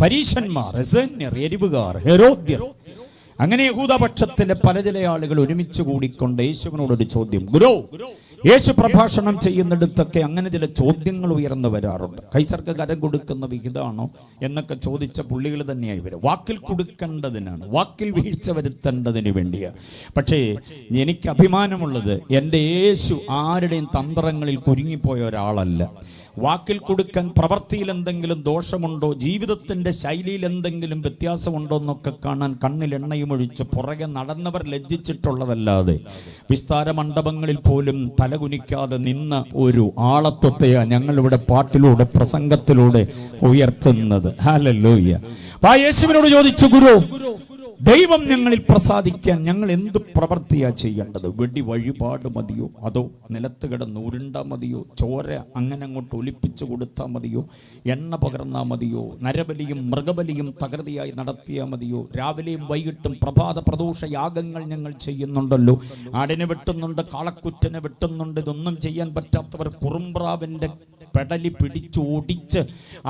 പരീശന്മാർ, എസന്യർ, എരിവുകാർ, ഹെരോദ്യർ, അങ്ങനെ യഹൂദപക്ഷത്തിലെ പല ചില ആളുകൾ ഒരുമിച്ച് കൂടിക്കൊണ്ട് യേശുവിനോടൊരു ചോദ്യം. ഗുരു, യേശു പ്രഭാഷണം ചെയ്യുന്നിടത്തൊക്കെ അങ്ങനെ ചില ചോദ്യങ്ങൾ ഉയർന്നു വരാറുണ്ട്. കൈസർക്ക് കരം കൊടുക്കുന്ന വിഹിതമാണോ എന്നൊക്കെ ചോദിച്ച പുള്ളികൾ തന്നെയായി വരും. വാക്കിൽ കൊടുക്കേണ്ടതിനാണ്, വാക്കിൽ വീഴ്ച വരുത്തേണ്ടതിന് വേണ്ടിയാണ്. പക്ഷേ എനിക്ക് അഭിമാനമുള്ളത്, എൻ്റെ യേശു ആരുടെയും തന്ത്രങ്ങളിൽ കുരുങ്ങിപ്പോയ ഒരാളല്ല. വാക്കിൽ കൊടുക്കാൻ പ്രവൃത്തിയിൽ എന്തെങ്കിലും ദോഷമുണ്ടോ, ജീവിതത്തിൻ്റെ ശൈലിയിൽ എന്തെങ്കിലും വ്യത്യാസമുണ്ടോ എന്നൊക്കെ കാണാൻ കണ്ണിൽ എണ്ണയും ഒഴിച്ച് പുറകെ നടന്നവർ ലജ്ജിച്ചിട്ടുള്ളതല്ലാതെ വിസ്താര മണ്ഡപങ്ങളിൽ പോലും തലകുനിക്കാതെ നിന്ന ഒരു ആളത്വത്തെയാണ് ഞങ്ങളിവിടെ പാട്ടിലൂടെ പ്രസംഗത്തിലൂടെ ഉയർത്തുന്നത്. ഹല്ലേലൂയ. ആ യേശുവിനോട് ചോദിച്ചു, ഗുരു, ദൈവം ഞങ്ങളിൽ പ്രസാദിക്കാൻ ഞങ്ങൾ എന്ത് പ്രവൃത്തിയാ ചെയ്യേണ്ടത്? വെടി വഴിപാട് മതിയോ, അതോ നിലത്ത് കിടന്ന് ഉരുണ്ടാ മതിയോ, ചോര അങ്ങനെ അങ്ങോട്ട് ഒലിപ്പിച്ചു കൊടുത്താൽ മതിയോ, എണ്ണ പകർന്നാൽ മതിയോ, നരബലിയും മൃഗബലിയും തകൃതിയായി നടത്തിയാൽ മതിയോ, രാവിലെയും വൈകിട്ടും പ്രഭാത പ്രദോഷ യാഗങ്ങൾ ഞങ്ങൾ ചെയ്യുന്നുണ്ടല്ലോ, ആടിനെ വെട്ടുന്നുണ്ട്, കാളക്കുറ്റനെ വെട്ടുന്നുണ്ട്, ഇതൊന്നും ചെയ്യാൻ പറ്റാത്തവർ കുറുമ്പ്രാവിൻ്റെ പെടലി പിടിച്ച് ഓടിച്ച്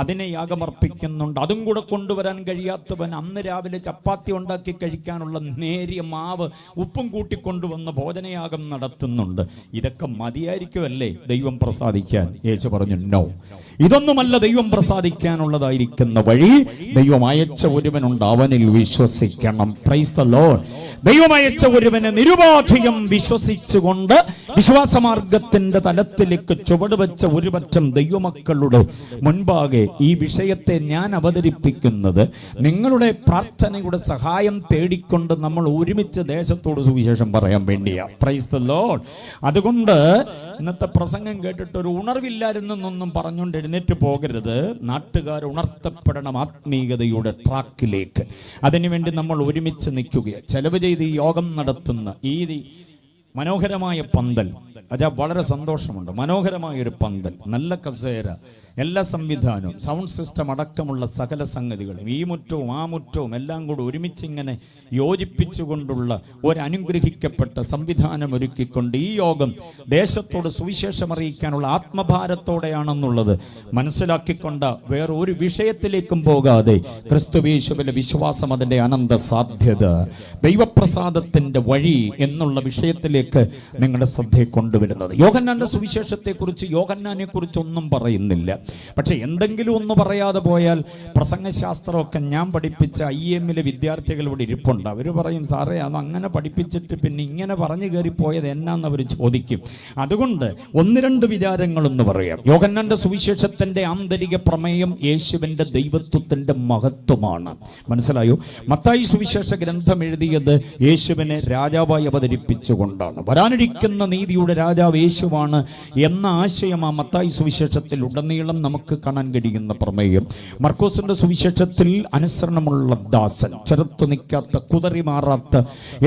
അതിനെ യാഗമർപ്പിക്കുന്നുണ്ട്, അതും കൂടെ കൊണ്ടുവരാൻ കഴിയാത്തവൻ അന്ന് രാവിലെ ചപ്പാത്തി ഉണ്ടാക്കി കഴിക്കാനുള്ള നേരിയ മാവ് ഉപ്പും കൂട്ടിക്കൊണ്ടുവന്ന് ഭോജനയാഗം നടത്തുന്നുണ്ട്. ഇതൊക്കെ മതിയായിരിക്കുമല്ലേ ദൈവം പ്രസാദിക്കാൻ? യേശു പറഞ്ഞു, നോ, ഇതൊന്നുമല്ല ദൈവം പ്രസാദിക്കാനുള്ളതായിരിക്കുന്ന വഴി. ദൈവം അയച്ച ഒരുവനുണ്ട്, അവനിൽ വിശ്വസിക്കണം. Price the Lord. ദൈവം അയച്ച ഒരുവനെ നിരുപാധികം വിശ്വസിച്ചുകൊണ്ട് വിശ്വാസമാർഗത്തിന്റെ തലത്തിലേക്ക് ചുവടുവെച്ച ഒരുപറ്റം ദൈവമക്കളുടെ മുൻപാകെ ഈ വിഷയത്തെ ഞാൻ അവതരിപ്പിക്കുന്നത് നിങ്ങളുടെ പ്രാർത്ഥനയുടെ സഹായം തേടിക്കൊണ്ട് നമ്മൾ ഒരുമിച്ച് ദേശത്തോട് സുവിശേഷം പറയാൻ വേണ്ടിയാ. Price the Lord. അതുകൊണ്ട് ഇന്നത്തെ പ്രസംഗം കേട്ടിട്ട് ഒരു ഉണർവില്ലായിരുന്നൊന്നും പറഞ്ഞുകൊണ്ട് എഴുന്നേറ്റ് പോകരുത്. നാട്ടുകാർ ഉണർത്തപ്പെടണം ആത്മീയതയുടെ ട്രാക്കിലേക്ക്. അതിനുവേണ്ടി നമ്മൾ ഒരുമിച്ച് നിൽക്കുകയാണ്. ചെലവ് ചെയ്ത് ഈ യോഗം നടത്തുന്ന ഈ മനോഹരമായ പന്തൽ, അതാ വളരെ സന്തോഷമുണ്ട്. മനോഹരമായൊരു പന്തൽ, നല്ല കസേര, എല്ലാ സംവിധാനവും, സൗണ്ട് സിസ്റ്റം അടക്കമുള്ള സകല സംഗതികളും, ഈ മുറ്റവും ആ മുറ്റവും എല്ലാം കൂടി ഒരുമിച്ചിങ്ങനെ യോജിപ്പിച്ചുകൊണ്ടുള്ള ഒരു അനുഗ്രഹിക്കപ്പെട്ട സംവിധാനം ഒരുക്കിക്കൊണ്ട് ഈ യോഗം ദേശത്തോട് സുവിശേഷം അറിയിക്കാനുള്ള ആത്മഭാരത്തോടെയാണെന്നുള്ളത് മനസ്സിലാക്കിക്കൊണ്ട് വേറെ ഒരു വിഷയത്തിലേക്കും പോകാതെ ക്രിസ്തുയേശുവിലെ വിശ്വാസം, അതിൻ്റെ അനന്ത സാധ്യത, ദൈവപ്രസാദത്തിൻ്റെ വഴി എന്നുള്ള വിഷയത്തിലേക്ക് നിങ്ങളുടെ ശ്രദ്ധയെ കൊണ്ടുവരുന്നത്. യോഹന്നാന്റെ സുവിശേഷത്തെക്കുറിച്ച്, യോഹന്നാനെ കുറിച്ച് ഒന്നും പറയുന്നില്ല. പക്ഷെ എന്തെങ്കിലും ഒന്ന് പറയാതെ പോയാൽ, പ്രസംഗശാസ്ത്രമൊക്കെ ഞാൻ പഠിപ്പിച്ച IM-ലെ വിദ്യാർത്ഥികൾ ഇവിടെ ഇരിപ്പുണ്ട്. അവർ പറയും, സാറേ അത് അങ്ങനെ പഠിപ്പിച്ചിട്ട് പിന്നെ ഇങ്ങനെ പറഞ്ഞു കയറിപ്പോയത് എന്നാന്ന് അവർ ചോദിക്കും. അതുകൊണ്ട് ഒന്ന് രണ്ട് വിചാരങ്ങളൊന്ന് പറയാം. യോഹന്നാന്റെ സുവിശേഷത്തിന്റെ ആന്തരിക പ്രമേയം യേശുവിന്റെ ദൈവത്വത്തിന്റെ മഹത്വമാണ്. മനസ്സിലായോ? മത്തായി സുവിശേഷ ഗ്രന്ഥം എഴുതിയത് യേശുവിനെ രാജാവായി അവതരിപ്പിച്ചുകൊണ്ടാണ്. വരാനിരിക്കുന്ന നീതിയുടെ രാജാവ് യേശുവാണ് എന്ന ആശയം ആ മത്തായി സുവിശേഷത്തിൽ ഉടനീളം നമുക്ക് കാണാൻ കഴിയുന്ന പ്രമേയം. മർക്കോസിന്റെ സുവിശേഷത്തിൽ അനുസരണമുള്ള ദാസൻ, ചെറുത്തു നിൽക്കാത്ത, കുതറി മാറാത്ത,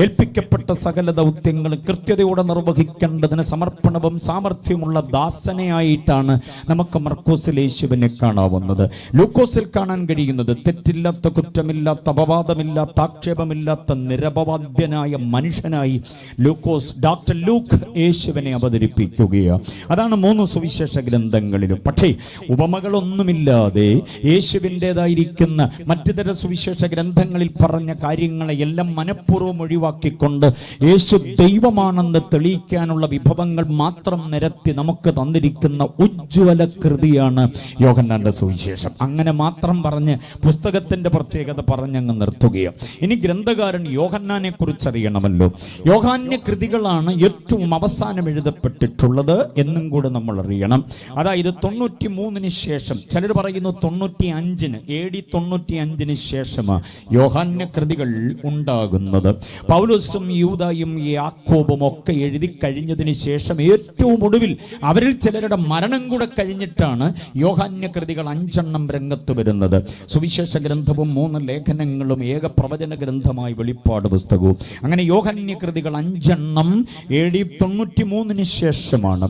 ഏൽപ്പിക്കപ്പെട്ട സകല ദൗത്യങ്ങളും കൃത്യതയോടെ നിർവഹിക്കേണ്ടതിന് സമർപ്പണവും സാമർഥ്യമുള്ള ദാസനെ ആയിട്ടാണ് നമുക്ക് മർക്കോസിൽ യേശുവിനെ കാണാവുന്നത്. ലൂക്കോസിൽ കാണാൻ കഴിയുന്നത് തെറ്റില്ലാത്ത, കുറ്റമില്ലാത്ത, അപവാദമില്ലാത്ത, ആക്ഷേപമില്ലാത്ത നിരപവാദ്യനായ മനുഷ്യനായി ലൂക്കോസ്, ഡോക്ടർ ലൂക്ക് യേശുവിനെ അവതരിപ്പിക്കുകയാണ്. അതാണ് മൂന്ന് സുവിശേഷ ഗ്രന്ഥങ്ങളിലും. പക്ഷേ ഉപമകളൊന്നുമില്ലാതെ യേശുവിൻ്റെതായിരിക്കുന്ന മറ്റു തര സുവിശേഷ ഗ്രന്ഥങ്ങളിൽ പറഞ്ഞ കാര്യങ്ങളെ എല്ലാം മനഃപൂർവ്വം ഒഴിവാക്കിക്കൊണ്ട് യേശു ദൈവമാണെന്ന് തെളിയിക്കാനുള്ള വിഭവങ്ങൾ മാത്രം നിരത്തി നമുക്ക് തന്നിരിക്കുന്ന ഉജ്ജ്വല കൃതിയാണ് യോഹന്നാന്റെ സുവിശേഷം. അങ്ങനെ മാത്രം പറഞ്ഞ് പുസ്തകത്തിന്റെ പ്രത്യേകത പറഞ്ഞങ്ങ് നിർത്തുകയാണ്. ഇനി ഗ്രന്ഥകാരൻ യോഹന്നാനെ കുറിച്ച് അറിയണമല്ലോ. യോഹന്നാന്റെ കൃതികളാണ് ഏറ്റവും അവസാനം എഴുതപ്പെട്ടിട്ടുള്ളത് എന്നും കൂടെ നമ്മൾ അറിയണം. അതായത് 93 ശേഷം, ചിലർ പറയുന്നു 95, AD 95 ശേഷമാണ് യോഹന്നാന്റെ കൃതികൾ ഉണ്ടാകുന്നത്. പൗലോസും യൂദായും യാക്കോബും ഒക്കെ എഴുതി കഴിഞ്ഞതിന് ശേഷം ഏറ്റവും ഒടുവിൽ അവരിൽ ചിലരുടെ മരണം കൂടെ കഴിഞ്ഞിട്ടാണ് യോഹന്നാന്റെ കൃതികൾ 5 രംഗത്ത് വരുന്നത്. സുവിശേഷ ഗ്രന്ഥവും 3 ലേഖനങ്ങളും ഏക പ്രവചന ഗ്രന്ഥമായി വെളിപ്പാട് പുസ്തകവും. അങ്ങനെ യോഹന്നാന്റെ കൃതികൾ 5 AD 93 ശേഷമാണ്.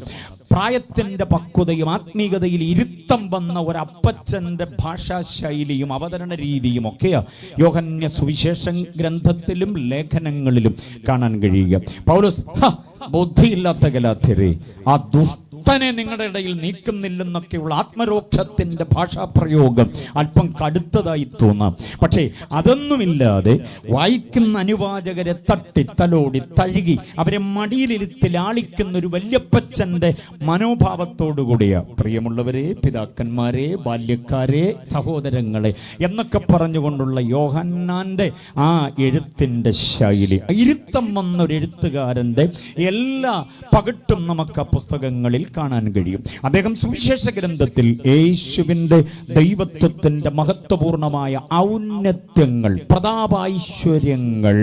പ്രായത്തിന്റെ പക്വതയും ആത്മീയതയിൽ ഇരുത്തം വന്ന ഒരപ്പച്ചന്റെ ഭാഷാശൈലിയും അവതരണ രീതിയും ഒക്കെയാ യോഹന്നാന്റെ സുവിശേഷ ഗ്രന്ഥത്തിലും ലേഖനങ്ങളിലും കാണാൻ കഴിയുക. പൗലോസ്, ബുദ്ധിയില്ലാത്ത ഗലാത്യരെ, ആ ദുഷ്ടനെ നിങ്ങളുടെ ഇടയിൽ നീക്കുന്നില്ലെന്നൊക്കെയുള്ള ആത്മരോക്ഷത്തിന്റെ ഭാഷാപ്രയോഗം അല്പം കടുത്തതായി തോന്നാം. പക്ഷേ അതൊന്നുമില്ലാതെ വായിക്കുന്ന അനുവാചകരെ തട്ടി തലോടി തഴുകി അവരെ മടിയിലിരുത്തി ലാളിക്കുന്ന ഒരു വല്യപ്പച്ചന്റെ മനോഭാവത്തോടുകൂടിയ പ്രിയമുള്ളവരെ, പിതാക്കന്മാരെ, ബാല്യക്കാരെ, സഹോദരങ്ങളെ എന്നൊക്കെ പറഞ്ഞുകൊണ്ടുള്ള യോഹന്നാന്റെ ആ എഴുത്തിന്റെ ശൈലി, ഇരുത്തം വന്നൊരു എഴുത്തുകാരന്റെ എല്ലാ പകട്ടും നമുക്ക് ആ പുസ്തകങ്ങളിൽ കാണാൻ കഴിയും. അദ്ദേഹം സുവിശേഷ ഗ്രന്ഥത്തിൽ യേശുവിന്റെ ദൈവത്വത്തിന്റെ മഹത്വപൂർണമായ ഔന്നത്യങ്ങൾ, പ്രതാപൈശ്വര്യങ്ങൾ,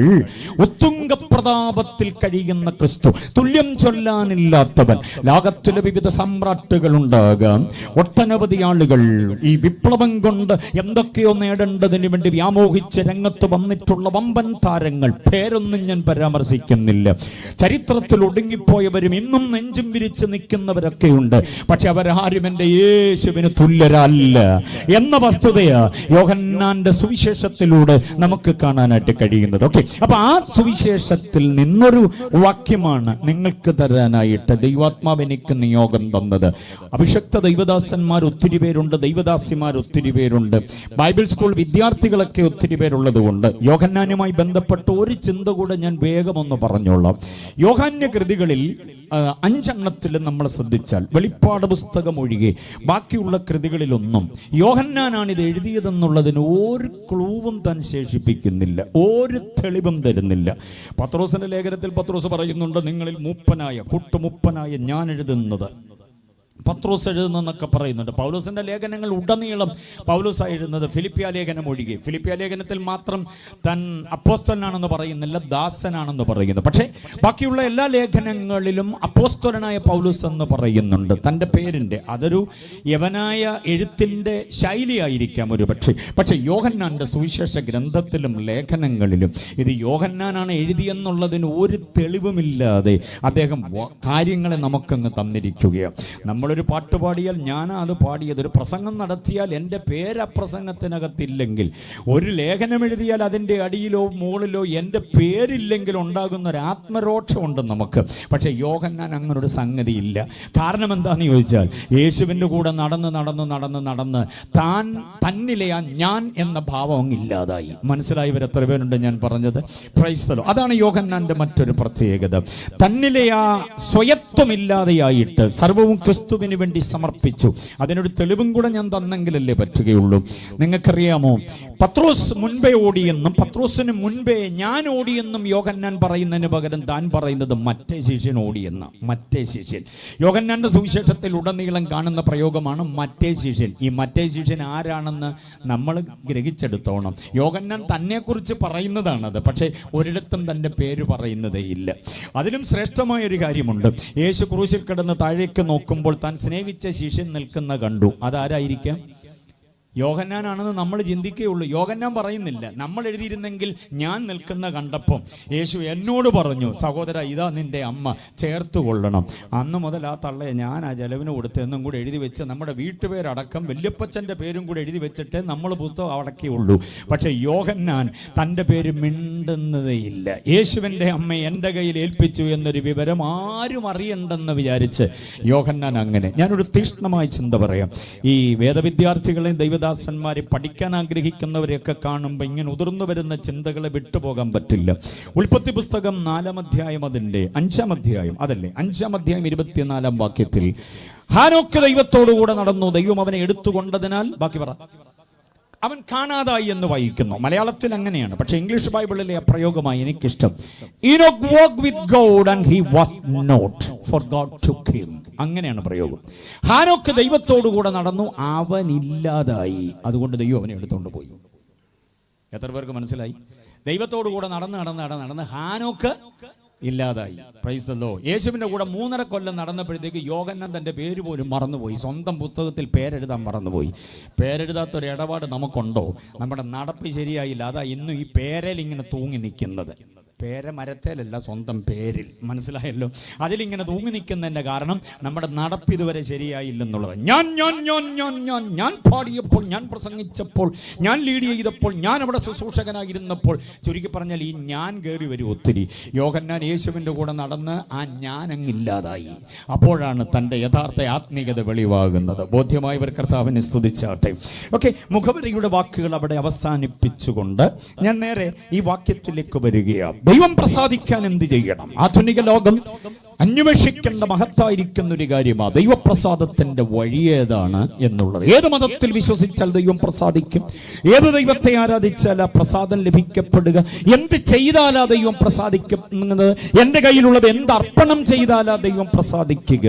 ഉത്തുംഗ പ്രതാപത്തിൽ കഴിയുന്ന ക്രിസ്തു, തുല്യം ചൊല്ലാനില്ലാത്തവൻ, ലോകത്തിലെ വിവിധ സമ്രാട്ടുകൾ ഉണ്ടാകാം, ഒട്ടനവധി ആളുകൾ ഈ വിപ്ലവം കൊണ്ട് എന്തൊക്കെയോ നേടേണ്ടതിന് വേണ്ടി വ്യാമോഹിച്ച് രംഗത്ത് വന്നിട്ടുള്ള വമ്പൻ താരങ്ങൾ, പേരൊന്നും ഞാൻ പരാമർശിക്കുന്നില്ല. ചരിത്രത്തിൽ ഒടുങ്ങിപ്പോയവരും ഇന്നും നെഞ്ചും വിരിച്ച് നിൽക്കുന്നവരൊക്കെയുണ്ട്. പക്ഷെ അവരാരും എൻ്റെ യേശുവിന് തുല്യരല്ല എന്ന വസ്തുതയാ യോഹന്നാന്റെ സുവിശേഷത്തിലൂടെ നമുക്ക് കാണാനായിട്ട് കഴിയുന്നത്. ഓക്കെ, അപ്പൊ ആ സുവിശേഷത്തിൽ നിന്നൊരു വാക്യമാണ് നിങ്ങൾക്ക് തരാനായിട്ട് ദൈവാത്മാവ് എനിക്ക് നിയോഗം തന്നത്. അഭിഷക്ത ദൈവദാസന്മാർ ഒത്തിരി പേരുണ്ട്, ദൈവദാസിമാർ ഒത്തിരി പേരുണ്ട്, ബൈബിൾ സ്കൂൾ വിദ്യാർത്ഥികളൊക്കെ ഒത്തിരി പേരുള്ളത് കൊണ്ട് യോഹന്നാനുമായി ബന്ധപ്പെട്ട ഒരു ചിന്ത കൂടെ ഞാൻ വേഗം ഒന്ന് പറഞ്ഞോളാം. യോഹന്നാന്റെ കൃതികളിൽ 5 എണ്ണത്തിൽ നമ്മൾ ശ്രദ്ധിച്ചാൽ വെളിപ്പാട് പുസ്തകം ഒഴികെ ബാക്കിയുള്ള കൃതികളിലൊന്നും യോഹന്നാനാണ് ഇത് എഴുതിയതെന്നുള്ളതിന് ഒരു ക്ലൂവും താൻ ശേഷിപ്പിക്കുന്നില്ല, ഒരു തെളിവും തരുന്നില്ല. പത്രോസിന്റെ ലേഖനത്തിൽ പത്രോസ് പറയുന്നുണ്ട്, നിങ്ങളിൽ കൂട്ടുമുപ്പനായ ഞാൻ എഴുതുന്നത്. പത്രോസ് എഴുതുന്നൊക്കെ പറയുന്നുണ്ട്. പൗലോസിന്റെ ലേഖനങ്ങൾ ഉടനീളം പൗലോസ് എഴുതുന്നത് ഫിലിപ്പിയ ലേഖനം ഒഴികെ. ഫിലിപ്പിയ ലേഖനത്തിൽ മാത്രം താൻ അപ്പോസ്തലനാണെന്ന് പറയുന്നില്ല, ദാസനാണെന്ന് പറയുന്നു. പക്ഷേ ബാക്കിയുള്ള എല്ലാ ലേഖനങ്ങളിലും അപ്പോസ്തലനായ പൗലോസ് എന്ന് പറയുന്നുണ്ട് തൻ്റെ പേരിൻ്റെ. അതൊരു യവനായ എഴുത്തിൻ്റെ ശൈലിയായിരിക്കാം ഒരു പക്ഷേ യോഹന്നാന്റെ സുവിശേഷ ഗ്രന്ഥത്തിലും ലേഖനങ്ങളിലും ഇത് യോഹന്നാനാണ് എഴുതിയെന്നുള്ളതിന് ഒരു തെളിവുമില്ലാതെ അദ്ദേഹം കാര്യങ്ങളെ നമുക്കങ്ങ് തന്നിരിക്കുകയാണ്. നമ്മളൊരു പാട്ട് പാടിയാൽ ഞാനാ അത് പാടിയത്, ഒരു പ്രസംഗം നടത്തിയാൽ എൻ്റെ പേര് ആ പ്രസംഗത്തിനകത്തില്ലെങ്കിൽ, ഒരു ലേഖനം എഴുതിയാൽ അതിൻ്റെ അടിയിലോ മുകളിലോ എൻ്റെ പേരില്ലെങ്കിൽ ഉണ്ടാകുന്ന ഒരു ആത്മരോക്ഷമുണ്ട് നമുക്ക്. പക്ഷേ യോഹന്നാൻ അങ്ങനൊരു സംഗതിയില്ല. കാരണം എന്താണെന്ന് ചോദിച്ചാൽ യേശുവിൻ്റെ കൂടെ നടന്ന് തന്നിലെ ആ ഞാൻ എന്ന ഭാവം അങ്ങ് ഇല്ലാതായി. മനസ്സിലായവർ എത്ര പേരുണ്ട് ഞാൻ പറഞ്ഞത്? Price the Lord. അതാണ് യോഹന്നാന്റെ മറ്റൊരു പ്രത്യേകത. തന്നിലെ ആ സ്വയത്വമില്ലാതെയായിട്ട് സർവവും ക്രിസ്തുവിന് വേണ്ടി സമർപ്പിച്ചു. അതിനൊരു തെളിവും കൂടെ ഞാൻ തന്നെങ്കിലല്ലേ പറ്റുകയുള്ളൂ. നിങ്ങൾക്കറിയാമോ, പത്രോസ് മുൻപേ ഓടിയെന്നും പത്രോസിന് മുൻപേ ഞാൻ ഓടിയെന്നും യോഹന്നാൻ പറയുന്നതിന് പകരം താൻ പറയുന്നത് മറ്റേ ശിഷ്യൻ ഓടിയെന്ന. മറ്റേ ശിഷ്യൻ യോഹന്നാന്റെ സുവിശേഷത്തിൽ ഉടനീളം കാണുന്ന പ്രയോഗമാണ് മറ്റേ ശിഷ്യൻ. ഈ മറ്റേ ശിഷ്യൻ ആരാണെന്ന് നമ്മൾ ഗ്രഹിച്ചെടുത്തോണം. യോഹന്നാൻ തന്നെക്കുറിച്ച് പറയുന്നതാണത്, പക്ഷേ ഒരിടത്തും തൻ്റെ പേര് പറയുന്നതേ ഇല്ല. അതിലും ശ്രേഷ്ഠമായ ഒരു കാര്യമുണ്ട്. യേശു ക്രൂശിൽ കിടന്ന് താഴേക്ക് നോക്കുമ്പോൾ താൻ സ്നേഹിച്ച ശിഷ്യൻ നിൽക്കുന്ന കണ്ടു. അതാരായിരിക്കാം? യോഹന്നാനാണെന്ന് നമ്മൾ ചിന്തിക്കുകയുള്ളൂ. യോഹന്നാൻ പറയുന്നില്ല. നമ്മൾ എഴുതിയിരുന്നെങ്കിൽ ഞാൻ നിൽക്കുന്ന കണ്ടപ്പം യേശു എന്നോട് പറഞ്ഞു, സഹോദര ഇതാ നിന്റെ അമ്മ, ചേർത്ത് കൊള്ളണം. അന്ന് മുതൽ ആ തള്ളയെ ഞാൻ ആ ചെലവിന് കൊടുത്തെന്നും കൂടെ എഴുതി വെച്ച് നമ്മുടെ വീട്ടുപേരടക്കം വല്യപ്പച്ചൻ്റെ പേരും കൂടെ എഴുതി വെച്ചിട്ട് നമ്മൾ പുസ്തകം അടക്കിയുള്ളൂ. പക്ഷെ യോഹന്നാൻ തൻ്റെ പേര് മിണ്ടുന്നതേയില്ല. യേശുവിൻ്റെ അമ്മ എൻ്റെ കയ്യിൽ ഏൽപ്പിച്ചു എന്നൊരു വിവരം ആരും അറിയണ്ടെന്ന് വിചാരിച്ച് യോഹന്നാൻ അങ്ങനെ. ഞാനൊരു തീക്ഷ്ണമായ ചിന്ത പറയാം. ഈ വേദവിദ്യാർത്ഥികളെയും ദൈവദാസന്മാരെ പഠിക്കാൻ ആഗ്രഹിക്കുന്നവരെയൊക്കെ കാണുമ്പോൾ ഇങ്ങനെ ഉതിർന്നു വരുന്ന ചിന്തകളെ വിട്ടുപോകാൻ പറ്റില്ല. ഉൽപ്പത്തി പുസ്തകം 4-ാം അധ്യായം, അതിൻ്റെ 5-ാം അധ്യായം, അതല്ലേ 5-ാം അധ്യായം 24-ാം വാക്യത്തിൽ ഹാനോക്ക് ദൈവത്തോടുകൂടെ നടന്നു, ദൈവം അവനെ എടുത്തുകൊണ്ടതിനാൽ ബാക്കി പറ അവൻ കാണാതായി എന്ന് വായിക്കുന്നു. മലയാളത്തിൽ അങ്ങനെയാണ്, പക്ഷെ ഇംഗ്ലീഷ് ബൈബിളിലെ പ്രയോഗമായി എനിക്കിഷ്ടം. ഈനോക്ക് walked with God and he was not, for God took him. അങ്ങനെയാണ് പ്രയോഗം. ഹാനോക്ക് ദൈവത്തോടുകൂടെ നടന്നു, അവനില്ലാതായി, അതുകൊണ്ട് ദൈവം അവനെ എടുത്തുകൊണ്ട് പോയി. എത്ര പേർക്ക് മനസ്സിലായി? ദൈവത്തോടുകൂടെ നടന്ന് ഹാനോക്ക് ഇല്ലാതായി. Price the Lord. യേശുവിൻ്റെ കൂടെ 3.5 കൊല്ലം നടന്നപ്പോഴത്തേക്ക് യോഹന്നാൻ തൻ്റെ പേര് പോലും മറന്നുപോയി. സ്വന്തം പുസ്തകത്തിൽ പേരെഴുതാൻ മറന്നുപോയി. പേരെഴുതാത്തൊരു ഇടപാട് നമുക്കുണ്ടോ? നമ്മുടെ നടപ്പ് ശരിയായില്ല. അതാ ഇന്നും ഈ പേരയിൽ ഇങ്ങനെ തൂങ്ങി നിൽക്കുന്നത്. പേരമരത്തേലല്ല, സ്വന്തം പേരിൽ. മനസ്സിലായല്ലോ? അതിലിങ്ങനെ തൂങ്ങി നിൽക്കുന്നതിൻ്റെ കാരണം നമ്മുടെ നടപ്പ് ഇതുവരെ ശരിയായില്ലെന്നുള്ളത്. ഞാൻ പാടിയപ്പോൾ, ഞാൻ പ്രസംഗിച്ചപ്പോൾ, ഞാൻ ലീഡ് ചെയ്തപ്പോൾ, ഞാൻ അവിടെ ശുശ്രൂഷകനായിരുന്നപ്പോൾ, ചുരുക്കി പറഞ്ഞാൽ ഈ ഞാൻ കയറി വരും ഒത്തിരി. യോഹന്നാൻ യേശുവിൻ്റെ കൂടെ നടന്ന് ആ ഞാനങ്ങില്ലാതായി. അപ്പോഴാണ് തൻ്റെ യഥാർത്ഥ ആത്മീയത വെളിവാകുന്നത്. ബോധ്യമായവർ കർത്താവിനെ സ്തുതിച്ചാട്ടെ. ഓക്കെ, മുഖവരിയുടെ വാക്കുകൾ അവിടെ അവസാനിപ്പിച്ചുകൊണ്ട് ഞാൻ നേരെ ഈ വാക്യത്തിലേക്ക് വരികയാണ്. ദൈവം പ്രസാദിക്കാൻ എന്ത് ചെയ്യണം? ആധുനിക ലോകം അന്വേഷിക്കേണ്ട മഹത്തായിരിക്കുന്ന ഒരു കാര്യമാണ് ദൈവപ്രസാദത്തിന്റെ വഴിയേതാണ് എന്നുള്ളത്. ഏത് മതത്തിൽ വിശ്വസിച്ചാൽ ദൈവം പ്രസാദിക്കും, ഏത് ദൈവത്തെ ആരാധിച്ചാൽ ആ പ്രസാദം ലഭിക്കപ്പെടുക, എന്ത് ചെയ്താലാ ദൈവം പ്രസാദിക്കുന്നത്, എൻ്റെ കയ്യിലുള്ളത് എന്ത് അർപ്പണം ചെയ്താലാ ദൈവം പ്രസാദിക്കുക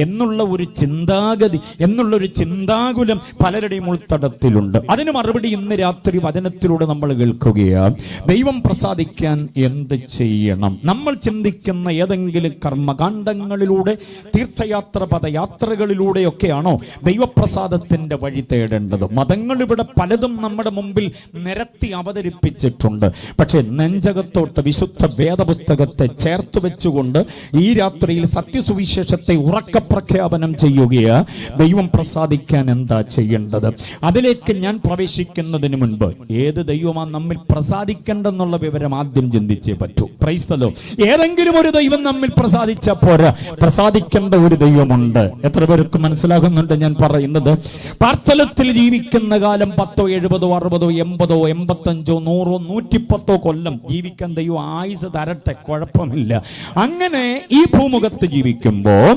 എന്നുള്ള ഒരു ചിന്താഗതി, എന്നുള്ളൊരു ചിന്താകുലം പലരുടെയും ഉൾത്തടത്തിലുണ്ട്. അതിന് മറുപടി ഇന്ന് രാത്രി വചനത്തിലൂടെ നമ്മൾ കേൾക്കുകയാണ്. ദൈവം പ്രസാദിക്കാൻ എന്ത് ചെയ്യണം? നമ്മൾ ചിന്തിക്കുന്ന ഏതെങ്കിലും കർമ്മകാണ്ഡങ്ങളിലൂടെ, തീർത്ഥയാത്ര, പദയാത്രകളിലൂടെയൊക്കെയാണോ ദൈവപ്രസാദത്തിന്റെ വഴി തേടേണ്ടത്? മതങ്ങൾ ഇവിടെ പലതും നമ്മുടെ മുമ്പിൽ നിരത്തി അവതരിപ്പിച്ചിട്ടുണ്ട്. പക്ഷേ നെഞ്ചകത്തോട്ട് വിശുദ്ധ വേദപുസ്തകത്തെ ചേർത്ത് വെച്ചുകൊണ്ട് ഈ രാത്രിയിൽ സത്യസുവിശേഷത്തെ ഉറക്ക പ്രഖ്യാപനം ചെയ്യുകയാ. ദൈവം പ്രസാദിക്കാൻ എന്താ ചെയ്യേണ്ടത്? അതിലേക്ക് ഞാൻ പ്രവേശിക്കുന്നതിന് മുൻപ് ഏത് ദൈവമാണ് നമ്മിൽ പ്രസാദിക്കേണ്ടെന്നുള്ള വിവരം ആദ്യം ചിന്തിച്ചേ പറ്റൂ. Price the Lord. ഏതെങ്കിലും ഒരു ദൈവം നമ്മിൽ പ്രസാദിച്ച പോരാ, പ്രസാദിക്കേണ്ട ഒരു ദൈവമുണ്ട്. എത്ര പേർക്ക് മനസ്സിലാകുന്നുണ്ട് ഞാൻ പറയുന്നത്? പാർത്തലത്തിൽ ജീവിക്കുന്ന കാലം 10, 70, 60, 80, 85, 100, 110 കൊല്ലം ജീവിക്കാൻ ദൈവം ആയുസ് തരട്ടെ, കുഴപ്പമില്ല. അങ്ങനെ ഈ ഭൂമുഖത്ത് ജീവിക്കുമ്പോൾ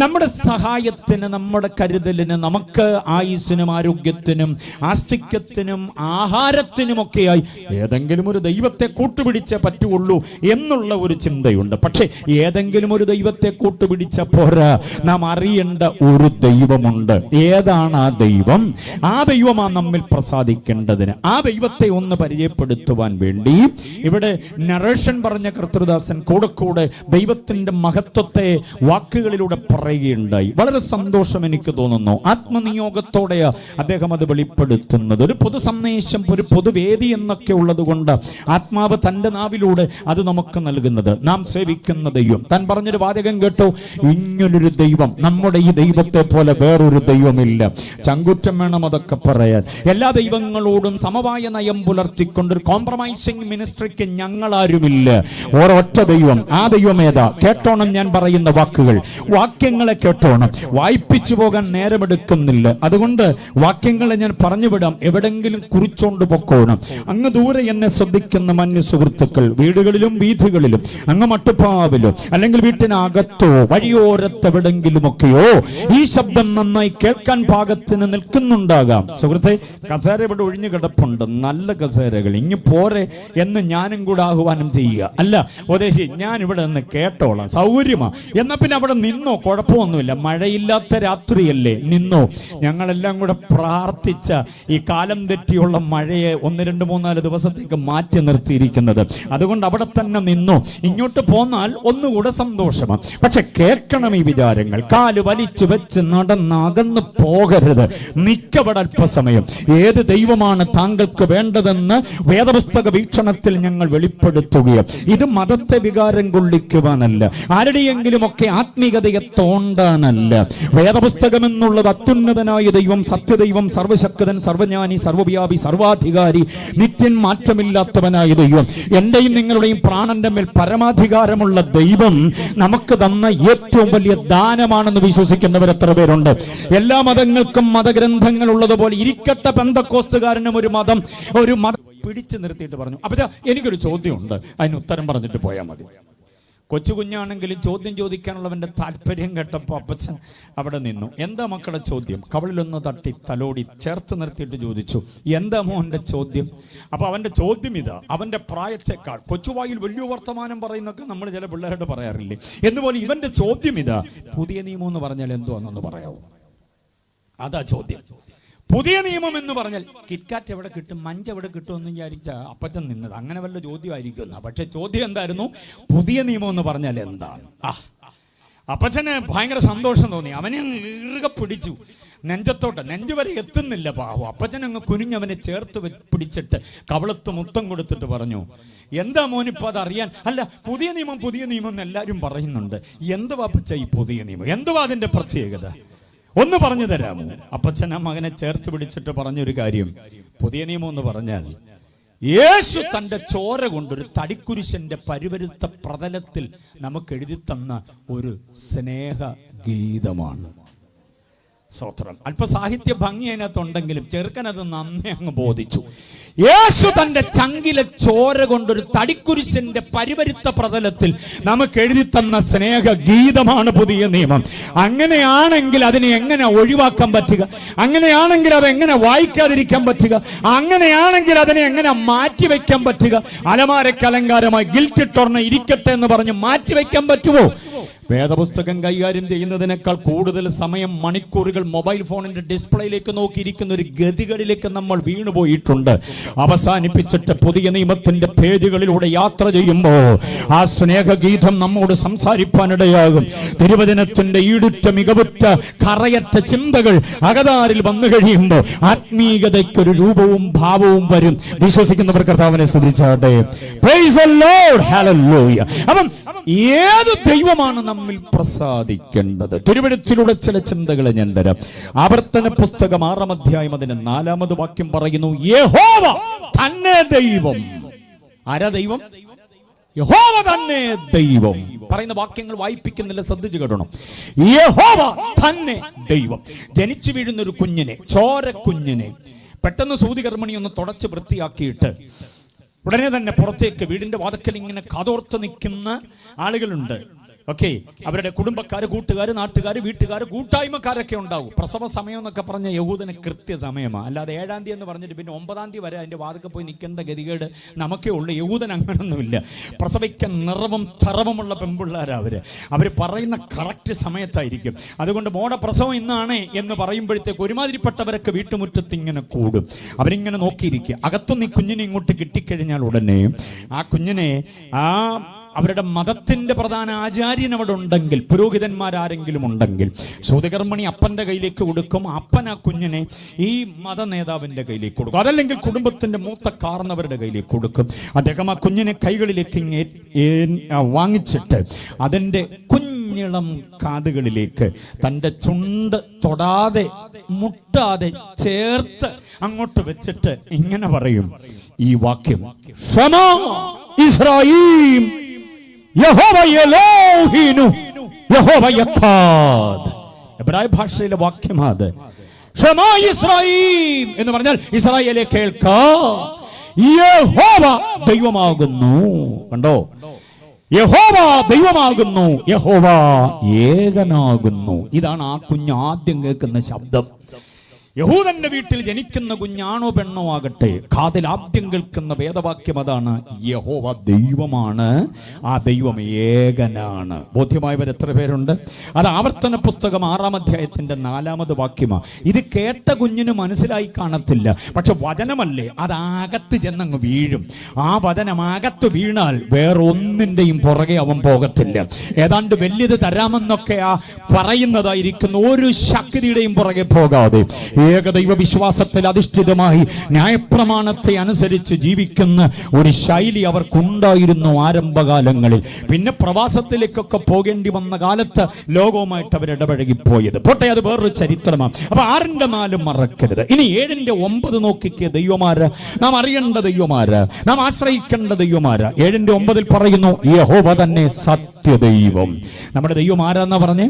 നമ്മുടെ സഹായത്തിന്, നമ്മുടെ കരുതലിന്, നമുക്ക് ആയുസ്സിനും ആരോഗ്യത്തിനും ആസ്തിക്യത്തിനും ആഹാരത്തിനുമൊക്കെയായി ഏതെങ്കിലും ഒരു ദൈവത്തെ കൂട്ടുപിടിച്ചേ പറ്റുള്ളൂ എന്നുള്ള ഒരു ചിന്തയുണ്ട്. പക്ഷേ ഏതെങ്കിലും ഒരു ദൈവത്തെ കൂട്ടുപിടിച്ച പോരാ, നാം അറിയേണ്ട ഒരു ദൈവമുണ്ട്. ഏതാണ് ആ ദൈവം? ആ ദൈവമാണ് നമ്മിൽ പ്രസാദിക്കേണ്ടതിന്. ആ ദൈവത്തെ ഒന്ന് പരിചയപ്പെടുത്തുവാൻ വേണ്ടി ഇവിടെ നറേഷൻ പറഞ്ഞ കർത്തൃദാസൻ കൂടെ ദൈവത്തിന്റെ മഹത്വത്തെ വാക്കുകളിലൂടെ പറയുകയുണ്ടായി. വളരെ സന്തോഷം എനിക്ക് തോന്നുന്നു. ആത്മനിയോഗത്തോടെയാ അദ്ദേഹം അത് വെളിപ്പെടുത്തുന്നത്. ഒരു പൊതു സന്ദേശം, ഒരു പൊതുവേദി എന്നൊക്കെ ഉള്ളത് കൊണ്ട് ആത്മാവ് തന്റെ നാവിലൂടെ അത് നമുക്ക് നൽകുന്നത്. നാം സേവിക്കുന്ന ദൈവം താൻ പറഞ്ഞൊരു വാചകം കേട്ടോ, ഇങ്ങനൊരു ദൈവം, നമ്മുടെ ഈ ദൈവത്തെ പോലെ വേറൊരു ദൈവമില്ല. ചങ്കുറ്റം വേണം അതൊക്കെ പറയാൻ. എല്ലാ ദൈവങ്ങളോടും സമവായ നയം പുലർത്തിക്കൊണ്ട് ഒരു കോംപ്രമൈസിംഗ് മിനിസ്ട്രിക്ക് ഞങ്ങളാരുമില്ല. ഒരൊറ്റ ദൈവം. ആ ദൈവം ഏതാ? കേട്ടോണം ഞാൻ പറയുന്ന വാക്കുകൾ, വാക്യങ്ങളെ കേട്ടോണം. വായിപ്പിച്ചു പോകാൻ നേരമെടുക്കുന്നില്ല. അതുകൊണ്ട് വാക്യങ്ങളെ ഞാൻ പറഞ്ഞുവിടാം. എവിടെങ്കിലും കുറിച്ചോണ്ട് പൊക്കോണം. അങ്ങ് ദൂരെ എന്നെ ശ്രദ്ധിക്കുന്ന മന്യ സുഹൃത്തുക്കൾ, വീടുകളിലും വീഥികളിലും, അങ്ങ് മട്ടുപ്പാവിലോ അല്ലെങ്കിൽ വീട്ടിനകത്തോ വഴിയോരത്തെവിടെങ്കിലുമൊക്കെയോ ഈ ശബ്ദം നന്നായി കേൾക്കാൻ പാകത്തിന് നിൽക്കുന്നുണ്ടാകാം. സുഹൃത്തെ, കസേര ഇവിടെ ഒഴിഞ്ഞു കിടപ്പുണ്ട്, നല്ല കസേരകൾ. ഇനി പോരെ എന്ന് ഞാനും കൂടെ ആഹ്വാനം ചെയ്യുക. അല്ല ഉപദേശി, ഞാൻ ഇവിടെ നിന്ന് കേട്ടോളാം, സൗകര്യമാ, എന്നാ പിന്നെ അവിടെ നിന്നോ, കുഴപ്പമൊന്നുമില്ല. മഴയില്ലാത്ത രാത്രിയല്ലേ, നിന്നോ. ഞങ്ങളെല്ലാം കൂടെ പ്രാർത്ഥിച്ച ഈ കാലം തെറ്റിയുള്ള മഴയെ 1, 2, 3, 4 ദിവസത്തേക്ക് മാറ്റി നിർത്തിയിരിക്കുന്നത്. അതുകൊണ്ട് അവിടെ തന്നെ നിന്നോ. ഇങ്ങോട്ട് പോന്നാൽ ഒന്നുകൂടെ സന്തോഷമാണ്. പക്ഷെ കേൾക്കണം ഈ വിചാരങ്ങൾ. കാല് വലിച്ചു വെച്ച് നടന്നകന്ന് പോകരുത്. നിക്കവിടെ അല്പസമയം. ഏത് ദൈവമാണ് താങ്കൾക്ക് വേണ്ടതെന്ന് വേദപുസ്തക വീക്ഷണത്തിൽ ഞങ്ങൾ വെളിപ്പെടുത്തുകയും, ഇത് മതത്തെ വികാരം കൊള്ളിക്കുവാനല്ല, ആരുടെയെങ്കിലും ഒക്കെ ആത്മീയതയെ തോണ്ടാനല്ല. വേദപുസ്തകം എന്നുള്ളത് അത്യുന്നതനായ ദൈവം, സത്യദൈവം, സർവശക്തൻ, സർവജ്ഞാനി, സർവവ്യാപി, സർവാധികാരി, നിത്യൻ, മാറ്റമില്ലാത്തവനായ ദൈവം, എന്റെയും നിങ്ങളുടെയും പ്രാണന്റെ മേൽ പരമാധികാരമുള്ള ദൈവം നമുക്ക് തന്ന ഏറ്റവും വലിയ ദാനമാണെന്ന് വിശ്വസിക്കുന്നവർ എത്ര പേരുണ്ട്? എല്ലാ മതങ്ങൾക്കും മതഗ്രന്ഥങ്ങൾ ഉള്ളതുപോലെ ഇരിക്കട്ടെ പെന്തക്കോസ്തുകാരനും ഒരു മതം പിടിച്ചു നിർത്തിയിട്ട് പറഞ്ഞു. അപ്പൊ എനിക്കൊരു ചോദ്യമുണ്ട്, അതിന് ഉത്തരം പറഞ്ഞിട്ട് പോയാൽ മതി. കൊച്ചു കുഞ്ഞാണെങ്കിലും ചോദ്യം ചോദിക്കാനുള്ളവന്റെ താല്പര്യം കേട്ടപ്പോൾ അപ്പച്ചൻ അവിടെ നിന്നു. എന്താ മക്കളുടെ ചോദ്യം? കവളിലൊന്ന് തട്ടി തലോടി ചേർത്ത് നിർത്തിയിട്ട് ചോദിച്ചു, എന്താ മോന്റെ ചോദ്യം? അപ്പൊ അവന്റെ ചോദ്യം ഇതാ. അവന്റെ പ്രായത്തെക്കാൾ കൊച്ചുവായിൽ വലിയ വർത്തമാനം പറയുന്നൊക്കെ നമ്മൾ ചില പിള്ളേരോട് പറയാറില്ലേ, എന്നുപോലെ ഇവന്റെ ചോദ്യം ഇതാ, പുതിയ നിയമം എന്ന് പറഞ്ഞാൽ എന്തുവാണെന്ന് പറയാവോ? അതാ ചോദ്യം. പുതിയ നിയമം എന്ന് പറഞ്ഞാൽ കിറ്റ്കാറ്റ് എവിടെ കിട്ടും, മഞ്ച് എവിടെ കിട്ടും എന്ന് വിചാരിച്ച അപ്പച്ചൻ നിന്നത്. അങ്ങനെ വല്ല ചോദ്യമായിരിക്കും. പക്ഷെ ചോദ്യം എന്തായിരുന്നു? പുതിയ നിയമം എന്ന് പറഞ്ഞാൽ എന്താണ്? അപ്പച്ചന് ഭയങ്കര സന്തോഷം തോന്നി. അവനെ ഇറുകെ പിടിച്ചു. നെഞ്ച് വരെ എത്തുന്നില്ല പാവം. അപ്പച്ചൻ അങ്ങ് കുനിഞ്ഞവനെ ചേർത്ത് പിടിച്ചിട്ട് കവളത്ത് മുത്തം കൊടുത്തിട്ട് പറഞ്ഞു, എന്താ മോനിപ്പോ അതറിയാൻ? അല്ല, പുതിയ നിയമം എന്ന് എല്ലാവരും പറയുന്നുണ്ട്. എന്തുവാ അപ്പച്ച ഈ പുതിയ നിയമം? എന്തുവാ അതിന്റെ പ്രത്യേകത? ഒന്ന് പറഞ്ഞു തരാമോ? അപ്പച്ചൻ ആ മകനെ ചേർത്ത് പിടിച്ചിട്ട് പറഞ്ഞൊരു കാര്യം, പുതിയ നിയമം എന്ന് പറഞ്ഞാൽ യേശു തന്റെ ചോര കൊണ്ടൊരു തടിക്കുരിശന്റെ പരിവരുത്ത പ്രതലത്തിൽ നമുക്ക് എഴുതി തന്ന ഒരു സ്നേഹ ഗീതമാണ്. സ്തോത്രം. അല്പ സാഹിത്യ ഭംഗി അതിനകത്തുണ്ടെങ്കിലും ചെറുക്കനത് നന്നേ അങ്ങ് ബോധിച്ചു. യേശു തന്റെ ചങ്കിലെ ചോര കൊണ്ടൊരു തടിക്കുരിശന്റെ പരിവരുത്ത പ്രതലത്തിൽ നമുക്ക് എഴുതി തന്ന സ്നേഹ ഗീതമാണ് പുതിയ നിയമം. അങ്ങനെയാണെങ്കിൽ അതിനെ എങ്ങനെ ഒഴിവാക്കാൻ പറ്റുക? അങ്ങനെയാണെങ്കിൽ അതെങ്ങനെ വായിക്കാതിരിക്കാൻ പറ്റുക? അങ്ങനെയാണെങ്കിൽ അതിനെ എങ്ങനെ മാറ്റിവെക്കാൻ പറ്റുക? അലമാരയ്ക്ക് അലങ്കാരമായി ഗിൽറ്റിട്ടൊർണ ഇരിക്കട്ടെ എന്ന് പറഞ്ഞ് മാറ്റിവെക്കാൻ പറ്റുമോ? വേദപുസ്തകം കൈകാര്യം ചെയ്യുന്നതിനേക്കാൾ കൂടുതൽ സമയം, മണിക്കൂറുകൾ മൊബൈൽ ഫോണിന്റെ ഡിസ്പ്ലേയിലേക്ക് നോക്കിയിരിക്കുന്ന ഒരു ഗതികളിലേക്ക് നമ്മൾ വീണുപോയിട്ടുണ്ട്. അവസാനിപ്പിച്ചിട്ട് പുതിയ നിയമത്തിന്റെ പേജുകളിലൂടെ യാത്ര ചെയ്യുമ്പോൾ ആ സ്നേഹഗീതം നമ്മോട് സംസാരിപ്പാനിടയാകും. തിരുവചനത്തിന്റെ ഈടുറ്റ മികവുറ്റ കറയറ്റ ചിന്തകൾ അകതാരിൽ വന്നു കഴിയുമ്പോൾ ആത്മീയതയ്ക്കൊരു രൂപവും ഭാവവും വരും. വിശ്വസിക്കുന്നവർ കർത്താവിനെ സ്തുതിച്ചാട്ടെ. Praise the lord, hallelujah. അപ്പം ഏത് ദൈവമാണ് നമ്മിൽ പ്രസാദിക്കേണ്ടത്? തിരുവചനത്തിലൂടെ ചില ചിന്തകളെ ഞാൻ തരാം. ആവർത്തന പുസ്തകം 6-ാം അധ്യായം അതിന്റെ 4-ാമത് വാക്യം പറയുന്നു, യഹോവ തന്നെ ദൈവം. ആരാ ദൈവം? യഹോവ തന്നെ ദൈവം. പറയുന്ന വാക്യങ്ങൾ വായിപ്പിക്കുന്നില്ല, ശ്രദ്ധിച്ചു കേട്ടണം. യഹോവ തന്നെ ദൈവം. ജനിച്ചു വീഴുന്ന ഒരു കുഞ്ഞിനെ, ചോര കുഞ്ഞിനെ പെട്ടെന്ന് സൂതികർമ്മണി ഒന്ന് തുടച്ച് വൃത്തിയാക്കിയിട്ട് ഉടനെ തന്നെ പുറത്തേക്ക് വീടിന്റെ വാതിക്കൽ ഇങ്ങനെ കാതോർത്ത് നിൽക്കുന്ന ആളുകളുണ്ട്. ഓക്കെ, അവരുടെ കുടുംബക്കാര്, കൂട്ടുകാര്, നാട്ടുകാര്, വീട്ടുകാര്, കൂട്ടായ്മക്കാരൊക്കെ ഉണ്ടാവും. പ്രസവ സമയം എന്നൊക്കെ പറഞ്ഞ യഹൂദന് കൃത്യസമയമാണ്. അല്ലാതെ 7-ാം തീയതി എന്ന് പറഞ്ഞിട്ട് പിന്നെ 9-ാം തീയതി വരെ അതിന്റെ വാതിക്ക് പോയി നിൽക്കേണ്ട ഗതികേട് നമുക്കേ ഉള്ളൂ. യഹൂദൻ അങ്ങനൊന്നുമില്ല. പ്രസവിക്കാൻ നിറവും തറവുമുള്ള പെൺപിള്ളേരാ അവര് പറയുന്ന കറക്റ്റ് സമയത്തായിരിക്കും. അതുകൊണ്ട് മോടെ പ്രസവം ഇന്നാണ് എന്ന് പറയുമ്പോഴത്തേക്ക് ഒരുമാതിരിപ്പെട്ടവരൊക്കെ വീട്ടുമുറ്റത്ത് ഇങ്ങനെ കൂടും. അവരിങ്ങനെ നോക്കിയിരിക്കുക. അകത്തുനിന്ന് ഈ കുഞ്ഞിനെ ഇങ്ങോട്ട് കിട്ടിക്കഴിഞ്ഞാൽ ഉടനെ ആ കുഞ്ഞിനെ അവരുടെ മതത്തിന്റെ പ്രധാന ആചാര്യൻ അവിടെ ഉണ്ടെങ്കിൽ, പുരോഹിതന്മാരാരെങ്കിലും ഉണ്ടെങ്കിൽ, സൂതികർമ്മണി അപ്പന്റെ കയ്യിലേക്ക് കൊടുക്കും. അപ്പൻ ആ കുഞ്ഞിനെ ഈ മത നേതാവിന്റെ കയ്യിലേക്ക് കൊടുക്കും. അതല്ലെങ്കിൽ കുടുംബത്തിന്റെ മൂത്ത കാർന്നവരുടെ കയ്യിലേക്ക് കൊടുക്കും. അദ്ദേഹം ആ കുഞ്ഞിനെ കൈകളിലേക്ക് വാങ്ങിച്ചിട്ട് അതിന്റെ കുഞ്ഞിളം കാതുകളിലേക്ക് തന്റെ ചുണ്ട് തൊടാതെ മുട്ടാതെ ചേർത്ത് അങ്ങോട്ട് വെച്ചിട്ട് ഇങ്ങനെ പറയും ഈ വാക്യം, ഷമാ ഇസ്രായീൽ യഹോവ എലോഹീനു യഹോവ യഖാദ്. എബ്രായ ഭാഷയിലെ വാക്യമാണ്. ഷമാ ഇസ്രായീൽ എന്ന് പറഞ്ഞാൽ ഇസ്രായേലേ കേൾക്ക, യഹോവ ദൈവമാകുന്നു. കണ്ടോ, യഹോവ ദൈവമാകുന്നു, യഹോവ ഏകനാകുന്നു. ഇതാണ് ആ കുഞ്ഞ് ആദ്യം കേൾക്കുന്ന ശബ്ദം. യഹൂദന്റെ വീട്ടിൽ ജനിക്കുന്ന കുഞ്ഞാണോ പെണ്ണോ ആകട്ടെ, കാതിൽ ആദ്യം കേൾക്കുന്ന വേദവാക്യം അതാണ്, യഹോവ ദൈവമാണ്, ആ ദൈവം ഏകനാണ്. ബോധ്യമായവർ എത്ര പേരുണ്ട്? അത് ആവർത്തന പുസ്തകം 6-ാം അധ്യായത്തിന്റെ 4-ാമത് വാക്യമാണ്. ഇത് കേട്ട കുഞ്ഞിന് മനസ്സിലായി കാണത്തില്ല, പക്ഷെ വചനമല്ലേ, അത് അകത്ത് ചെന്നങ്ങ് വീഴും. ആ വചനം അകത്ത് വീണാൽ വേറൊന്നിന്റെയും പുറകെ അവൻ പോകത്തില്ല. ഏതാണ്ട് വലിയത് തരാമെന്നൊക്കെ പറയുന്നതായിരിക്കുന്ന ഒരു ശക്തിയുടെയും പുറകെ പോകാതെ ഏകദൈവ വിശ്വാസത്തിൽ അധിഷ്ഠിതമായി ന്യായപ്രമാണത്തെ അനുസരിച്ച് ജീവിക്കുന്ന ഒരു ശൈലി അവർക്കുണ്ടായിരുന്നു ആരംഭകാലങ്ങളിൽ. പിന്നെ പ്രവാസത്തിലേക്കൊക്കെ പോകേണ്ടി വന്ന കാലത്ത് ലോകവുമായിട്ട് അവർ ഇടപഴകിപ്പോയത്. പോട്ടെ, അത് വേറൊരു ചരിത്രമാണ്. അപ്പൊ 6-ന്റെ 4 മറക്കരുത്. ഇനി 7-ന്റെ 9 നോക്കിക്കേ. ദൈവമാര് നാം അറിയേണ്ട ദൈവമാര്, നാം ആശ്രയിക്കേണ്ട ദൈവമാര്. 7-ന്റെ 9 പറയുന്നു, യഹോവ തന്നെ സത്യദൈവം. നമ്മുടെ ദൈവം ആരാന്നാ പറഞ്ഞേ?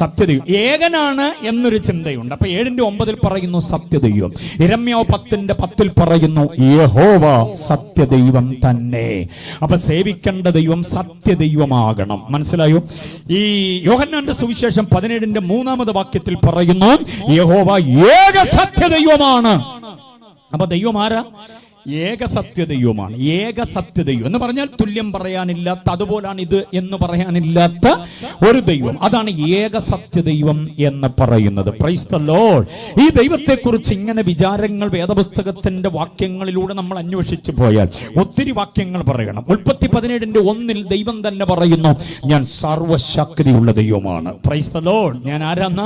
സത്യദൈവം. ഏകനാണ് എന്നൊരു ചിന്തയുണ്ട്. അപ്പൊ 7-ന്റെ 9 പറയുന്നു സത്യദൈവം. യിരെമ്യാവ് 10-ന്റെ 10 പറയുന്നു യഹോവ സത്യദൈവം തന്നെ. അപ്പൊ സേവിക്കേണ്ട ദൈവം സത്യദൈവമാകണം. മനസ്സിലായോ? ഈ യോഹന്നാന്റെ സുവിശേഷം 17-ന്റെ 3-ാമത് വാക്യത്തിൽ പറയുന്നു യഹോവ ഏക സത്യദൈവമാണ്. അപ്പൊ ദൈവം ആരാ? ഏകസത്യദൈവമാണ്. ഏകസത്യദൈവം എന്ന് പറഞ്ഞാൽ തുല്യം പറയാനില്ലാത്ത, അതുപോലാണ് ഇത് എന്ന് പറയാനില്ലാത്ത ഒരു ദൈവം. അതാണ് ഏകസത്യദൈവം എന്ന് പറയുന്നത്. Price the Lord. ഈ ദൈവത്തെക്കുറിച്ച് ഇങ്ങനെ വിചാരങ്ങൾ വേദപുസ്തകത്തിന്റെ വാക്യങ്ങളിലൂടെ നമ്മൾ അന്വേഷിച്ചു പോയാൽ ഒത്തിരി വാക്യങ്ങൾ പറയണം. ഉൽപ്പത്തി 17:1 ദൈവം തന്നെ പറയുന്നു, ഞാൻ സർവശക്തിയുള്ള ദൈവമാണ്. Price the Lord. ഞാൻ ആരാന്ന?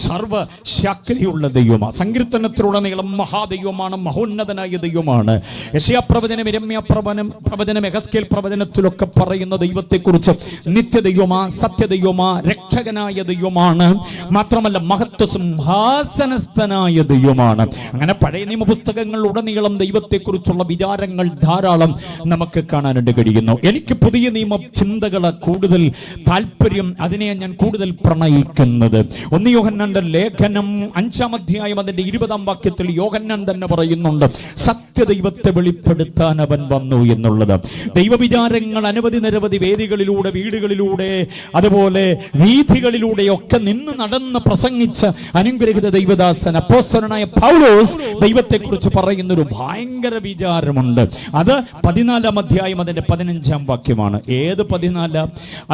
സർവശക്തിയുള്ള ദൈവമാണ്. സങ്കീർത്തനത്തിലുടനീളം മഹാദൈവമാണ്, മഹോന്നതനായ ദൈവമാണ്. യെശയ്യാ പ്രവചനം, യിരെമ്യാ പ്രവചനം, എഹെസ്കേൽ പ്രവചനത്തിലൊക്കെ പറയുന്ന ദൈവത്തെക്കുറിച്ച് നിത്യദൈവമാ, സത്യദൈവമാ, രക്ഷകനായ ദൈവമാണ്. മാത്രമല്ല മഹത്വ സിംഹാസനസ്ഥനായ ദൈവമാണ്. അങ്ങനെ പഴയ നിയമ പുസ്തകങ്ങളിലുടനീളം ദൈവത്തെക്കുറിച്ചുള്ള വിചാരങ്ങൾ ധാരാളം നമുക്ക് കാണാനായിട്ട് കഴിയുന്നു. എനിക്ക് പുതിയ നിയമ ചിന്തകളെ കൂടുതൽ താല്പര്യം, അതിനെ ഞാൻ കൂടുതൽ പ്രണയിക്കുന്നത്. 1 യോഹന്നാന്റെ ലേഖനം 5-ാം അധ്യായം അതിന്റെ 20-ാം വാക്യത്തിൽ യോഹന്നാൻ തന്നെ പറയുന്നുണ്ട്, സത്യദൈവത്തെ വെളിപ്പെടുത്താൻ അവൻ വന്നു എന്നുള്ളത്. ദൈവവിചാരങ്ങൾ അനവധി നിരവധി വേദികളിലൂടെ, വീടുകളിലൂടെ, അതുപോലെ വീഥികളിലൂടെയൊക്കെ നിന്ന് നടന്ന് പ്രസംഗിച്ച അനുഗ്രഹിത ദൈവദാസൻ അപ്പോസ്തലനായ പൗലോസ് ദൈവത്തെക്കുറിച്ച് പറയുന്നൊരു ഭയങ്കര വിചാരമുണ്ട്. അത് 14-ാം അധ്യായം അതിന്റെ 15-ാം വാക്യമാണ്. ഏത് 14?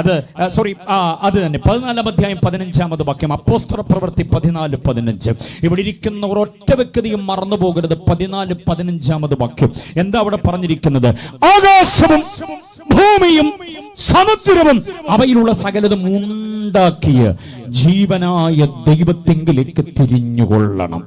അത് തന്നെ 14-ാം അധ്യായം 15-ാമത് വാക്യം. അപ്പോസ്തല പ്രവൃത്തി 14:15. ഇവിടെ ഇരിക്കുന്ന ഒരൊറ്റ വ്യക്തിയും മറന്നു പോകരുത്. 14:15 വാക്യം. എന്താ അവിടെ പറഞ്ഞിരിക്കുന്നത്? ആകാശവും ഭൂമിയും സമുദ്രവും അവയിലുള്ള സകലതും ഉണ്ടാക്കിയ ജീവനായ ദൈവത്തെങ്കിലേക്ക് തിരിഞ്ഞുകൊള്ളണം.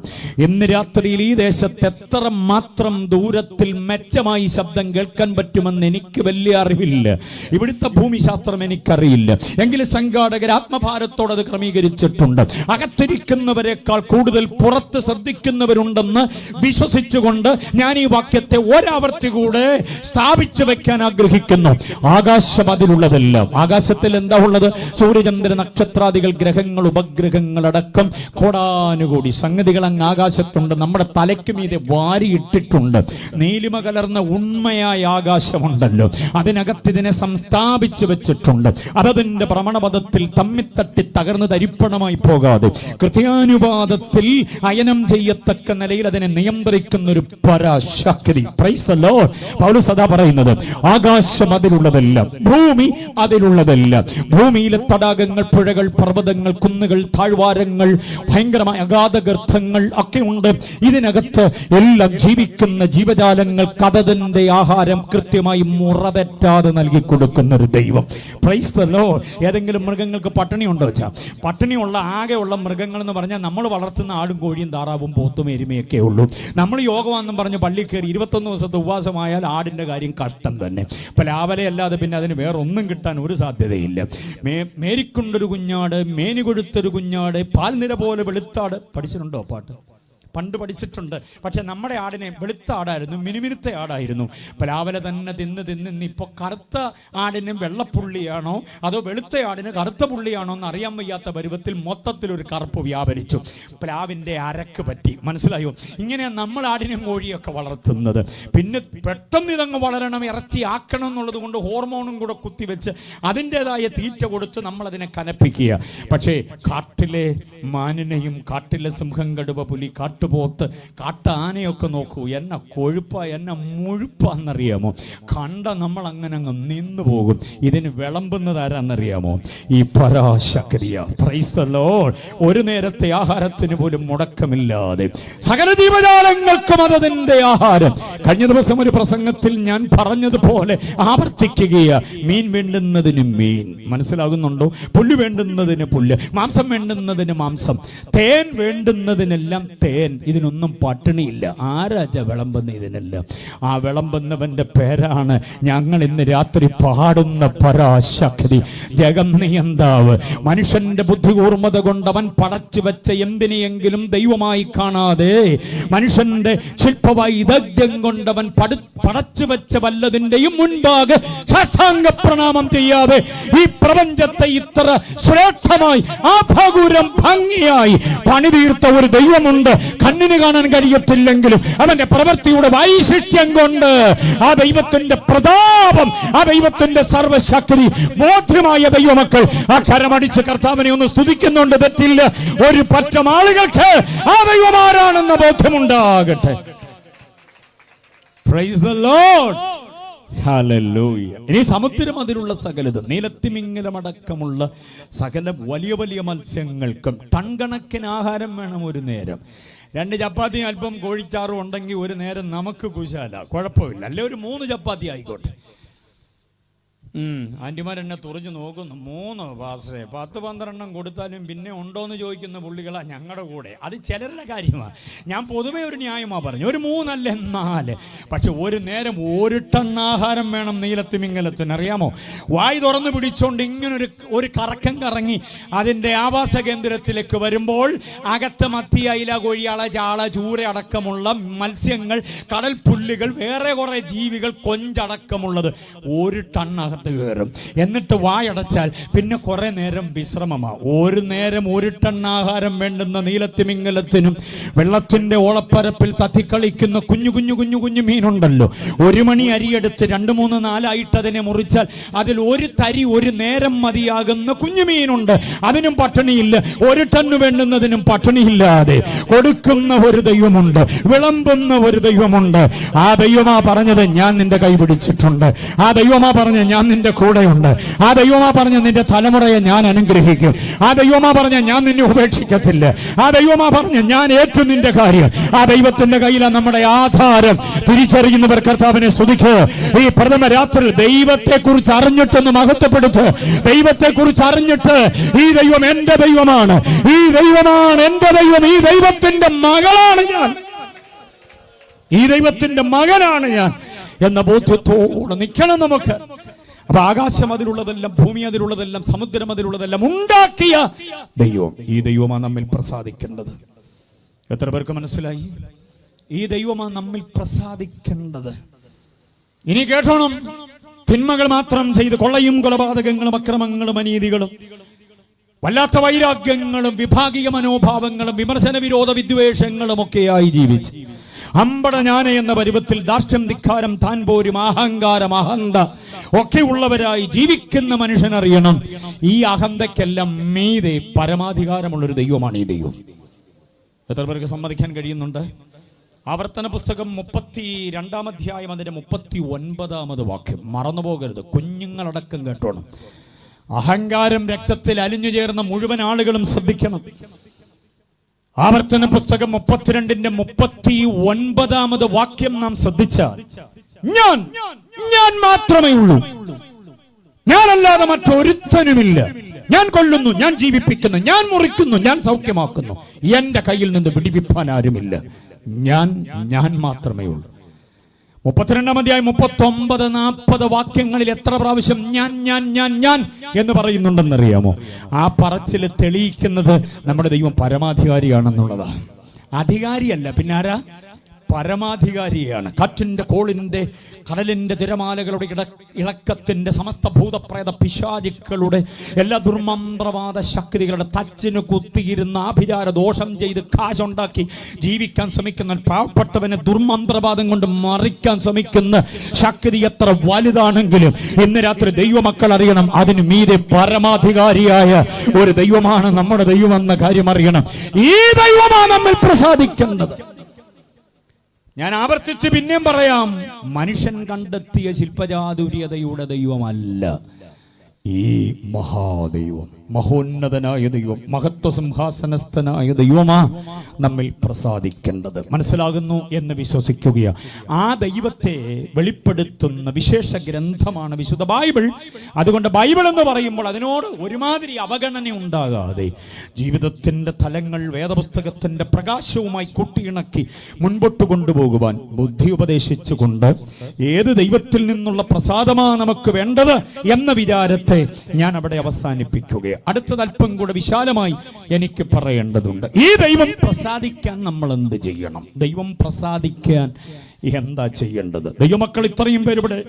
ഇന്ന് രാത്രിയിൽ ഈ ദേശത്ത് എത്ര മാത്രം ദൂരത്തിൽ മെച്ചമായി ശബ്ദം കേൾക്കാൻ പറ്റുമെന്ന് എനിക്ക് വലിയ അറിവില്ല. ഇവിടുത്തെ ഭൂമിശാസ്ത്രം എനിക്കറിയില്ല. എങ്കിലും സംഘാടകർ ആത്മഭാരത്തോടെ അത് ക്രമീകരിച്ചിട്ടുണ്ട്. അകത്തിരിക്കുന്നവരെക്കാൾ കൂടുതൽ പുറത്ത് ശ്രദ്ധിക്കുന്നവരുണ്ടെന്ന് വിശ്വസിച്ചുകൊണ്ട് ഞാൻ ഈ വാക്യത്തെ ഒരാവർത്തി കൂടെ സ്ഥാപിച്ചു വെക്കാൻ ആഗ്രഹിക്കുന്നു. ആകാശം അതിലുള്ളതെല്ലാം. ആകാശത്തിൽ എന്താ ഉള്ളത്? സൂര്യചന്ദ്ര നക്ഷത്രാദികൾ, ഗ്രഹങ്ങൾ, ഉപഗ്രഹങ്ങൾ അടക്കം കോടാനുകൂടി സംഗതികൾ അങ്ങ് ആകാശത്തുണ്ട്. നമ്മുടെ തലയ്ക്ക് മീതെ വാരിയിട്ടിട്ടുണ്ട്. നീലിമ കലർന്ന ഉണ്മയായ ആകാശമുണ്ടല്ലോ, അതിനകത്ത് ഇതിനെ സംസ്ഥാപിച്ചു വെച്ചിട്ടുണ്ട്. അതതിന്റെ ഭ്രമണപഥത്തിൽ തമ്മിത്തട്ടി തകർന്ന് തരിപ്പണമായി പോകാതെ കൃത്യാനുപാതത്തിൽ അയനം ചെയ്യത്തക്ക നിലയിൽ അതിനെ നിയന്ത്രിക്കുന്ന ഒരു പരാശക്തി. Praise the lord. പൗലോസ് അതാ പറയുന്നത്, ആകാശം അതിലുള്ളതെല്ലാം, ഭൂമി അതിലുള്ളതെല്ലാം. ഭൂമിയിലെ തടാകങ്ങൾ, പുഴകൾ, പർവ്വതങ്ങൾ, കുന്നുകൾ, താഴ്വാരങ്ങൾ, ഭയങ്കരമായ അഗാധഗർത്തങ്ങൾ ഒക്കെ ഉണ്ട്. ഇതിനകത്ത് എല്ലാം ജീവിക്കുന്ന ജീവജാലങ്ങൾ കഥതിന്റെ ആഹാരം കൃത്യമായി മുറതെറ്റാതെ നൽകി കൊടുക്കുന്ന ഒരു ദൈവം. Price the Lord. ഏതെങ്കിലും മൃഗങ്ങൾക്ക് പട്ടിണി ഉണ്ടോ വെച്ചാൽ? പട്ടിണിയുള്ള ആകെയുള്ള മൃഗങ്ങൾ എന്ന് പറഞ്ഞാൽ നമ്മൾ വളർത്തുന്ന ആടും കോഴിയും താറാവും പോത്തും എരുമയൊക്കെ ഉള്ളൂ. നമ്മൾ യോഗമാണെന്നും പറഞ്ഞ് പള്ളി കയറി 21 ദിവസത്തെ ഉപവാസമായാൽ ആടിന്റെ കാര്യം കഷ്ടം തന്നെ. ഇപ്പൊ ലാവലെ അല്ലാതെ പിന്നെ അതിന് വേറെ ഒന്നും കിട്ടാൻ ഒരു സാധ്യതയില്ല. മേരിക്കൊണ്ടൊരു കുഞ്ഞാട്, മേനി കൊടുത്തൊരു കുഞ്ഞാട്, പാൽനിര പോലെ വെളുത്താട്. പഠിച്ചിട്ടുണ്ടോ പാട്ട്? പണ്ട് പഠിച്ചിട്ടുണ്ട്. പക്ഷെ നമ്മുടെ ആടിനെ വെളുത്ത ആടായിരുന്നു, മിനുമിനുത്ത ആടായിരുന്നു. പ്ലാവല തന്നെ തിന്ന് ഇപ്പോൾ കറുത്ത ആടിന് വെള്ളപ്പുള്ളിയാണോ അതോ വെളുത്ത ആടിന് കറുത്ത പുള്ളിയാണോ എന്ന് അറിയാൻ വയ്യാത്ത പരുവത്തിൽ മൊത്തത്തിലൊരു കറുപ്പ് വ്യാപരിച്ചു. പ്ലാവിൻ്റെ അരക്ക് പറ്റി. മനസ്സിലായോ? ഇങ്ങനെയാണ് നമ്മൾ ആടിനും കോഴിയൊക്കെ വളർത്തുന്നത്. പിന്നെ പെട്ടെന്ന് ഇതങ്ങ് വളരണം, ഇറച്ചി ആക്കണം എന്നുള്ളത് കൊണ്ട് ഹോർമോണും കൂടെ കുത്തിവെച്ച് അതിൻ്റെതായ തീറ്റ കൊടുത്ത് നമ്മളതിനെ കനപ്പിക്കുക. പക്ഷേ കാട്ടിലെ മാനിനെയും കാട്ടിലെ സിംഹം, കടുവ, പുലി, കാട്ടുപോത്ത്, കാട്ടാനയൊക്കെ നോക്കൂ, എന്നെ കൊഴുപ്പ, എന്നെ മുഴുപ്പാന്നറിയാമോ? കണ്ട നമ്മൾ അങ്ങനെ അങ്ങ് നിന്നു പോകും. ഇതിന് വിളമ്പുന്നത് ആരാന്നറിയാമോ? ഈ പരാശക്തിയ. Price the Lord. ഒരു നേരത്തെ ആഹാരത്തിന് പോലും മുടക്കമില്ലാതെ സകല ജീവജാലങ്ങൾക്കും അതതിന്റെ ആഹാരം. കഴിഞ്ഞ ദിവസം ഒരു പ്രസംഗത്തിൽ ഞാൻ പറഞ്ഞതുപോലെ ആവർത്തിക്കുകയാ, മീൻ വേണ്ടുന്നതിന് മീൻ, മനസ്സിലാകുന്നുണ്ടോ? പുല്ല് വേണ്ടുന്നതിന് പുല്ല്, മാംസം വേണ്ടുന്നതിന് മാംസം, തേൻ വേണ്ടുന്നതിനെല്ലാം തേൻ. ഇതിനൊന്നും പട്ടിണിയില്ല. ആരാജ വിളമ്പുന്ന ഇതിനെല്ലാം? ആ വിളമ്പുന്നവന്റെ പേരാണ് ഞങ്ങൾ ഇന്ന് രാത്രി പാടുന്ന പരാശക്തി, ജഗന്നിയന്താവ്. മനുഷ്യന്റെ ബുദ്ധികൂർമ്മത കൊണ്ട് അവൻ പടച്ചു വെച്ച എന്തിനെയെങ്കിലും ദൈവമായി കാണാതെ, മനുഷ്യന്റെ ശില്പവൈദഗ്ധ്യം കൊണ്ട് അവൻ പടച്ചു വെച്ച വല്ലതിന്റെയും മുൻപാകെ സാഷ്ടാംഗ പ്രണാമം ചെയ്യാതെ ഈ പ്രപഞ്ചത്തെ ഇത്ര ശ്രേഷ്ഠമായി ആഭാഗൂരം ഭംഗിയായി പണിതീർത്ത ഒരു ദൈവമുണ്ട്. കണ്ണിന് കാണാൻ കഴിയത്തില്ലെങ്കിലും അവന്റെ പ്രവൃത്തിയുടെ വൈശിഷ്ട്യം കൊണ്ട് ആ ദൈവത്തിന്റെ പ്രതാപം, ആ ദൈവത്തിന്റെ സർവശക്തി ബോധ്യമായ ദൈവമക്കൾ ആ കരമടിച്ച് കർത്താവിനെ ഒന്ന് സ്തുതിക്കുന്നുണ്ട്. തെറ്റില്ല. ഒരു പറ്റം ആളുകൾക്ക് ആ ദൈവം ആരാണെന്ന ബോധ്യമുണ്ടാകട്ടെ. Praise the lord. ഹല്ലേലൂയ. ഇനി സമുദ്രം അതിലുള്ള സകലത്, നീലത്തിമിംഗലമടക്കമുള്ള സകല വലിയ വലിയ മത്സ്യങ്ങൾക്കും ടൺ കണക്കിന് ആഹാരം വേണം ഒരു നേരം. 2 ചപ്പാത്തിയും അല്പം കോഴിച്ചാറും ഉണ്ടെങ്കിൽ ഒരു നേരം നമുക്ക് കുശാല, കുഴപ്പമില്ല. അല്ലെ ഒരു 3 ചപ്പാത്തി ആയിക്കോട്ടെ. ആൻറ്റിമാരെന്നെ തുറഞ്ഞു നോക്കുന്നു. 3 പാസ്റ്ററെ 10-12 കൊടുത്താലും പിന്നെ ഉണ്ടോയെന്ന് ചോദിക്കുന്ന പുള്ളികളാ ഞങ്ങളുടെ കൂടെ. അത് ചിലരുടെ കാര്യമാണ്. ഞാൻ പൊതുവെ ഒരു ന്യായമാണ് പറഞ്ഞു. ഒരു 3 അല്ല 4, പക്ഷെ ഒരു നേരം 1 ടൺ ആഹാരം വേണം നീലത്തിമിംഗലത്തിന്. അറിയാമോ? വായി തുറന്ന് പിടിച്ചോണ്ട് ഇങ്ങനൊരു കറക്കം കറങ്ങി അതിൻ്റെ ആവാസ കേന്ദ്രത്തിലേക്ക് വരുമ്പോൾ അകത്ത് മത്തി, അയില, കൊഴിയാള, ചാള, ചൂര അടക്കമുള്ള മത്സ്യങ്ങൾ, കടൽ പുല്ലുകൾ, വേറെ കുറെ ജീവികൾ, കൊഞ്ചടക്കമുള്ളത് 1 ടൺ അകത്ത് കയറും. എന്നിട്ട് വായടച്ചാൽ പിന്നെ കുറെ നേരം വിശ്രമമാണ്. ഒരു നേരം 1 ടൺ ആഹാരം വേണ്ടുന്ന നീലത്തിമിംഗലത്തിനും വെള്ളത്തിന്റെ ഓളപ്പരപ്പിൽ തത്തിക്കളിക്കുന്ന കുഞ്ഞു കുഞ്ഞു കുഞ്ഞു കുഞ്ഞു മീനുണ്ടല്ലോ, 1 മണി അരിയെടുത്ത് 2, 3, 4 ആയിട്ട് അതിനെ മുറിച്ചാൽ അതിൽ 1 തരി 1 നേരം മതിയാകുന്ന കുഞ്ഞു മീനുണ്ട്. അതിനും പട്ടിണിയില്ല. 1 ടണ്ണ് വേണ്ടുന്നതിനും പട്ടിണിയില്ലാതെ കൊടുക്കുന്ന ഒരു ദൈവമുണ്ട്, വിളമ്പുന്ന ഒരു ദൈവമുണ്ട്. ആ ദൈവമാ പറഞ്ഞത് ഞാൻ നിന്റെ കൈ പിടിച്ചിട്ടുണ്ട്. ആ ദൈവമാ പറഞ്ഞ ഞാൻ നിന്റെ കൂടെയുണ്ട്. ആ ദൈവമാ പറഞ്ഞ നിന്റെ തലമുറയെ ഞാൻ അനുഗ്രഹിക്കും. ആ ദൈവമാ പറഞ്ഞ ഞാൻ നിന്നെ ഉപേക്ഷിക്കത്തില്ല. ആ ദൈവമാ പറഞ്ഞ ഞാൻ ഏറ്റു നിന്റെ കാര്യം. ആ ദൈവത്തിന്റെ കയ്യിലാണ് നമ്മുടെ ആധാരം. തിരിച്ചറിയുന്നവർ കർത്താവിനെ സ്തുതിക്കുക. ഈ പ്രഥമ രാത്രി ദൈവത്തെ കുറിച്ച് അറിഞ്ഞിട്ടൊന്ന് മഹത്വപ്പെടുത്ത്. ദൈവത്തെ കുറിച്ച് അറിഞ്ഞിട്ട് ഈ ദൈവം എന്റെ ദൈവമാണ്, ഈ ദൈവമാണ് എന്റെ ദൈവം, ഈ ദൈവത്തിന്റെ മകളാണ് ഞാൻ, ഈ ദൈവത്തിന്റെ മകനാണ് ഞാൻ എന്ന ബോധ്യത്തോടെ നിൽക്കണം നമുക്ക്. അപ്പൊ ആകാശം അതിലുള്ളതെല്ലാം, ഭൂമി അതിലുള്ളതെല്ലാം, സമുദ്രം അതിലുള്ളതെല്ലാം ഉണ്ടാക്കിയ ദൈവം, ഈ ദൈവമാണ് നമ്മിൽ പ്രസാദിക്കേണ്ടത്. എത്ര പേർക്ക് മനസ്സിലായി? ഈ ദൈവമാണ് നമ്മിൽ പ്രസാദിക്കേണ്ടത്. ഇനി കേട്ടോണം, തിന്മകൾ മാത്രം ചെയ്ത് കൊള്ളയും കൊലപാതകങ്ങളും അക്രമങ്ങളും അനീതികളും വല്ലാത്ത വൈരാഗ്യങ്ങളും വിഭാഗീയ മനോഭാവങ്ങളും വിമർശന വിരോധ വിദ്വേഷങ്ങളും ഒക്കെയായി ജീവിച്ച് അമ്പട ഞാന എന്ന പരുവത്തിൽ ദാർഷ്ട്യം, ധിക്കാരം, താൻ പോരും, അഹങ്കാരം, അഹന്ത ഒക്കെ ഉള്ളവരായി ജീവിക്കുന്ന മനുഷ്യനറിയണം, ഈ അഹന്തയ്ക്കെല്ലാം മീതെ പരമാധികാരമുള്ളൊരു ദൈവമാണ് ഈ ദൈവം. എത്ര പേർക്ക് സമ്മതിക്കാൻ കഴിയുന്നുണ്ട്? ആവർത്തന പുസ്തകം 32-ാം അധ്യായം അതിന്റെ 39-ാമത് വാക്യം മറന്നുപോകരുത്. കുഞ്ഞുങ്ങളടക്കം കേട്ടോണം. അഹങ്കാരം രക്തത്തിൽ അലിഞ്ഞു ചേർന്ന മുഴുവൻ ആളുകളും ശ്രദ്ധിക്കണം. ആവർത്തന പുസ്തകം 32-ന്റെ 39-ാമത് വാക്യം നാം ശ്രദ്ധിച്ചാൽ, ഞാൻ മാത്രമേ ഉള്ളൂ, ഞാനല്ലാതെ മറ്റൊരുത്തനുമില്ല, ഞാൻ കൊല്ലുന്നു, ഞാൻ ജീവിപ്പിക്കുന്നു, ഞാൻ മുറിക്കുന്നു, ഞാൻ സൗഖ്യമാക്കുന്നു, എന്റെ കയ്യിൽ നിന്ന് വിടിവിപ്പാൻ ആരുമില്ല, ഞാൻ മാത്രമേ ഉള്ളൂ. 32-ാം അധ്യായം 39-40 വാക്യങ്ങളിൽ എത്ര പ്രാവശ്യം ഞാൻ എന്ന് പറയുന്നുണ്ടെന്നറിയാമോ? ആ പറച്ചിൽ തെളിയിക്കുന്നത് നമ്മുടെ ദൈവം പരമാധികാരിയാണെന്നുള്ളതാണ്. അധികാരിയല്ല, പിന്നെ ആരാ? പരമാധികാരിയാണ്. കാറ്റിന്റെ, കോളിന്റെ, കടലിന്റെ, തിരമാലകളുടെ ഇളക്കത്തിന്റെ, സമസ്ത ഭൂതപ്രേത പിശാചുക്കളുടെ എല്ലാ ദുർമന്ത്രവാദ ശക്തികളുടെ തച്ചിന് കുത്തിയിരുന്ന ആഭിചാര ദോഷം ചെയ്ത് കാശുണ്ടാക്കി ജീവിക്കാൻ ശ്രമിക്കുന്ന പാവപ്പെട്ടവനെ ദുർമന്ത്രവാദം കൊണ്ട് മറിക്കാൻ ശ്രമിക്കുന്ന ശക്തി എത്ര വലുതാണെങ്കിലും ഇന്ന് രാത്രി ദൈവമക്കൾ അറിയണം, അതിന് മീതെ പരമാധികാരിയായ ഒരു ദൈവമാണ് നമ്മുടെ ദൈവം എന്ന കാര്യം അറിയണം. ഈ ദൈവമാണ് നമ്മിൽ പ്രസാദിക്കേണ്ടത്. ഞാൻ ആവർത്തിച്ച് പിന്നെയും പറയാം, മനുഷ്യൻ കണ്ടെത്തിയ ശില്പചാതുര്യതയുടെ ദൈവമല്ല ഈ മഹാദൈവം, മഹോന്നതനായ ദൈവം, മഹത്വ സിംഹാസനസ്ഥനായ ദൈവമാ നമ്മിൽ പ്രസാദിക്കേണ്ടത്. മനസ്സിലാകുന്നു എന്ന് വിശ്വസിക്കുകയാണ്. ആ ദൈവത്തെ വെളിപ്പെടുത്തുന്ന വിശേഷ ഗ്രന്ഥമാണ് വിശുദ്ധ ബൈബിൾ. അതുകൊണ്ട് ബൈബിൾ എന്ന് പറയുമ്പോൾ അതിനോട് ഒരുമാതിരി അവഗണന ഉണ്ടാകാതെ ജീവിതത്തിന്റെ തലങ്ങൾ വേദപുസ്തകത്തിന്റെ പ്രകാശവുമായി കൂട്ടിയിണക്കി മുൻപോട്ട് കൊണ്ടുപോകുവാൻ ബുദ്ധി ഉപദേശിച്ചുകൊണ്ട് ഏത് ദൈവത്തിൽ നിന്നുള്ള പ്രസാദമാണ് നമുക്ക് വേണ്ടത് എന്ന വിചാരത്തെ ഞാൻ അവിടെ അവസാനിപ്പിക്കുകയാണ്. അടുത്തത് അല്പം കൂടെ വിശാലമായി എനിക്ക് പറയേണ്ടതുണ്ട്. ഈ ദൈവം പ്രസാദിക്കാൻ നമ്മൾ എന്ത് ചെയ്യണം? ദൈവം പ്രസാദിക്കാൻ എന്താ ചെയ്യേണ്ടത്? ദൈവമക്കൾ ഇത്രയും പേര് ഇവിടെ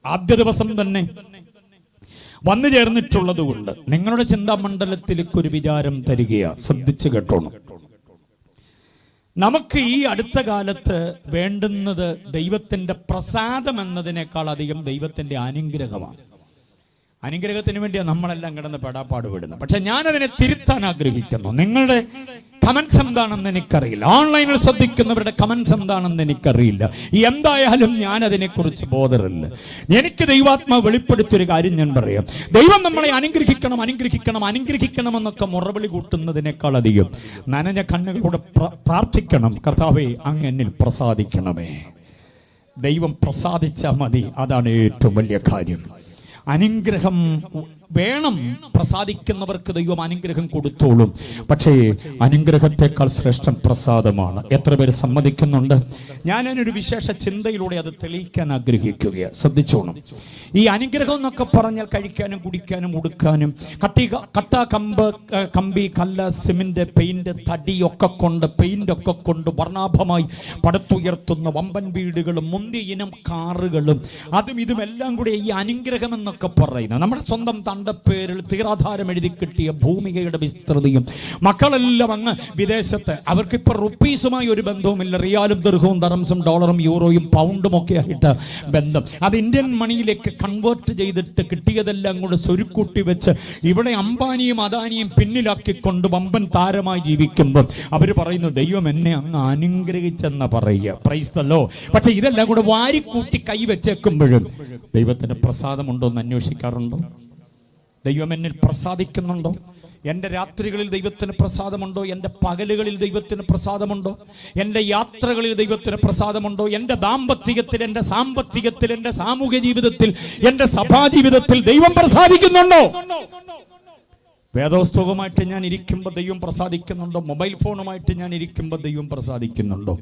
ആദ്യ ദിവസം തന്നെ വന്നു ചേർന്നിട്ടുള്ളത് കൊണ്ട് നിങ്ങളുടെ ചിന്താമണ്ഡലത്തിലേക്ക് ഒരു വിചാരം തരികയാണ്. ശ്രദ്ധിച്ചു കേട്ടോണം. നമുക്ക് ഈ അടുത്ത കാലത്ത് വേണ്ടുന്നത് ദൈവത്തിന്റെ പ്രസാദം എന്നതിനേക്കാൾ അധികം ദൈവത്തിന്റെ അനുഗ്രഹമാണ്. അനുഗ്രഹത്തിന് വേണ്ടിയാണ് നമ്മളെല്ലാം കിടന്ന് പെടാപ്പാട് വിടുന്നത്. പക്ഷെ ഞാനതിനെ തിരുത്താൻ ആഗ്രഹിക്കുന്നു. നിങ്ങളുടെ കമന്റ്സ് എന്താണെന്ന് എനിക്കറിയില്ല, ഓൺലൈനിൽ ശ്രദ്ധിക്കുന്നവരുടെ കമന്റ്സ് എന്താണെന്ന് എനിക്കറിയില്ല. എന്തായാലും ഞാൻ അതിനെക്കുറിച്ച് ബോധറില്ല. എനിക്ക് ദൈവാത്മാവ് വെളിപ്പെടുത്തിയൊരു കാര്യം ഞാൻ പറയാം. ദൈവം നമ്മളെ അനുഗ്രഹിക്കണം അനുഗ്രഹിക്കണം അനുഗ്രഹിക്കണമെന്നൊക്കെ മുറവിളി കൂട്ടുന്നതിനേക്കാൾ അധികം നനഞ്ഞ കണ്ണുകളോടെ പ്രാർത്ഥിക്കണം, കർത്താവേ അങ്ങ് എന്നിൽ പ്രസാദിക്കണമേ. ദൈവം പ്രസാദിച്ചാൽ മതി, അതാണ് ഏറ്റവും വലിയ കാര്യം. അനുഗ്രഹം വേണം, പ്രസാദിക്കുന്നവർക്ക് ദൈവം അനുഗ്രഹം കൊടുത്തോളും. പക്ഷേ അനുഗ്രഹത്തെക്കാൾ ശ്രേഷ്ഠം പ്രസാദമാണ്. എത്ര പേര് സമ്മതിക്കുന്നുണ്ട്? ഞാനൊരു വിശേഷ ചിന്തയിലൂടെ അത് തെളിയിക്കാൻ ആഗ്രഹിക്കുകയാണ്. ശ്രദ്ധിച്ചോണം. ഈ അനുഗ്രഹം എന്നൊക്കെ പറഞ്ഞാൽ കഴിക്കാനും കുടിക്കാനും ഉടുക്കാനും കട്ട കമ്പി കല്ല് സിമെന്റ് പെയിന്റ് തടിയൊക്കെ കൊണ്ട് പെയിന്റൊക്കെ കൊണ്ട് വർണ്ണാഭമായി പടുത്തുയർത്തുന്ന വമ്പൻ വീടുകളും മുന്തിയ ഇനം കാറുകളും അതും ഇതുമെല്ലാം കൂടെ ഈ അനുഗ്രഹം എന്നൊക്കെ പറയുന്നത്. നമ്മുടെ സ്വന്തം പേരിൽ തീരാധാരം എഴുതി കിട്ടിയ ഭൂമികയുടെ വിസ്തൃതിയും, മക്കളെല്ലാം അങ്ങ് വിദേശത്ത്, അവർക്കിപ്പോൾ റുപ്പീസുമായി ഒരു ബന്ധവുമില്ല. റിയാലും ദിർഹവും ദറംസും ഡോളറും യൂറോയും പൗണ്ടും ഒക്കെ ആയിട്ട് ബന്ധം. അത് ഇന്ത്യൻ മണിയിലേക്ക് കൺവേർട്ട് ചെയ്തിട്ട് കിട്ടിയതെല്ലാം കൂടെ സ്വരുക്കൂട്ടി വെച്ച് ഇവിടെ അംബാനിയും അദാനിയും പിന്നിലാക്കിക്കൊണ്ട് വമ്പൻ താരമായി ജീവിക്കുമ്പോൾ അവർ പറയുന്നു ദൈവം എന്നെ അങ്ങ് അനുഗ്രഹിച്ചെന്ന പറയുക. Price the Lord. പക്ഷെ ഇതെല്ലാം കൂടെ വാരിക്കൂട്ടി കൈവച്ചേക്കുമ്പോഴും ദൈവത്തിന് പ്രസാദമുണ്ടോ എന്ന് അന്വേഷിക്കാറുണ്ടോ? ദൈവം എന്നിൽ പ്രസാദിക്കുന്നുണ്ടോ? എൻ്റെ രാത്രികളിൽ ദൈവത്തിന് പ്രസാദമുണ്ടോ? എൻ്റെ പകലുകളിൽ ദൈവത്തിന് പ്രസാദമുണ്ടോ? എൻ്റെ യാത്രകളിൽ ദൈവത്തിന് പ്രസാദമുണ്ടോ? എൻ്റെ ദാമ്പത്യത്തിൽ, എൻ്റെ സാമ്പത്തികത്തിൽ, എൻ്റെ സാമൂഹ്യ ജീവിതത്തിൽ, എൻ്റെ സഭാജീവിതത്തിൽ ദൈവം പ്രസാദിക്കുന്നുണ്ടോ? വേദോസ്തവമായിട്ട് ഞാൻ ഇരിക്കുമ്പോൾ ദൈവം പ്രസാദിക്കുന്നുണ്ടോ? മൊബൈൽ ഫോണുമായിട്ട് ഞാൻ ഇരിക്കുമ്പോൾ ദൈവം പ്രസാദിക്കുന്നുണ്ടോ?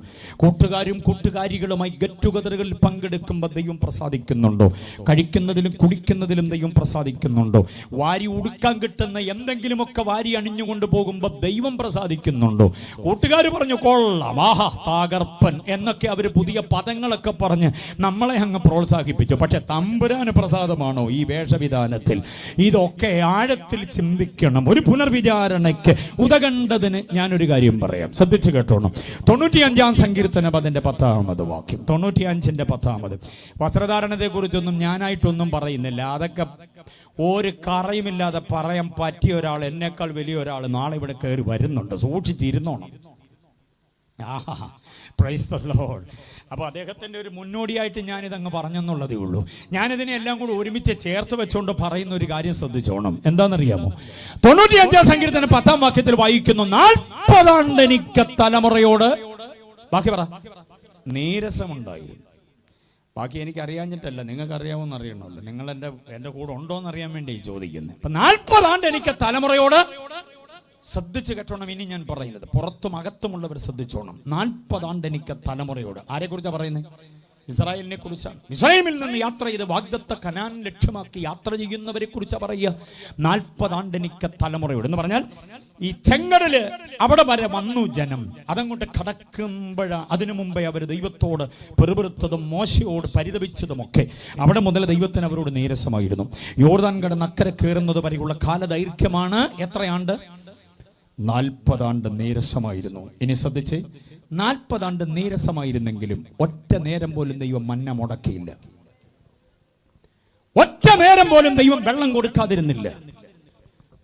കൂട്ടുകാരും കൂട്ടുകാരികളുമായി ഗെറ്റ് ടുഗദറുകളിൽ പങ്കെടുക്കുമ്പോൾ ദൈവം പ്രസാദിക്കുന്നുണ്ടോ? കഴിക്കുന്നതിലും കുടിക്കുന്നതിലും ദൈവം പ്രസാദിക്കുന്നുണ്ടോ? വാരി ഉടുക്കാൻ കിട്ടുന്ന എന്തെങ്കിലുമൊക്കെ വാരി അണിഞ്ഞുകൊണ്ട് പോകുമ്പോൾ ദൈവം പ്രസാദിക്കുന്നുണ്ടോ? കൂട്ടുകാർ പറഞ്ഞു കൊള്ളാം, ആഹാ തകർപ്പൻ എന്നൊക്കെ അവർ പുതിയ പദങ്ങളൊക്കെ പറഞ്ഞ് നമ്മളെ അങ്ങ് പ്രോത്സാഹിപ്പിച്ചു. പക്ഷെ തമ്പുരാന് പ്രസാദമാണോ ഈ വേഷവിധാനത്തിൽ? ഇതൊക്കെ ആഴത്തിൽ ചിന്തിക്കും. ഒരു പുനർവിചാരണയ്ക്ക് ഉതകണ്ടതിന് ഞാനൊരു കാര്യം പറയാം, ശ്രദ്ധിച്ചു കേട്ടോണം. 95-ാം സങ്കീർത്തനം അതിന്റെ 10-ാമത് വാക്യം, 95-ന്റെ 10-ാമത്. വസ്ത്രധാരണത്തെ കുറിച്ചൊന്നും ഞാനായിട്ടൊന്നും പറയുന്നില്ല. അതൊക്കെ ഒരു കറയുമില്ലാതെ പറയാൻ പറ്റിയ ഒരാൾ, എന്നേക്കാൾ വലിയ ഒരാൾ നാളെ ഇവിടെ കയറി വരുന്നുണ്ട്. സൂക്ഷിച്ചിരുന്നോണം. ആഹാ, പ്രൈസ് ദി ലോർഡ്. അപ്പോൾ അദ്ദേഹത്തിൻ്റെ ഒരു മുന്നോടിയായിട്ട് ഞാനിതങ്ങ് പറഞ്ഞെന്നുള്ളതേ ഉള്ളൂ. ഞാനിതിനെ എല്ലാം കൂടി ഒരുമിച്ച് ചേർത്ത് വെച്ചുകൊണ്ട് പറയുന്ന ഒരു കാര്യം ശ്രദ്ധിച്ചോണം. എന്താണെന്നറിയാമോ? 95-ാം സങ്കീർത്തനം 10-ാം വാക്യത്തിൽ വായിക്കുന്നു, 40 ആണ്ട് എനിക്ക് തലമുറയോട് ബാക്കി പറ നീരസമുണ്ടായിരുന്നു. ബാക്കി എനിക്ക് അറിയാഞ്ഞിട്ടല്ല, നിങ്ങൾക്ക് അറിയാമോന്ന് അറിയണമല്ലോ. നിങ്ങൾ എൻ്റെ കൂടെ ഉണ്ടോ എന്ന് അറിയാൻ വേണ്ടി ചോദിക്കുന്നത്. അപ്പം 40 ആണ്ട് എനിക്ക് തലമുറയോട്, ശ്രദ്ധിച്ചു കേട്ടോണം. ഇനി ഞാൻ പറയുന്നത് പുറത്തും അകത്തുമുള്ളവർ ശ്രദ്ധിച്ചോണം. 40 ആണ്ട് എനിക്ക് തലമുറയോട്. ആരെ കുറിച്ചാണ് പറയുന്നത്? ഇസ്രായേലിനെ കുറിച്ചാണ്. ഇസ്രായേലിൽ നിന്ന് യാത്ര ചെയ്ത് വാഗ്ദത്ത കനാൻ ലക്ഷ്യമാക്കി യാത്ര ചെയ്യുന്നവരെ കുറിച്ചാണ് പറയുക. 40 ആണ്ട് എനിക്ക് തലമുറയോട് എന്ന് പറഞ്ഞാൽ ഈ ചെങ്കടല് അവിടെ വരെ വന്നു ജനം. അതങ്ങോട്ട് അതിനു മുമ്പേ അവർ ദൈവത്തോട് പെറുപെറുത്തതും മോശയോട് പരിതപിച്ചതുമൊക്കെ അവിടെ മുതൽ ദൈവത്തിന് അവരോട് നീരസമായിരുന്നു. യോർദാൻ കടന്ന് അക്കരെ കയറുന്നത് വരെയുള്ള കാലദൈർഘ്യമാണ് എത്രയാണ്ട്? 40 ആണ്ട് നീരസമായിരുന്നു. ഇനി ശ്രദ്ധിച്ച്, 40 ആണ്ട് നീരസമായിരുന്നെങ്കിലും ഒറ്റ നേരം പോലും ദൈവം മന്ന മുടക്കിയില്ല. ഒറ്റ നേരം പോലും ദൈവം വെള്ളം കൊടുക്കാതിരുന്നില്ല.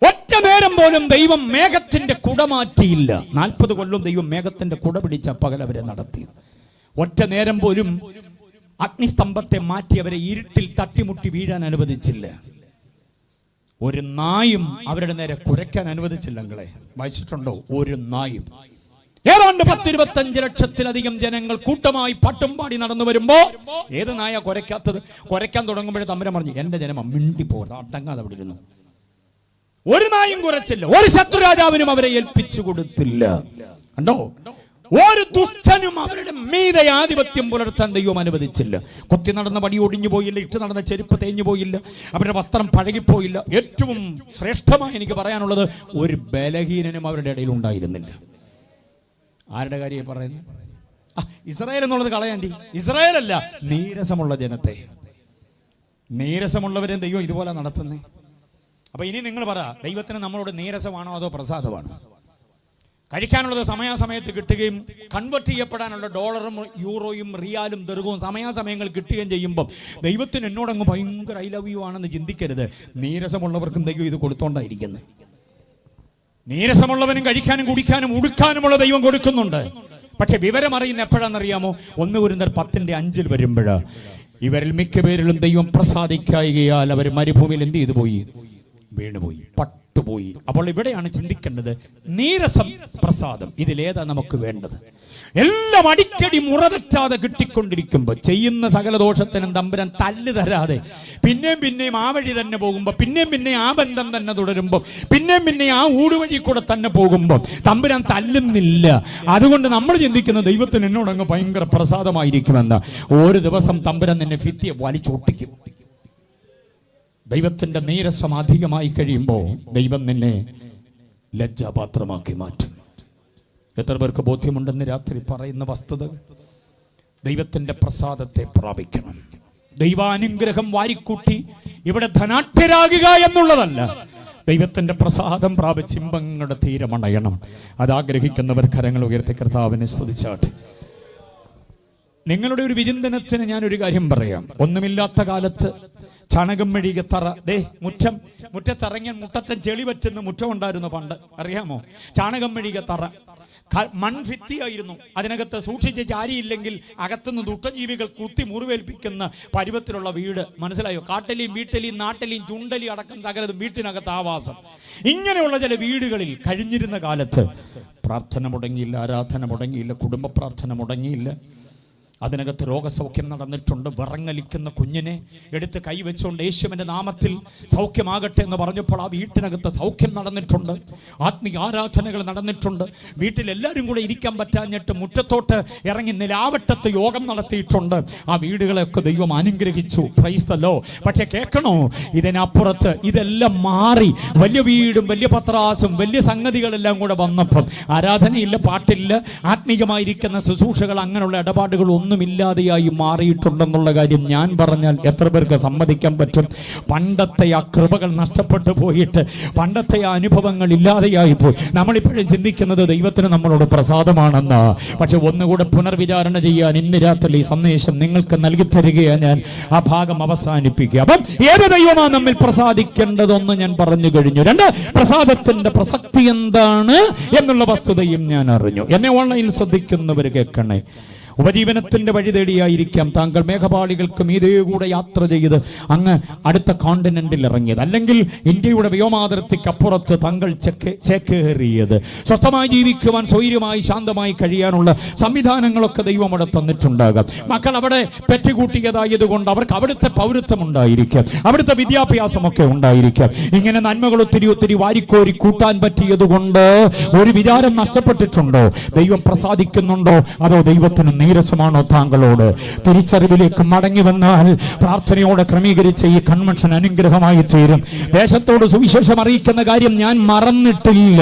ഒറ്റ നേരം പോലും ദൈവം മേഘത്തിന്റെ കുട മാറ്റിയില്ല. 40 കൊല്ലം ദൈവം മേഘത്തിന്റെ കുട പിടിച്ച പകൽ അവരെ നടത്തി. ഒറ്റ നേരം പോലും അഗ്നിസ്തംഭത്തെ മാറ്റി അവരെ ഇരുട്ടിൽ തട്ടിമുട്ടി വീഴാൻ അനുവദിച്ചില്ല. ഒരു നായും അവരുടെ നേരെ കുരയ്ക്കാൻ അനുവദിച്ചില്ലെങ്കിലേ, വായിച്ചിട്ടുണ്ടോ? ഒരു നായും. ഏതാണ്ട് 10-25 ലക്ഷത്തിലധികം ജനങ്ങൾ കൂട്ടമായി പാട്ടും പാടി നടന്നു വരുമ്പോ ഏത് നായ കുരയ്ക്കാത്തത്? കുരയ്ക്കാൻ തുടങ്ങുമ്പോഴേ തമ്പുരാൻ പറഞ്ഞു, എന്റെ ജനം മിണ്ടി പോരാ, അടങ്ങാതെ അവിടെ ഇരുന്നു. ഒരു നായും കുരച്ചില്ല. ഒരു ശത്രുരാജാവിനും അവരെ ഏൽപ്പിച്ചു കൊടുത്തില്ല. കണ്ടോ? ഒരു ദുഷ്ടനും അവരുടെ മീതെ ആധിപത്യം പുലർത്താൻ ദൈവം അനുവദിച്ചില്ല. കൊത്തി നടന്ന വടി ഒടിഞ്ഞു പോയില്ല, ഇട്ട് നടന്ന ചെരുപ്പ് തേഞ്ഞു പോയില്ല, അവരുടെ വസ്ത്രം പഴകിപ്പോയില്ല. ഏറ്റവും ശ്രേഷ്ഠമായി എനിക്ക് പറയാനുള്ളത്, ഒരു ബലഹീനനും അവരുടെ ഇടയിൽ ഉണ്ടായിരുന്നില്ല. ആരുടെ കാര്യം പറയുന്നത്? ഇസ്രായേൽ എന്നുള്ളത് കളയാണ്ടി. ഇസ്രായേൽ അല്ല, നീരസമുള്ള ജനത്തെ, നീരസമുള്ളവരെ ദൈവം ഇതുപോലെ നടത്തുന്നേ. അപ്പൊ ഇനി നിങ്ങൾ പറ, ദൈവത്തിന് നമ്മളോട് നീരസമാണോ അതോ പ്രസാദമാണോ? കഴിക്കാനുള്ളത് സമയാസമയത്ത് കിട്ടുകയും കൺവെർട്ട് ചെയ്യപ്പെടാനുള്ള ഡോളറും യൂറോയും റിയാലും ദിർഹവും സമയാസമയങ്ങൾ കിട്ടുകയും ചെയ്യുമ്പോൾ ദൈവത്തിന് എന്നോടങ്ങ് ഭയങ്കര ഐ ലവ് യു ആണെന്ന് ചിന്തിക്കരുത്. നീരസമുള്ളവർക്കും ദൈവം ഇത് കൊടുത്തോണ്ടായിരിക്കുന്നത്. നീരസമുള്ളവനും കഴിക്കാനും കുടിക്കാനും ഉടുക്കാനുമുള്ള ദൈവം കൊടുക്കുന്നുണ്ട്. പക്ഷെ വിവരം അറിയുന്ന എപ്പോഴാണെന്നറിയാമോ? 1 കൊരിന്ത്യർ 10:5 വരുമ്പോഴ് ഇവരിൽ മിക്ക പേരിലും ദൈവം പ്രസാദിക്കായികയാൽ അവർ മരുഭൂമിയിൽ എന്ത് ചെയ്തു പോയി? വീണുപോയി, പട്ടുപോയി. അപ്പോൾ ഇവിടെയാണ് ചിന്തിക്കേണ്ടത്, നീരസം, പ്രസാദം, ഇതിലേതാ നമുക്ക് വേണ്ടത്? എല്ലാം അടിക്കടി മുറതെറ്റാതെ കിട്ടിക്കൊണ്ടിരിക്കുമ്പോൾ, ചെയ്യുന്ന സകല ദോഷത്തിനും തമ്പുരാൻ തല്ല് തരാതെ പിന്നെയും ആ വഴി തന്നെ പോകുമ്പോൾ, പിന്നെയും ആ ബന്ധം തന്നെ തുടരുമ്പോൾ, പിന്നെയും ആ ഊടുവഴി കൂടെ തന്നെ പോകുമ്പോൾ തമ്പുരാൻ തല്ലുന്നില്ല. അതുകൊണ്ട് നമ്മൾ ചിന്തിക്കുന്ന ദൈവത്തിന് എന്നോടങ്ങ് ഭയങ്കര പ്രസാദമായിരിക്കുമെന്ന്. ഒരു ദിവസം തമ്പുരാൻ നിന്നെ ഭിത്തിയെ വലിച്ചൊട്ടിക്കും. ദൈവത്തിന്റെ നീരസം അധികമായി കഴിയുമ്പോൾ ദൈവം നിന്നെ ലജ്ജാപാത്രമാക്കി മാറ്റും. എത്ര പേർക്ക് ബോധ്യമുണ്ടെന്ന് രാത്രി പറയുന്ന വസ്തുത? ദൈവത്തിന്റെ പ്രസാദത്തെ പ്രാപിക്കണം. ദൈവാനുഗ്രഹം വാരിക്കൂട്ടി ഇവിടെ ധനാഢ്യരാകുക എന്നുള്ളതല്ല, ദൈവത്തിന്റെ പ്രസാദം പ്രാപിച്ച് ഇമ്പങ്ങളുടെ തീരമണയണം. അത് ആഗ്രഹിക്കുന്നവർ കരങ്ങൾ ഉയർത്തി കർത്താവിനെ സ്തുതിച്ചാട്ടെ. നിങ്ങളുടെ ഒരു വിചിന്തനത്തിന് ഞാനൊരു കാര്യം പറയാം. ഒന്നുമില്ലാത്ത കാലത്ത് ചാണകം മെഴുകിയ തറ, മുറ്റത്തിറങ്ങിയ മുട്ടറ്റൻ ചെളി പറ്റുന്ന മുറ്റം ഉണ്ടായിരുന്നു പണ്ട്, അറിയാമോ? ചാണകം മെഴുകിയ തറ, മൺഭിത്തിയായിരുന്നു. അതിനകത്ത് സൂക്ഷിച്ച് ചാരിയില്ലെങ്കിൽ അകത്തുനിന്ന് ദുഷ്ടജീവികൾ കുത്തി മുറിവേൽപ്പിക്കുന്ന പരുവത്തിലുള്ള വീട്. മനസ്സിലായോ? കാട്ടലിയും വീട്ടലിയും നാട്ടലിയും ചുണ്ടലിയും അടക്കം സകലതും വീട്ടിനകത്ത് ആവാസം. ഇങ്ങനെയുള്ള ചില വീടുകളിൽ കഴിഞ്ഞിരുന്ന കാലത്ത് പ്രാർത്ഥന മുടങ്ങിയില്ല, ആരാധന മുടങ്ങിയില്ല, കുടുംബ പ്രാർത്ഥന മുടങ്ങിയില്ല. അതിനകത്ത് രോഗസൗഖ്യം നടന്നിട്ടുണ്ട്. വിറങ്ങലിക്കുന്ന കുഞ്ഞിനെ എടുത്ത് കൈവച്ചുകൊണ്ട് യേശുവിൻ്റെ നാമത്തിൽ സൗഖ്യമാകട്ടെ എന്ന് പറഞ്ഞപ്പോൾ ആ വീട്ടിനകത്ത് സൗഖ്യം നടന്നിട്ടുണ്ട്. ആത്മീയ ആരാധനകൾ നടന്നിട്ടുണ്ട്. വീട്ടിലെല്ലാവരും കൂടെ ഇരിക്കാൻ പറ്റാഞ്ഞിട്ട് മുറ്റത്തോട്ട് ഇറങ്ങി നിലാവട്ടത്ത് യോഗം നടത്തിയിട്ടുണ്ട്. ആ വീടുകളെയൊക്കെ ദൈവം അനുഗ്രഹിച്ചു. Price the Lord. പക്ഷെ കേൾക്കണോ, ഇതിനപ്പുറത്ത് ഇതെല്ലാം മാറി വലിയ വീടും വലിയ പത്രാസും വലിയ സംഗതികളെല്ലാം കൂടെ വന്നപ്പം ആരാധനയില്ല, പാട്ടില്ല, ആത്മീയമായിരിക്കുന്ന ശുശ്രൂഷകൾ, അങ്ങനെയുള്ള ഇടപാടുകൾ ഒന്നുമില്ലാതെയായി മാറിയിട്ടുണ്ടെന്നുള്ള കാര്യം ഞാൻ പറഞ്ഞാൽ എത്ര പേർക്ക് സമ്മതിക്കാൻ പറ്റും? പണ്ടത്തെ ആ കൃപകൾ നഷ്ടപ്പെട്ടു പോയിട്ട്, പണ്ടത്തെ ആ അനുഭവങ്ങൾ ഇല്ലാതെയായി പോയി. നമ്മളിപ്പോഴും ചിന്തിക്കുന്നത് ദൈവത്തിന് നമ്മളോട് പ്രസാദമാണെന്ന്. പക്ഷെ ഒന്നുകൂടെ പുനർവിചാരണ ചെയ്യാൻ ഇന്ന് രാത്രി ഈ സന്ദേശം നിങ്ങൾക്ക് നൽകി തരികയാണ് ഞാൻ. ആ ഭാഗം അവസാനിപ്പിക്കുക. അപ്പം ഏത് ദൈവമാണ് നമ്മിൽ പ്രസാദിക്കേണ്ടതെന്ന് ഞാൻ പറഞ്ഞു കഴിഞ്ഞു. 2, പ്രസാദത്തിന്റെ പ്രസക്തി എന്താണ് എന്നുള്ള വസ്തുതയും ഞാൻ അറിഞ്ഞു. എന്നെ ഓൺലൈനിൽ ശ്രദ്ധിക്കുന്നവർ കേൾക്കണേ. ഉപജീവനത്തിന്റെ വഴി തേടിയായിരിക്കാം താങ്കൾ മേഘപാളികൾക്കും ഇതേ കൂടെ യാത്ര ചെയ്ത് അങ്ങ് അടുത്ത കോണ്ടിനെന്റിൽ ഇറങ്ങിയത്, അല്ലെങ്കിൽ ഇന്ത്യയുടെ വ്യോമാതിർത്തിക്കപ്പുറത്ത് താങ്കൾ ചേക്കേറിയത്. സ്വസ്ഥമായി ജീവിക്കുവാൻ, സ്വൈര്യമായി ശാന്തമായി കഴിയാനുള്ള സംവിധാനങ്ങളൊക്കെ ദൈവം അവിടെ തന്നിട്ടുണ്ടാകാം. മക്കൾ അവിടെ പെറ്റുകൂട്ടിയതായതുകൊണ്ട് അവർക്ക് അവിടുത്തെ പൗരത്വം ഉണ്ടായിരിക്കാം, അവിടുത്തെ വിദ്യാഭ്യാസമൊക്കെ ഉണ്ടായിരിക്കാം. ഇങ്ങനെ നന്മകൾ ഒത്തിരി വാരിക്കോരി കൂട്ടാൻ പറ്റിയത് കൊണ്ട് ഒരു വിചാരം നഷ്ടപ്പെട്ടിട്ടുണ്ടോ? ദൈവം പ്രസാദിക്കുന്നുണ്ടോ? അതോ ദൈവത്തിന് നീരസമാണോ താങ്കളോട്? തിരിച്ചറിവിലേക്ക് മടങ്ങി വന്നാൽ പ്രാർത്ഥനയോടെ ക്രമീകരിച്ച ഈ കൺവെൻഷൻ അനുഗ്രഹമായി തീരും. ദേശത്തോട് സുവിശേഷം അറിയിക്കുന്ന കാര്യം ഞാൻ മറന്നിട്ടില്ല.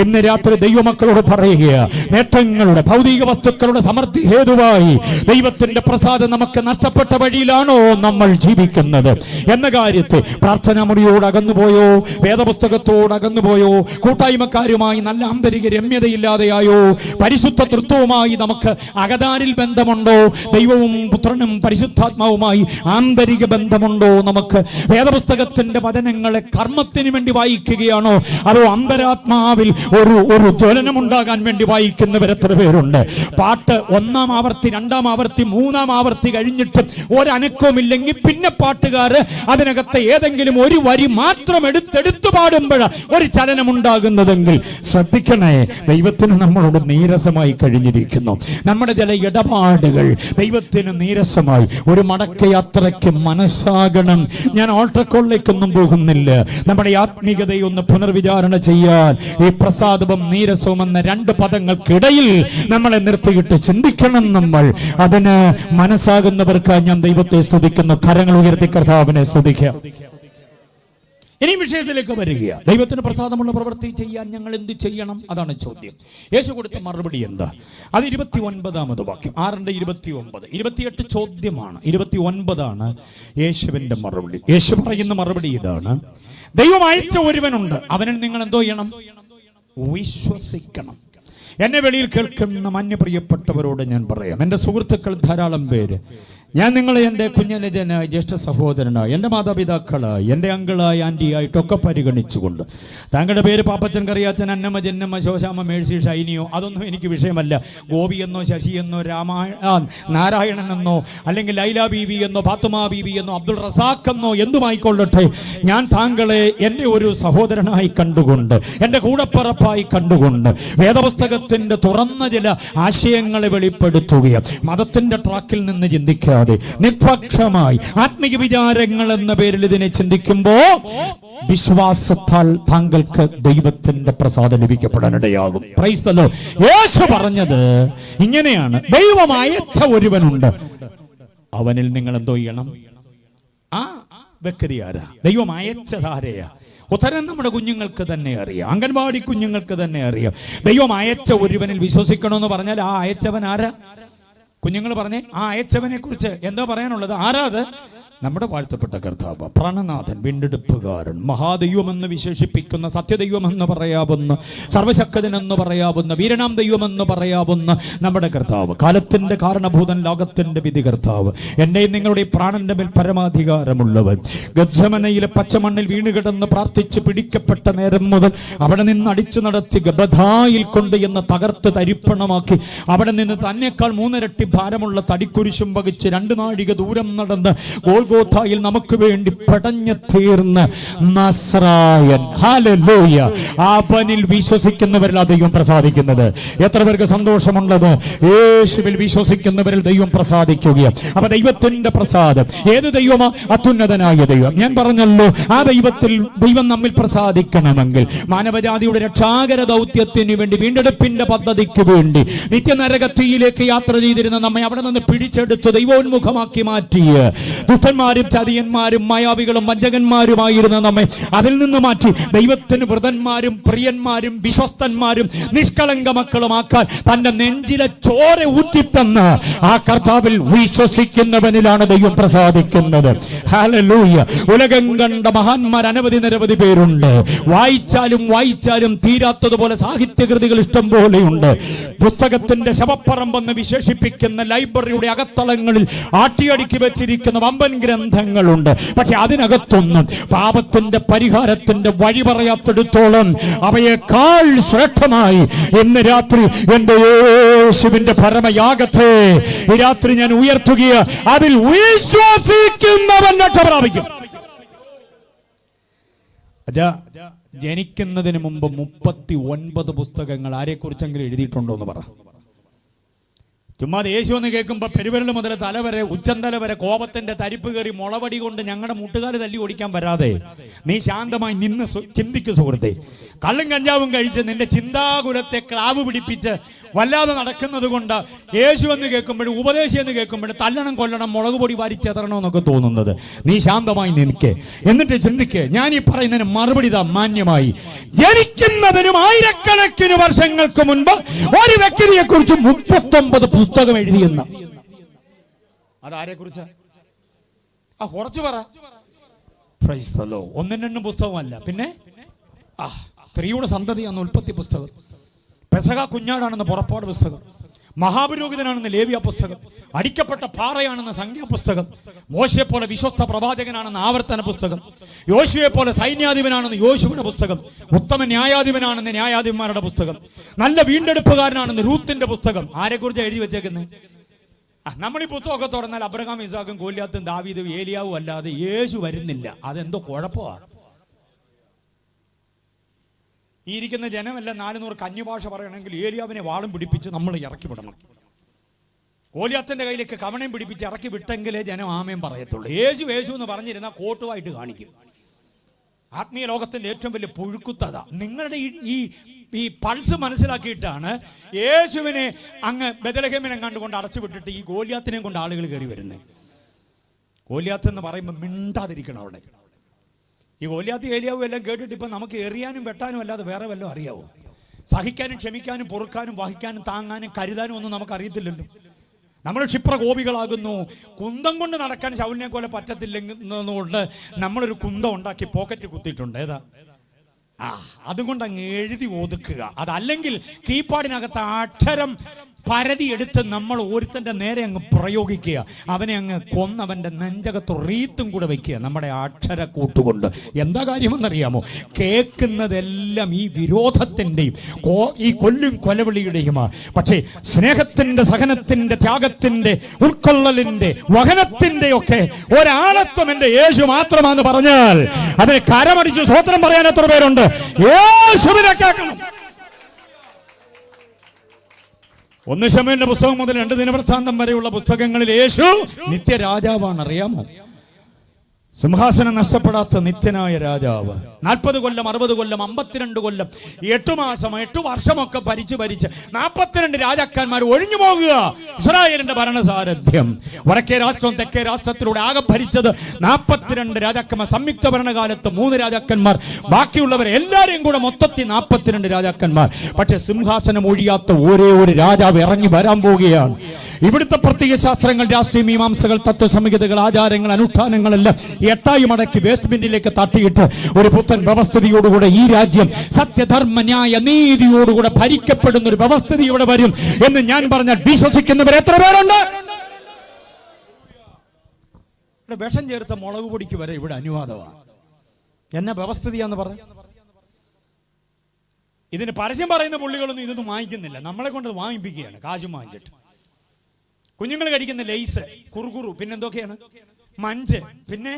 ഇന്ന് രാത്രി ദൈവമക്കളോട് പറയുക, നേട്ടങ്ങളുടെ ഭൗതിക വസ്തുക്കളുടെ സമൃദ്ധി ഹേതുവായി ദൈവത്തിന്റെ പ്രസാദം നമുക്ക് നഷ്ടപ്പെട്ട വഴിയിലാണോ നമ്മൾ ജീവിക്കുന്നത് എന്ന കാര്യത്തെ പ്രാർത്ഥനാ മുറിയോട് അകന്നുപോയോ, വേദപുസ്തകത്തോട് അകന്നുപോയോ, കൂട്ടായ്മക്കാരുമായി നല്ല ആന്തരിക രമ്യതയില്ലാതെയായോ, പരിശുദ്ധ തൃത്വവുമായി നമുക്ക് അകതാനിൽ ബന്ധമുണ്ടോ, ദൈവവും പുത്രനും പരിശുദ്ധാത്മാവുമായി ആന്തരിക ബന്ധമുണ്ടോ, നമുക്ക് വേദപുസ്തകത്തിന്റെ വചനങ്ങളെ കർമ്മത്തിന് വേണ്ടി വായിക്കുകയാണോ, അതോ അന്തരാത്മാവിൽ ഒരു ജ്വലനമുണ്ടാകാൻ വേണ്ടി വായിക്കുന്നവർ എത്ര പേരുണ്ട്? പാട്ട് 1-ാം ആവർത്തി, 2-ാം ആവർത്തി, 3-ാം ആവർത്തി കഴിഞ്ഞിട്ട് ഒരനക്കവുമില്ലെങ്കിൽ പിന്നെ പാട്ടുകാര് അതിനകത്ത് ഏതെങ്കിലും ഒരു വരി മാത്രം എടുത്തു പാടുമ്പോൾ ഒരു ചലനമുണ്ടാകുന്നതെങ്കിൽ ശ്രദ്ധിക്കണേ, ദൈവത്തിന് നമ്മളോട് നീരസമായി കഴിഞ്ഞിരിക്കുന്നു. നമ്മുടെ ചില ഇടപാടുകൾ ദൈവത്തിന് നീരസമായി. ഒരു മടക്കയാത്രയ്ക്ക് മനസ്സാകണം. ഞാൻ ഓൾട്ടർക്കോളിലേക്കൊന്നും പോകുന്നില്ല. നമ്മുടെ ആത്മീയതയെ ഒന്ന് പുനർവിചാരണ ചെയ്യാൻ ഈ പ്രസാദവും നീരസവും എന്ന 2 പദങ്ങൾക്കിടയിൽ നമ്മളെ നിർത്തിയിട്ട് ചിന്തിക്കണം നമ്മൾ. അതിന് മനസ്സാകുന്നവർക്ക് ഞാൻ ദൈവത്തെ സ്തുതിക്കുന്നു. കരങ്ങൾ ഉയർത്തി കർത്താവിനെ സ്തുതിക്കാം. ഇനി വിഷയത്തിലേക്ക് വരിക. ദൈവത്തിന് പ്രസാദമുള്ള പ്രവൃത്തി ചെയ്യാൻ ഞങ്ങൾ എന്ത് ചെയ്യണം? അതാണ് ചോദ്യം. യേശു കൊടുത്ത മറുപടി എന്താ? അത് 29-ാമത് വാക്യം, 6:29. 28 ചോദ്യമാണ്, 29ആണ് യേശുവിന്റെ മറുപടി. യേശു പറയുന്ന മറുപടി ഇതാണ്: ദൈവം അയച്ച ഒരുവനുണ്ട്, അവനിൽ നിങ്ങൾ എന്തോ ചെയ്യണം? വിശ്വസിക്കണം. എന്നെ വെളിയിൽ കേൾക്കുന്ന മാന്യപ്രിയപ്പെട്ടവരോട് ഞാൻ പറയാം, എൻ്റെ സുഹൃത്തുക്കൾ ധാരാളം പേര് ഞാൻ നിങ്ങളെ എൻ്റെ കുഞ്ഞനുജനായി, ജ്യേഷ്ഠ സഹോദരനായി, എൻ്റെ മാതാപിതാക്കളായി, എൻ്റെ അങ്കിളായി, ആൻറ്റിയായിട്ടൊക്കെ പരിഗണിച്ചുകൊണ്ട് താങ്കളുടെ പേര് പാപ്പച്ചൻ, കറിയാച്ചൻ, അന്നമ്മ, ജന്നമ്മ, ശോശാമ്മ, മേഴ്സി, ഷൈനിയോ അതൊന്നും എനിക്ക് വിഷയമല്ല. ഗോപിയെന്നോ ശശിയെന്നോ നാരായണൻ എന്നോ അല്ലെങ്കിൽ ലൈല ബീവി എന്നോ ഫാത്തുമ ബീവി എന്നോ അബ്ദുൾ റസാഖ് എന്നോ എന്തുമായിക്കൊള്ളട്ടെ, ഞാൻ താങ്കളെ എൻ്റെ ഒരു സഹോദരനായി കണ്ടുകൊണ്ട്, എൻ്റെ കൂടപ്പിറപ്പായി കണ്ടുകൊണ്ട് വേദപുസ്തകത്തിൻ്റെ തുറന്ന ചില ആശയങ്ങളെ വെളിപ്പെടുത്തുകയും മതത്തിൻ്റെ ട്രാക്കിൽ നിന്ന് ചിന്തിക്കുക നിഷ്പക്ഷമായി ആത്മീയ വിചാരങ്ങൾ എന്ന പേരിൽ ഇതിനെ ചിന്തിക്കുമ്പോൾ വിശ്വാസത്താൽ താങ്കൾക്ക് ദൈവത്തിന്റെ പ്രസാദം ലഭിക്കപ്പെടാനിടയാകും. Praise the lord. യേശു പറഞ്ഞത് ഇങ്ങനെയാണ്, ദൈവം അയച്ച ഒരുവനുണ്ട്, അവനിൽ നിങ്ങൾ എന്തോ ചെയ്യണം? ആ വ്യക്തി ആരാ? ദൈവം അയച്ചതാരെയാ? ഉത്തരം നമ്മുടെ കുഞ്ഞുങ്ങൾക്ക് തന്നെ അറിയാം, അംഗൻവാടി കുഞ്ഞുങ്ങൾക്ക് തന്നെ അറിയാം. ദൈവം അയച്ച ഒരുവനിൽ വിശ്വസിക്കണമെന്ന് പറഞ്ഞാൽ ആ അയച്ചവൻ ആരാ? കുഞ്ഞുങ്ങൾ പറഞ്ഞേ, ആ അയച്ചവനെ കുറിച്ച് എന്താ പറയാനുള്ളത്? ആരാ അത്? നമ്മുടെ വാഴ്ത്തപ്പെട്ട കർത്താവ്, പ്രാണനാഥൻ, വീണ്ടെടുപ്പുകാരൻ, മഹാദൈവമെന്ന് വിശേഷിപ്പിക്കുന്ന, സത്യദൈവമെന്ന് പറയാവുന്ന, സർവശക്തനെന്ന് പറയാവുന്ന, വീരനാം ദൈവമെന്ന് പറയാവുന്ന നമ്മുടെ കർത്താവ്, കാലത്തിന്റെ കാരണഭൂതൻ, ലോകത്തിന്റെ വിധികർത്താവ്, എന്റെയും നിങ്ങളുടെ പ്രാണന്റെ മേൽ പരമാധികാരമുള്ളവൻ, ഗദ്സമനയിലെ പച്ചമണ്ണിൽ വീണുകിടന്ന് പ്രാർത്ഥിച്ച് പിടിക്കപ്പെട്ട നേരം മുതൽ അവിടെ നിന്ന് അടിച്ചു നടത്തി ഗബധായിൽ കൊണ്ട് എന്ന് തകർത്ത് തരിപ്പണമാക്കി അവിടെ നിന്ന് തന്നെക്കാൾ 3 ഇരട്ടി ഭാരമുള്ള തടിക്കുരിശും വഹിച്ച് 2 നാഴിക ദൂരം നടന്ന് ഗോൽഗോഥായിൽ നമുക്ക് വേണ്ടി പടഞ്ഞു തീർന്ന നസ്രായൻ, ഹല്ലേലൂയ, അവനിൽ വിശ്വസിക്കുന്നവരിൽ ദൈവം പ്രസാദിക്കുന്നത്. എത്ര പേർക്ക് സന്തോഷമുള്ളത്? യേശുവിൽ വിശ്വസിക്കുന്നവരിൽ ദൈവം പ്രസാദിക്കുകയാണ്. അപ്പൊ ദൈവത്തിന്റെ പ്രസാദം ഏത് ദൈവമാ? അത്യുന്നതനായ ദൈവം. ഞാൻ പറഞ്ഞല്ലോ, ആ ദൈവത്തിൽ ദൈവം നമ്മിൽ പ്രസാദിക്കണമെങ്കിൽ മാനവജാതിയുടെ രക്ഷാകര ദൗത്യത്തിന് വേണ്ടി, വീണ്ടെടുപ്പിന്റെ പദ്ധതിക്ക് വേണ്ടി നിത്യനരകത്തിയിലേക്ക് യാത്ര ചെയ്തിരുന്ന നമ്മെ അവിടെ നിന്ന് പിടിച്ചെടുത്ത് ദൈവോന്മുഖമാക്കി മാറ്റിയ ദുഷ്ടന്മാരും ചതിയന്മാരും മായാവികളും വഞ്ചകന്മാരുമായിരുന്ന നമ്മെ അതിൽ നിന്ന് മാറ്റി ദൈവത്തിന് വൃതന്മാരും പ്രിയന്മാരും വിശ്വസ്തന്മാരും നിഷ്കളങ്ക മക്കളുമാക്കാൻ തന്റെ നെഞ്ചിലെ ചോര ഊറ്റിത്തന്ന ആ കർത്താവിൽ വിശ്വസിക്കുന്നവനിലാണ് ദൈവം പ്രസാദിക്കുന്നത്. ഹല്ലേലൂയ. ഉലകം കണ്ട മഹാന്മാർ നിരവധി പേരുണ്ട്. വായിച്ചാലും തീരാത്തതുപോലെ സാഹിത്യകൃതികൾ ഇഷ്ടം പോലെയുണ്ട്. പുസ്തകത്തിന്റെ ശവപ്പറമ്പെന്ന് വിശേഷിപ്പിക്കുന്ന ലൈബ്രറിയുടെ അകത്തളങ്ങളിൽ ആട്ടിയടിക്കി വെച്ചിരിക്കുന്ന വമ്പൻ ഗ്രന്ഥങ്ങളുണ്ട്. പക്ഷെ അതിനകത്തൊന്നും പാപത്തിന്റെ പരിഹാരത്തിന്റെ വഴി പറയാത്തിടത്തോളം അവയേക്കാൾ ശ്രേഷ്ഠമായി ഇന്ന് രാത്രി എന്റെ യേശുവിന്റെ പരമയാഗത്തെ ഈ രാത്രി ഞാൻ ഉയർത്തുകയാണ്. അതിൽ വിശ്വസിക്കുന്നവൻ രക്ഷ പ്രാപിക്കും. ജനിക്കുന്നതിന് മുമ്പ് 39 പുസ്തകങ്ങൾ ആരെക്കുറിച്ചെങ്കിലും എഴുതിയിട്ടുണ്ടോ എന്ന് പറ. ചുമ്മാ യേശു എന്ന് കേൾക്കുമ്പോൾ പെരുവിരൽ മുതൽ തലവരെ, ഉച്ചന്തല വരെ കോപത്തിന്റെ തരിപ്പ് കയറി മുളവടി കൊണ്ട് ഞങ്ങളുടെ മുട്ടുകാർ തല്ലി ഓടിക്കാൻ വരാതെ നീ ശാന്തമായി നിന്ന് ചിന്തിക്കു സുഹൃത്തെ. കള്ളും കഞ്ചാവും കഴിച്ച് നിന്റെ ചിന്താകുലത്തെ ക്ലാവ് പിടിപ്പിച്ച് വല്ലാതെ നടക്കുന്നത് കൊണ്ട് യേശു എന്ന് കേൾക്കുമ്പോഴും ഉപദേശി എന്ന് കേൾക്കുമ്പോഴും തല്ലണം കൊല്ലണം മുളക് പൊടി വാരിച്ചെതറണമെന്നൊക്കെ തോന്നുന്നത്. നീ ശാന്തമായി നിൽക്കേ, എന്നിട്ട് ചിന്തിക്കേ. ഞാൻ ഈ പറയുന്നതിന് മറുപടി താ മാന്യമായി. ജനിക്കുന്നതിനും ആയിരക്കണക്കിന് വർഷങ്ങൾക്ക് മുൻപ് ഒരു വ്യക്തിയെ കുറിച്ച് 39 പുസ്തകം എഴുതിയെന്ന അതാരെ കുറിച്ചാ? കുറച്ച് പറ. Price the Lord. 1-2 പുസ്തകമല്ല, പിന്നെ സ്ത്രീയുടെ സന്തതിയാണെന്ന് ഉൽപ്പത്തി പുസ്തകം, പെസഹ കുഞ്ഞാടാണെന്ന് പുറപ്പാട് പുസ്തകം, മഹാപുരോഹിതനാണെന്ന് ലേവ്യ പുസ്തകം, അടിക്കപ്പെട്ട പാറയാണെന്ന് സംഖ്യാ പുസ്തകം, മോശയെ പോലെ വിശ്വസ്ത പ്രവാചകനാണെന്ന് ആവർത്തന പുസ്തകം, യോശുവെ പോലെ സൈന്യാധിപനാണെന്ന് യോശുവിന്റെ പുസ്തകം, ഉത്തമ ന്യായാധിപനാണെന്ന് ന്യായാധിപന്മാരുടെ പുസ്തകം, നല്ല വീണ്ടെടുപ്പുകാരനാണെന്ന് രൂത്തിന്റെ പുസ്തകം. ആരെക്കുറിച്ച് എഴുതി വെച്ചേക്കുന്നത്? നമ്മൾ ഈ പുസ്തകമൊക്കെ തുറന്നാൽ അബ്രഹാം, ഇസാഖും, ഗോലിയാത്തും, ദാവീദും, ഏലിയാവും അല്ലാതെ യേശു വരുന്നില്ല. അതെന്തോ കുഴപ്പമാണ്. ഈ ഇരിക്കുന്ന ജനമല്ല 400 കഞ്ഞുഭാഷ പറയണമെങ്കിൽ ഏലിയാവിനെ വാളും പിടിപ്പിച്ച് നമ്മൾ ഇറക്കി വിടണം. ഗോലിയാത്തിന്റെ കയ്യിലേക്ക് കവണയും പിടിപ്പിച്ച് ഇറക്കി വിട്ടെങ്കിലേ ജനം ആമേൻ പറയത്തുള്ളൂ. യേശു എന്ന് പറഞ്ഞിരുന്ന കോട്ടുമായിട്ട് കാണിക്കും. ആത്മീയ ലോകത്തിന്റെ ഏറ്റവും വലിയ പുഴുക്കുത്തത നിങ്ങളുടെ ഈ പൾസ് മനസ്സിലാക്കിയിട്ടാണ് യേശുവിനെ അങ്ങ് ബെത്ലഹേമിനെ കണ്ടുകൊണ്ട് അടച്ചു വിട്ടിട്ട് ഈ ഗോലിയാത്തിനെ കൊണ്ട് ആളുകൾ കയറി വരുന്നത്. ഗോലിയാത്ത് എന്ന് പറയുമ്പോൾ മിണ്ടാതിരിക്കണം അവിടെ. ഈ ഗോലിയാത്ത് ഏലിയാവും എല്ലാം കേട്ടിട്ട് ഇപ്പം നമുക്ക് എറിയാനും വെട്ടാനും അല്ലാതെ വേറെ വല്ലതും അറിയാവോ? സഹിക്കാനും ക്ഷമിക്കാനും പൊറുക്കാനും വഹിക്കാനും താങ്ങാനും കരുതാനും ഒന്നും നമുക്ക് അറിയത്തില്ലല്ലോ. നമ്മൾ ക്ഷിപ്രകോപികളാകുന്നു. കുന്തം കൊണ്ട് നടക്കാൻ ശൗലിനെ പോലെ പറ്റത്തില്ലെന്നുകൊണ്ട് നമ്മളൊരു കുന്തം ഉണ്ടാക്കി പോക്കറ്റ് കുത്തിയിട്ടുണ്ട്. ഏതാ? അതുകൊണ്ട് അങ്ങ് എഴുതി ഒതുക്കുക. അതല്ലെങ്കിൽ കീപാഡിനകത്ത് അക്ഷരം പരതി എടുത്ത് നമ്മൾ ഒരുത്തൻ്റെ നേരെ അങ്ങ് പ്രയോഗിക്കുക, അവനെ അങ്ങ് കൊന്നവൻ്റെ നെഞ്ചകത്ത് റീത്തും കൂടെ വെക്കുക നമ്മുടെ അക്ഷര കൂട്ടുകൊണ്ട്. എന്താ കാര്യമെന്നറിയാമോ? കേൾക്കുന്നതെല്ലാം ഈ വിരോധത്തിൻ്റെയും ഈ കൊല്ലും കൊലവിളിയുടെയുമാണ്. പക്ഷേ സ്നേഹത്തിൻ്റെ, സഹനത്തിൻ്റെ, ത്യാഗത്തിൻ്റെ, ഉൾക്കൊള്ളലിൻ്റെ, വഹനത്തിൻ്റെ ഒക്കെ ഒരാളത്വം എൻ്റെ യേശു മാത്രമാണെന്ന് പറഞ്ഞാൽ അതിനെ കരമടിച്ച് സ്തോത്രം പറയാൻ എത്ര പേരുണ്ട്? യേശുവിനെ കേൾക്കണം. 1 ശമൂവേലിന്റെ പുസ്തകം മുതൽ 2 ദിനവൃത്താന്തം വരെയുള്ള പുസ്തകങ്ങളിൽ യേശു നിത്യരാജാവാണ്. അറിയാമോ? സിംഹാസനം നഷ്ടപ്പെടാത്ത നിത്യനായ രാജാവ്. 40 കൊല്ലം, 60 കൊല്ലം, 52 കൊല്ലം, 8 മാസം, 8 വർഷമൊക്കെ ഭരിച്ച് 42 രാജാക്കന്മാർ ഒഴിഞ്ഞു പോകുക. ഇസ്രായേലിന്റെ ഭരണസാരഥ്യം. വടക്കേ രാഷ്ട്രം തെക്കേ രാഷ്ട്രത്തിലൂടെ ആകെ ഭരിച്ചത് 42 രാജാക്കന്മാർ. സംയുക്ത ഭരണകാലത്ത് 3 രാജാക്കന്മാർ, ബാക്കിയുള്ളവർ എല്ലാവരെയും കൂടെ മൊത്തത്തിൽ 42 രാജാക്കന്മാർ. പക്ഷെ സിംഹാസനം ഒഴിയാത്ത ഒരേ ഒരു രാജാവ് ഇറങ്ങി വരാൻ പോവുകയാണ്. ഇവിടുത്തെ പ്രത്യേക ശാസ്ത്രങ്ങൾ, രാഷ്ട്രീയ മീമാംസകൾ, തത്വസംഹിതകൾ, ആചാരങ്ങൾ, അനുഷ്ഠാനങ്ങളെല്ലാം 8 മടക്കി വേസ്റ്റ് ബിന്നിലേക്ക് തട്ടിയിട്ട് ഒരു പുത്തൻ വ്യവസ്ഥിതിയോടുകൂടെ ഈ രാജ്യം സത്യധർമ്മ ന്യായ നീതിയോടുകൂടെ ഭരിക്കപ്പെടുന്ന ഒരു വ്യവസ്ഥിതി ഇവിടെ വരും എന്ന് ഞാൻ പറഞ്ഞാൽ വിശ്വസിക്കുന്നവർ എത്ര പേരുണ്ട്? ഇവിടെ വിഷം ചേർത്ത മുളക് പൊടിക്ക് വരെ ഇവിടെ അനുവാദമാണ്. എന്നെ വ്യവസ്ഥിതിയാന്ന് പറഞ്ഞു. ഇതിന് പരസ്യം പറയുന്ന പുള്ളികളൊന്നും ഇതൊന്നും വാങ്ങിക്കുന്നില്ല, നമ്മളെ കൊണ്ട് വാങ്ങിപ്പിക്കുകയാണ് കാശും വാങ്ങിച്ചിട്ട്. കുഞ്ഞുങ്ങൾ കഴിക്കുന്ന ലേസ്, കുറുകുറു, പിന്നെന്തൊക്കെയാണ്, മഞ്ച്, പിന്നെ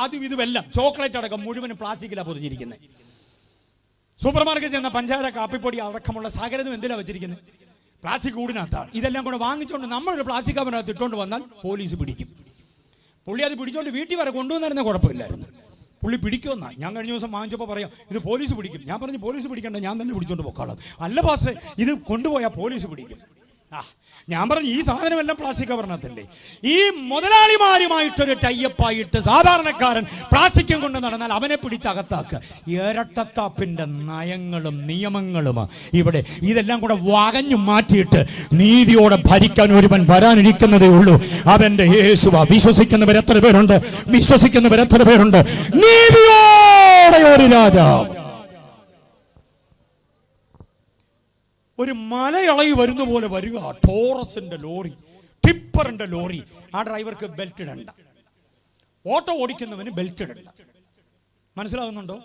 അതും ഇതുമെല്ലാം ചോക്ലേറ്റ് അടക്കം മുഴുവനും പ്ലാസ്റ്റിക്കിലാണ് പൊതിഞ്ഞിരിക്കുന്നത്. സൂപ്പർ മാർക്കറ്റിൽ ചെന്ന പഞ്ചാര, കാപ്പിപ്പൊടി അടക്കമുള്ള സകലതും എന്തിനാണ് വെച്ചിരിക്കുന്നത്? പ്ലാസ്റ്റിക് കൂടിനകത്താണ്. ഇതെല്ലാം കൂടെ വാങ്ങിച്ചുകൊണ്ട് നമ്മളൊരു പ്ലാസ്റ്റിക് കവറിനകത്ത് ഇട്ടുകൊണ്ട് വന്നാൽ പോലീസ് പിടിക്കും. പുള്ളി അത് പിടിച്ചോണ്ട് വീട്ടിൽ വരെ കൊണ്ടുവന്നിരുന്ന കുഴപ്പമില്ലായിരുന്നു. പുള്ളി പിടിക്കുമെന്നാണ്. ഞാൻ കഴിഞ്ഞ ദിവസം വാങ്ങിച്ചപ്പോൾ പറയാം ഇത് പോലീസ് പിടിക്കും. ഞാൻ പറഞ്ഞു പോലീസ് പിടിക്കണ്ട, ഞാൻ തന്നെ പിടിച്ചോണ്ട് പോക്കാളാം. അല്ല പാസ്റ്റേ, ഇത് കൊണ്ടുപോയാൽ പോലീസ് പിടിക്കും. ഞാൻ പറഞ്ഞു ഈ സാധനമെല്ലാം പ്ലാസ്റ്റിക് കവറിനകത്തല്ലേ. ഈ മുതലാളിമാരുമായിട്ടൊരു ടൈപ്പായിട്ട് സാധാരണക്കാരൻ പ്ലാസ്റ്റിക്കും കൊണ്ട് നടന്നാൽ അവനെ പിടിച്ചകത്താക്കുക. ഇരട്ടത്താപ്പിന്റെ നയങ്ങളും നിയമങ്ങളും ഇവിടെ. ഇതെല്ലാം കൂടെ വകഞ്ഞു മാറ്റിയിട്ട് നീതിയോടെ ഭരിക്കാൻ ഒരുവൻ വരാനിരിക്കുന്നതേ ഉള്ളൂ. അവന്റെ യേശുവ. വിശ്വസിക്കുന്നവർ എത്ര പേരുണ്ട്? വിശ്വസിക്കുന്നവർ എത്ര പേരുണ്ട്? നീതിയോടെ ഒരു രാജാവ്. ഒരു മലയിളകി വരുന്ന പോലെ വരിക. ടോറസിന്റെ ലോറി, ടിപ്പറിന്റെ ലോറി. ആ ഡ്രൈവർക്ക് ബെൽറ്റ് ഇടണ്ട, ഓട്ടോ ഓടിക്കുന്നവന് ബെൽറ്റ് ഇടണ്ട. മനസ്സിലാകുന്നുണ്ടോ?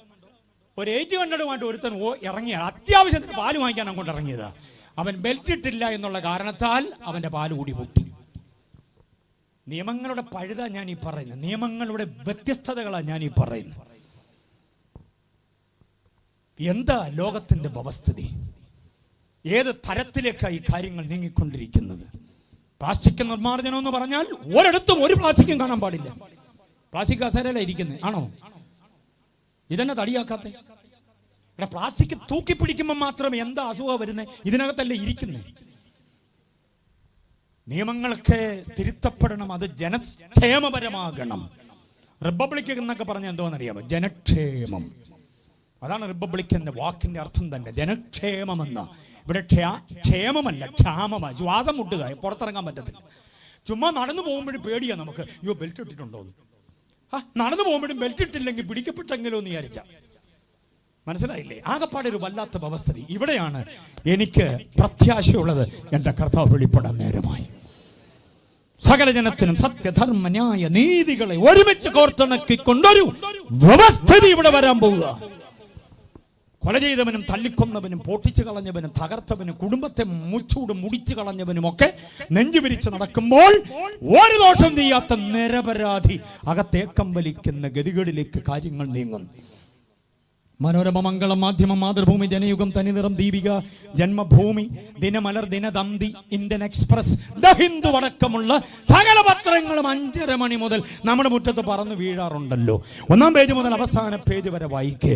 ഒരു 800 ഒരുത്തൻ ഇറങ്ങിയ അത്യാവശ്യത്തിന് പാല് വാങ്ങിക്കാൻ അങ്ങോട്ട് ഇറങ്ങിയതാ. അവൻ ബെൽറ്റ് ഇട്ടില്ല എന്നുള്ള കാരണത്താൽ അവന്റെ പാല് കൂടി പൊട്ടി. നിയമങ്ങളുടെ പഴുതാ ഞാൻ ഈ പറയുന്നത്, നിയമങ്ങളുടെ വ്യത്യസ്തതകളാണ് ഞാൻ ഈ പറയുന്നത്. എന്താ ലോകത്തിന്റെ വ്യവസ്ഥിതി? ഏത് തരത്തിലേക്കാണ് ഈ കാര്യങ്ങൾ നീങ്ങിക്കൊണ്ടിരിക്കുന്നത്? പ്ലാസ്റ്റിക് നിർമ്മാർജ്ജനം എന്ന് പറഞ്ഞാൽ ഒരിടത്തും ഒരു പ്ലാസ്റ്റിക്കും കാണാൻ പാടില്ല. പ്ലാസ്റ്റിക് കസേരയിലാണ് ഇരിക്കുന്നത്, ആണോ? ഇതെന്നെ തടിയാക്കാത്ത? ഇവിടെ പ്ലാസ്റ്റിക് തൂക്കി പിടിക്കുമ്പോൾ മാത്രമേ എന്താ അസുഖം വരുന്നത്? ഇതിനകത്തല്ലേ ഇരിക്കുന്നത്. നിയമങ്ങളൊക്കെ തിരുത്തപ്പെടണം, അത് ജനക്ഷേമപരമാകണം. റിപ്പബ്ലിക് എന്നൊക്കെ പറഞ്ഞാൽ എന്തോന്നറിയാമോ? ജനക്ഷേമം. അതാണ് റിപ്പബ്ലിക്കിന്റെ വാക്കിന്റെ അർത്ഥം തന്നെ, ജനക്ഷേമമെന്ന. ഇവിടെ ക്ഷേമമല്ല, ക്ഷാമമാണ്. ശ്വാസം മുട്ടുക, പുറത്തിറങ്ങാൻ പറ്റത്തില്ല. ചുമ്മാ നടന്നു പോകുമ്പോഴും പേടിയാണ് നമുക്ക്. അയ്യോ ബെൽറ്റ് ഇട്ടിട്ടുണ്ടോ? നടന്നു പോകുമ്പോഴും ബെൽറ്റ് ഇട്ടില്ലെങ്കിൽ പിടിക്കപ്പെട്ടെങ്കിലോ എന്ന് വിചാരിച്ച. മനസ്സിലായില്ലേ? ആകപ്പാടെ ഒരു വല്ലാത്ത വ്യവസ്ഥിതി. ഇവിടെയാണ് എനിക്ക് പ്രത്യാശയുള്ളത്. എൻ്റെ കർത്താവ് വെളിപ്പെടാൻ നേരമായി. സകല ജനത്തിനും സത്യധർമ്മ ന്യായ നീതികളെ ഒരുമിച്ച് കോർത്തിണക്കിക്കൊണ്ടൊരു വ്യവസ്ഥിതി ഇവിടെ വരാൻ പോവുക. കൊല ചെയ്തവനും തല്ലിക്കൊന്നവനും പൊട്ടിച്ചു കളഞ്ഞവനും തകർത്തവനും കുടുംബത്തെ മുച്ചൂട് മുടിച്ചു കളഞ്ഞവനും ഒക്കെ നെഞ്ചു വിരിച്ച് നടക്കുമ്പോൾ ഒരു ദോഷം ചെയ്യാത്ത നിരപരാധി അകത്തേക്കം വലിക്കുന്ന ഗതികളിലേക്ക് കാര്യങ്ങൾ നീങ്ങുന്നു. Manorama, Mangalam, Madhyamam, Mathrubhumi, Janayugam, Thaniniram, Deepika, Janmabhumi, Dinamalar, Dinathanthi, Indian Express, the Hindu അടക്കമുള്ള സകല പത്രങ്ങളും 5:30 മണി മുതൽ നമ്മുടെ മുറ്റത്ത് പറന്ന് വീഴാറുണ്ടല്ലോ. 1-ാം പേജ് മുതൽ അവസാന പേജ് വരെ വായിക്കേ.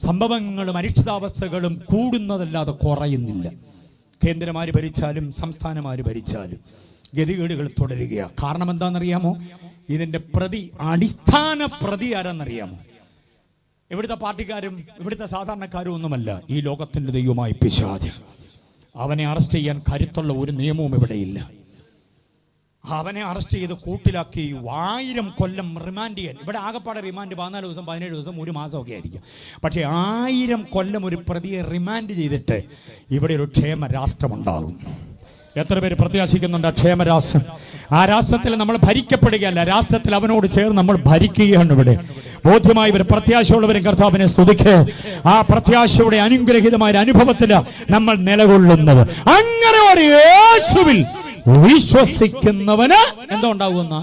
സംഭവങ്ങളും അനിശ്ചിതാവസ്ഥകളും കൂടുന്നതല്ലാതെ കുറയുന്നില്ല. കേന്ദ്രമാര് ഭരിച്ചാലും സംസ്ഥാനമാര് ഭരിച്ചാലും ഗതികേടുകൾ തുടരുകയാണ്. കാരണം എന്താണെന്നറിയാമോ? ഇതിന്റെ അടിസ്ഥാന പ്രതി ആരെന്നറിയാമോ? ഇവിടുത്തെ പാർട്ടിക്കാരും ഇവിടുത്തെ സാധാരണക്കാരും ഒന്നുമല്ല, ഈ ലോകത്തിന്റെ ദൈവമായ പിശാച്. അവനെ അറസ്റ്റ് ചെയ്യാൻ കരുത്തുള്ള ഒരു നിയമവും ഇവിടെയില്ല. അവനെ അറസ്റ്റ് ചെയ്ത് കൂട്ടിലാക്കി 1000 കൊല്ലം റിമാൻഡ് ചെയ്യാൻ. ഇവിടെ ആകപ്പാടെ റിമാൻഡ് 14 ദിവസം, 17 ദിവസം, 1 മാസമൊക്കെ ആയിരിക്കും. പക്ഷേ 1000 കൊല്ലം ഒരു പ്രതിയെ റിമാൻഡ് ചെയ്തിട്ട് ഇവിടെ ഒരു ക്ഷേമ രാഷ്ട്രമുണ്ടാകും. എത്ര പേര് പ്രത്യാശിക്കുന്നുണ്ട് ക്ഷേമരാഷ്ട്രം? ആ രാഷ്ട്രത്തിൽ നമ്മൾ ഭരിക്കപ്പെടുകയല്ല, രാഷ്ട്രത്തിൽ അവനോട് ചേർന്ന് നമ്മൾ ഭരിക്കുകയാണ്. ഇവിടെ ബോധ്യമായവർ, പ്രത്യാശയുള്ളവരും കർത്താവിനെ സ്തുതിക്കുക. ആ പ്രത്യാശയുടെ അനുഗ്രഹീതമായ അനുഭവത്തിൽ നമ്മൾ നിലകൊള്ളുന്നത്. അങ്ങനെ ഒരു യേശുവിൽ വിശ്വസിക്കുന്നവന് എന്തോ ഉണ്ടാകുമെന്ന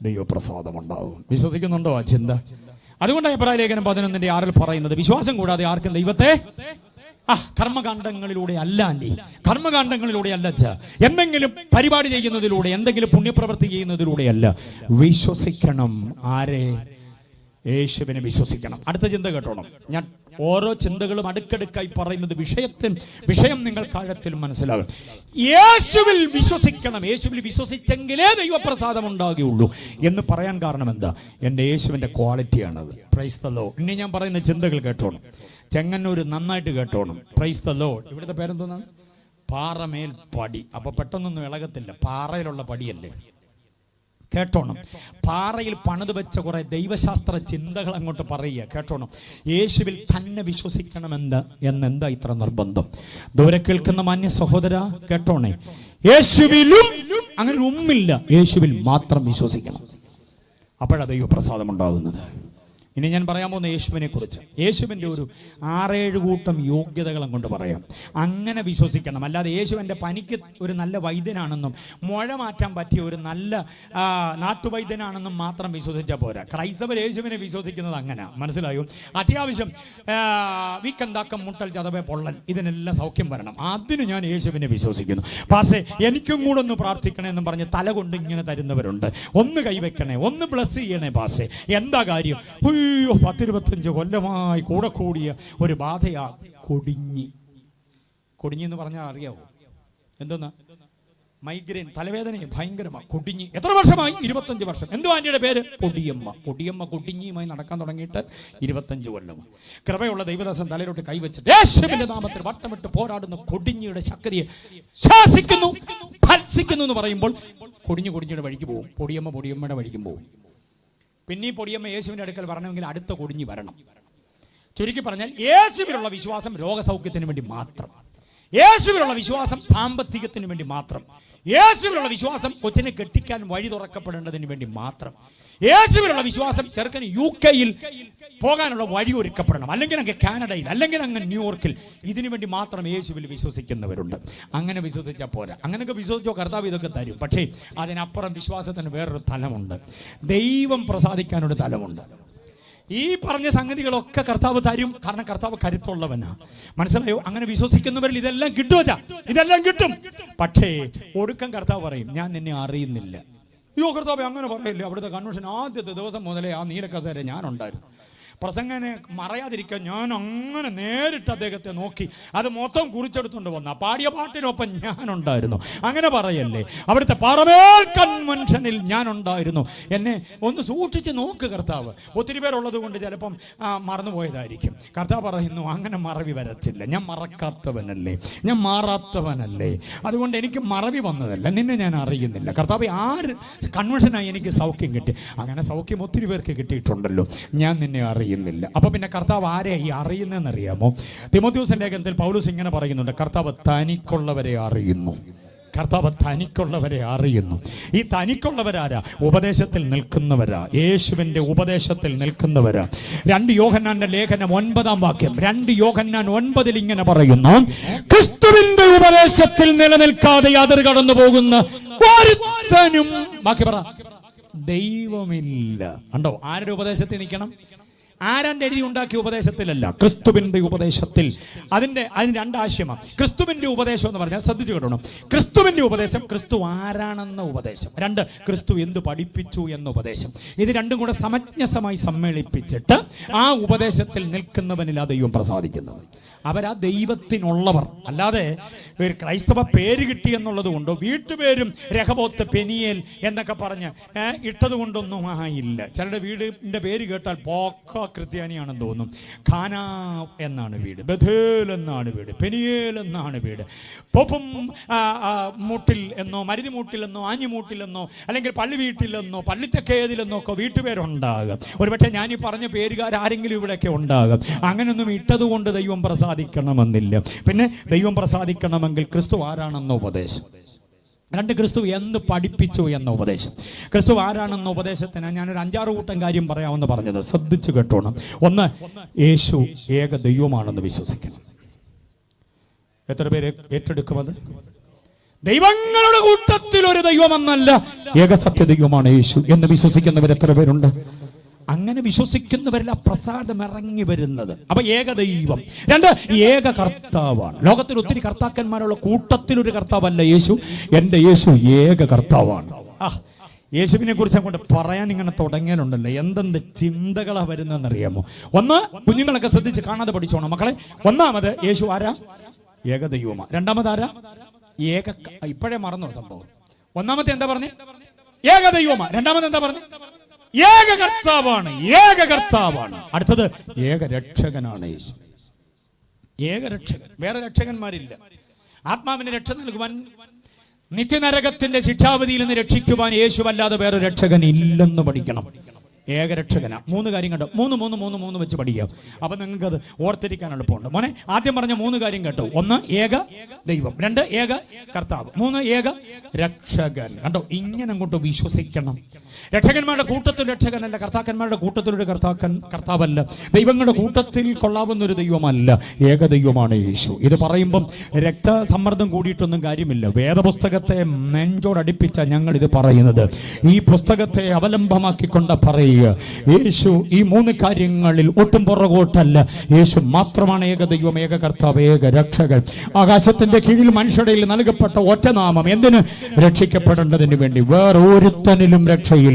ദൈവപ്രസാദം ഉണ്ടാവും. വിശ്വസിക്കുന്നുണ്ടോ ആ ചിന്ത? അതുകൊണ്ടാണ് എബ്രായ ലേഖനം 11:6 പറയുന്നത്, വിശ്വാസം കൂടാതെ ആർക്കും ദൈവത്തെ കർമ്മകാണ്ഡങ്ങളിലൂടെ അല്ല, കർമ്മകാണ്ഡങ്ങളിലൂടെ അല്ല, എന്തെങ്കിലും പരിപാടി ചെയ്യുന്നതിലൂടെ, എന്തെങ്കിലും പുണ്യപ്രവൃത്തി ചെയ്യുന്നതിലൂടെയല്ല. വിശ്വസിക്കണം. ആരെ? യേശുവിനെ വിശ്വസിക്കണം. അടുത്ത ചിന്ത കേട്ടോണം. ഞാൻ ഓരോ ചിന്തകളും അടുക്കടുക്കായി പറയുന്നത് വിഷയം നിങ്ങൾക്ക് ആഴത്തിൽ മനസ്സിലാകും. യേശുവിൽ വിശ്വസിക്കണം. യേശുവിൽ വിശ്വസിച്ചെങ്കിലേ ദൈവപ്രസാദം ഉണ്ടാകുകയുള്ളൂ എന്ന് പറയാൻ കാരണം എന്താ? എൻ്റെ യേശുവിൻ്റെ ക്വാളിറ്റിയാണത്. Price the Lord. ഇനി ഞാൻ പറയുന്ന ചിന്തകൾ കേട്ടോണം. ചെങ്ങന്നൂർ നന്നായിട്ട് കേട്ടോണം. Praise the lord. ഇവിടുത്തെ പേരെന്തോന്നാണ്? പാറമേൽ പടി. അപ്പൊ പെട്ടെന്നൊന്നും ഇളകത്തില്ല, പാറയിലുള്ള പടിയല്ലേ. കേട്ടോണം. പാറയിൽ പണിത് വെച്ച കുറെ ദൈവശാസ്ത്ര ചിന്തകൾ അങ്ങോട്ട് പറയുക. കേട്ടോണം. യേശുവിൽ തന്നെ എന്നെന്താ ഇത്ര നിർബന്ധം? ദൂരെ കേൾക്കുന്ന മാന്യ സഹോദര കേട്ടോണേ, യേശുവിലും അങ്ങനെ ഒന്നില്ല, യേശുവിൽ മാത്രം വിശ്വസിക്കണം. അപ്പോഴാണ് ദൈവപ്രസാദം ഉണ്ടാകുന്നത്. ഇനി ഞാൻ പറയാൻ പോകുന്ന യേശുവിനെ കുറിച്ച്. യേശുവിൻ്റെ ഒരു 6-7 കൂട്ടം യോഗ്യതകൾ അങ്ങോട്ട് പറയാം. അങ്ങനെ വിശ്വസിക്കണം. അല്ലാതെ യേശുവിൻ്റെ പനിക്ക് ഒരു നല്ല വൈദ്യനാണെന്നും മുഴ മാറ്റാൻ പറ്റിയ ഒരു നല്ല നാട്ടുവൈദ്യനാണെന്നും മാത്രം വിശ്വസിച്ചാൽ പോരാ. ക്രൈസ്തവർ യേശുവിനെ വിശ്വസിക്കുന്നത് അങ്ങനെ, മനസ്സിലായോ? അത്യാവശ്യം വീക്കെന്താക്കം, മുട്ടൽ, ചതവേ, പൊള്ളൽ, ഇതിനെല്ലാം സൗഖ്യം വരണം. അതിന് ഞാൻ യേശുവിനെ വിശ്വസിക്കുന്നു. പക്ഷേ എനിക്കും കൂടെ ഒന്ന് പ്രാർത്ഥിക്കണേ എന്നും പറഞ്ഞ് തല കൊണ്ട് ഇങ്ങനെ തരുന്നവരുണ്ട്. ഒന്ന് കൈവെക്കണേ, ഒന്ന് ബ്ലസ് ചെയ്യണേ. പാസേ എന്താ കാര്യം? 10-25 കൊല്ലമായി കൂടെ കൂടിയ ഒരു ബാധയാ കൊടിഞ്ഞി. എന്ന് പറഞ്ഞാൽ അറിയാവോ എന്തെന്നാ? മൈഗ്രെയിൻ, തലവേദനയും ഭയങ്കരമാണ്. കൊടിഞ്ഞി. എത്ര വർഷമായി? 25 വർഷം. എന്തോ ആന്റിയുടെ പേര്? പൊടിയമ്മ കൊടിഞ്ഞിയുമായി നടക്കാൻ തുടങ്ങിയിട്ട് 25 കൊല്ലം. കൃപയുള്ള ദൈവദാസൻ തലയിലോട്ട് കൈവച്ചിട്ട് യേശുവിന്റെ നാമത്തിൽ വട്ടമിട്ട് പോരാടുന്ന കൊടിഞ്ഞിയുടെ ശക്തിയെ ശാസിക്കുന്നു, ഭത്സിക്കുന്നു എന്ന് പറയുമ്പോൾ കൊടിഞ്ഞിയുടെ വഴിക്ക് പോകും. പൊടിയമ്മയുടെ വഴിക്കും പോകും. പിന്നെ പൊടിയമ്മ യേശുവിന്റെ അടുക്കൽ വരണമെങ്കിൽ അടുത്ത കൊടിഞ്ഞി വരണം. ചുരുക്കി പറഞ്ഞാൽ യേശുവിലുള്ള വിശ്വാസം രോഗസൗഖ്യത്തിന് വേണ്ടി മാത്രം. യേശുവിലുള്ള വിശ്വാസം സാമ്പത്തികത്തിന് വേണ്ടി മാത്രം. യേശുവിലുള്ള വിശ്വാസം കൊച്ചിനെ കെട്ടിക്കാൻ വഴി തുറക്കപ്പെടേണ്ടതിന് വേണ്ടി മാത്രം. യേശുവിലുള്ള വിശ്വാസം ചെറുക്കന് UK-യിൽ പോകാനുള്ള വഴി ഒരുക്കപ്പെടണം, അല്ലെങ്കിൽ അങ്ങ് കാനഡയിൽ, അല്ലെങ്കിൽ അങ്ങ് ന്യൂയോർക്കിൽ. ഇതിനു വേണ്ടി മാത്രം യേശുവിൽ വിശ്വസിക്കുന്നവരുണ്ട്. അങ്ങനെ വിശ്വസിച്ചാൽ പോരാ. അങ്ങനെയൊക്കെ വിശ്വസിച്ചോ കർത്താവ് ഇതൊക്കെ തരും. പക്ഷേ അതിനപ്പുറം വിശ്വാസത്തിന് വേറൊരു തലമുണ്ട്. ദൈവം പ്രസാദിക്കാനൊരു തലമുണ്ട്. ഈ പറഞ്ഞ സംഗതികളൊക്കെ കർത്താവ് തരും. കാരണം കർത്താവ് കരുത്തുള്ളവനാ. മനസ്സിലായോ? അങ്ങനെ വിശ്വസിക്കുന്നവരിൽ ഇതെല്ലാം കിട്ടുമോ? ഇതെല്ലാം കിട്ടും. പക്ഷേ ഒടുക്കം കർത്താവ് പറയും, ഞാൻ നിന്നെ അറിയുന്നില്ല. കർത്താവ് അങ്ങനെ പറയില്ല. അവിടുത്തെ കൺവെൻഷൻ ആദ്യത്തെ ദിവസം മുതലേ ആ നീലക്കസേര ഞാനുണ്ടായിരുന്നു. പ്രസംഗനെ മറയാതിരിക്കാൻ ഞാൻ അങ്ങനെ നേരിട്ട് അദ്ദേഹത്തെ നോക്കി അത് മൊത്തം കുറിച്ചെടുത്തുകൊണ്ട് വന്ന പാടിയ പാട്ടിനൊപ്പം ഞാനുണ്ടായിരുന്നു. അങ്ങനെ പറയല്ലേ. അവിടുത്തെ പാറമേൽ കൺവെൻഷനിൽ ഞാനുണ്ടായിരുന്നു. എന്നെ ഒന്ന് സൂക്ഷിച്ച് നോക്ക് കർത്താവ്. ഒത്തിരി പേരുള്ളത് കൊണ്ട് ചിലപ്പം മറന്നുപോയതായിരിക്കും. കർത്താവ് പറയുന്നു, അങ്ങനെ മറവി വരത്തില്ല. ഞാൻ മറക്കാത്തവനല്ലേ, ഞാൻ മാറാത്തവനല്ലേ. അതുകൊണ്ട് എനിക്ക് മറവി വന്നതല്ല, നിന്നെ ഞാൻ അറിയുന്നില്ല. കർത്താവ് ആര് കൺവെൻഷനായി എനിക്ക് സൗഖ്യം കിട്ടി. അങ്ങനെ സൗഖ്യം ഒത്തിരി പേർക്ക് കിട്ടിയിട്ടുണ്ടല്ലോ. ഞാൻ നിന്നെ അറിയുന്നില്ല. അപ്പൊ പിന്നെ കർത്താവ് ആരെ ഈ അറിയുന്നതെന്ന് അറിയാമോ? തിമോഥെയോസിന്റെ ലേഖനത്തിൽ പൗലോസ് ഇങ്ങനെ പറയുന്നുണ്ട്, കർത്താവ് തനിക്കുള്ളവരെ അറിയുന്നു. കർത്താവ് തനിക്കുള്ളവരെ അറിയുന്നു. ഈ തനിക്കുള്ളവരാരാ? ഉപദേശത്തിൽ നിൽക്കുന്നവരാ, യേശുവിന്റെ ഉപദേശത്തിൽ നിൽക്കുന്നവരാ. 2 യോഹന്നാന്റെ ലേഖനം 9-ാം വാക്യം, 2 യോഹന്നാൻ 9-ൽ ഇങ്ങനെ പറയുന്നു, ക്രിസ്തുവിന്റെ ഉപദേശത്തിൽ നിലനിൽക്കാതെ അതിർ കടന്നു പോകുന്ന ഒരുത്തനും, ബാക്കി പറ, ദൈവമില്ല. കണ്ടോ? ആരുടെ ഉപദേശത്തിൽ നിൽക്കണം? ആരാന്റെ എഴുതി ഉണ്ടാക്കിയ ഉപദേശത്തിലല്ല, ക്രിസ്തുവിന്റെ ഉപദേശത്തിൽ. അതിന് 2 ആശയമാണ്. ക്രിസ്തുവിന്റെ ഉപദേശം എന്ന് പറഞ്ഞാൽ ശ്രദ്ധിച്ചു കേട്ടോണം. ക്രിസ്തുവിന്റെ ഉപദേശം, ക്രിസ്തു ആരാണെന്ന ഉപദേശം. 2, ക്രിസ്തു എന്ത് പഠിപ്പിച്ചു എന്ന ഉപദേശം. ഇത് രണ്ടും കൂടെ സമഞ്ജസമായി സമ്മേളിപ്പിച്ചിട്ട് ആ ഉപദേശത്തിൽ നിൽക്കുന്നവനിൽ ആ ദൈവം പ്രസാദിക്കുന്നത്. അവരാ ദൈവത്തിനുള്ളവർ. അല്ലാതെ ഒരു ക്രൈസ്തവ പേര് കിട്ടി എന്നുള്ളത് കൊണ്ടോ വീട്ടുപേരും രഹബോത്ത്, പെനിയേൽ എന്നൊക്കെ പറഞ്ഞ് ഇട്ടത് കൊണ്ടൊന്നും ആയില്ല. ചിലരുടെ വീടിന്റെ പേര് കേട്ടാൽ പോക്ക ക്രിസ്ത്യാനിയാണെന്ന് തോന്നും. ഖാനാ എന്നാണ് വീട്, ബഥേൽ എന്നാണ് വീട്, പെനിയേൽ എന്നാണ് വീട്. പോപ്പും മൂട്ടിൽ എന്നോ, മരുതി മൂട്ടിലെന്നോ, ആഞ്ഞിമൂട്ടിലെന്നോ, അല്ലെങ്കിൽ പള്ളി വീട്ടിലെന്നോ, പള്ളിത്തെക്കേതിലെന്നോ ഒക്കെ വീട്ടുപേരുണ്ടാകാം. ഒരുപക്ഷെ ഞാൻ ഈ പറഞ്ഞ പേരുകാരെങ്കിലും ഇവിടെയൊക്കെ ഉണ്ടാകാം. അങ്ങനെയൊന്നും ഇട്ടതുകൊണ്ട് ദൈവം പ്രസാദിക്കണമെന്നില്ല. പിന്നെ ദൈവം പ്രസാദിക്കണമെങ്കിൽ ക്രിസ്തു ആരാണെന്ന ഉപദേശം, രണ്ട് ക്രിസ്തു എന്ത് പഠിപ്പിച്ചു എന്ന ഉപദേശം. ക്രിസ്തു ആരാണെന്ന ഉപദേശത്തിന് ഞാനൊരു 5-6 കൂട്ടം കാര്യം പറയാമെന്ന് പറഞ്ഞത് ശ്രദ്ധിച്ചു കേട്ടോണം. ഒന്ന്, യേശു ഏക ദൈവമാണെന്ന് വിശ്വസിക്കണം. എത്ര പേര് ഏറ്റെടുക്കുമത്? ദൈവങ്ങളുടെ കൂട്ടത്തിൽ ഒരു ദൈവമെന്നല്ല, ഏകസത്യ ദൈവമാണ് യേശു എന്ന് വിശ്വസിക്കുന്നവർ എത്ര പേരുണ്ട്? അങ്ങനെ വിശ്വസിക്കുന്നവരിൽ ആ പ്രസാദം ഇറങ്ങി വരുന്നത്. അപ്പൊ ഏക ദൈവം. രണ്ട്, ഏക കർത്താവാണ്. ലോകത്തിൽ ഒത്തിരി കർത്താക്കന്മാരുള്ള കൂട്ടത്തിലൊരു കർത്താവല്ല യേശു. എൻ്റെ യേശു ഏക കർത്താവാണ്. യേശുവിനെ കുറിച്ച് അങ്ങോട്ട് പറയാൻ ഇങ്ങനെ തുടങ്ങിയാലുണ്ടല്ലോ, എന്തെന്ത് ചിന്തകളാ വരുന്നതെന്നറിയാമോ? ഒന്ന്, കുഞ്ഞുങ്ങളൊക്കെ ശ്രദ്ധിച്ച് കാണാതെ പഠിച്ചോണം മക്കളെ. ഒന്നാമത്, യേശു ആരാ? ഏക ദൈവമാണ്. രണ്ടാമത് ആരാ? ഇപ്പോഴേ മറന്നോ സംഭവം. ഒന്നാമത്തെ എന്താ പറഞ്ഞേ? ഏക ദൈവമാണ്. രണ്ടാമത് എന്താ പറഞ്ഞേ? ഏക കർത്താവാണ്. ഏക കർത്താവാണ്. അടുത്തത്, ഏക രക്ഷകനാണ് യേശു. ഏക രക്ഷകൻ. വേറെ രക്ഷകന്മാരില്ല. ആത്മാവിന് രക്ഷ നൽകുവാൻ, നിത്യനരകത്തിന്റെ ശിക്ഷാവധിയിൽ നിന്ന് രക്ഷിക്കുവാൻ യേശുവല്ലാതെ വേറെ രക്ഷകൻ ഇല്ലെന്ന് പഠിക്കണം. ഏകരക്ഷകന. 3 കാര്യം കേട്ടോ. 3 വെച്ച് പഠിക്കാം. അപ്പൊ നിങ്ങൾക്ക് അത് ഓർത്തിരിക്കാൻ എളുപ്പമുണ്ട്. മോനെ, ആദ്യം പറഞ്ഞ 3 കാര്യം കേട്ടോ. 1, ഏക ദൈവം. 2, ഏക കർത്താവ്. 3, ഏക രക്ഷകൻ. കണ്ടോ, ഇങ്ങനെ അങ്ങോട്ട് വിശ്വസിക്കണം. രക്ഷകന്മാരുടെ കൂട്ടത്തിൽ രക്ഷകനല്ല, കർത്താക്കന്മാരുടെ കൂട്ടത്തിലൊരു കർത്താവല്ല, ദൈവങ്ങളുടെ കൂട്ടത്തിൽ കൊള്ളാവുന്ന ഒരു ദൈവമല്ല, ഏക ദൈവമാണ് യേശു. ഇത് പറയുമ്പം രക്തസമ്മർദ്ദം കൂടിയിട്ടൊന്നും കാര്യമില്ല. വേദപുസ്തകത്തെ നെഞ്ചോടടുപ്പിച്ച ഞങ്ങൾ ഇത് പറയുന്നത്, ഈ പുസ്തകത്തെ അവലംബമാക്കിക്കൊണ്ട് പറയുക. യേശു ഈ 3 കാര്യങ്ങളിൽ ഒട്ടും പുറകോട്ടല്ല. യേശു മാത്രമാണ് ഏക ദൈവം, ഏക കർത്താവ്, ഏക രക്ഷകൻ. ആകാശത്തിന്റെ കീഴിൽ മനുഷ്യരുടെ നൽകപ്പെട്ട ഒറ്റ നാമം. എന്തിന്? രക്ഷിക്കപ്പെടേണ്ടതിന് വേണ്ടി. വേറൊരുത്തനിലും രക്ഷയില്ല,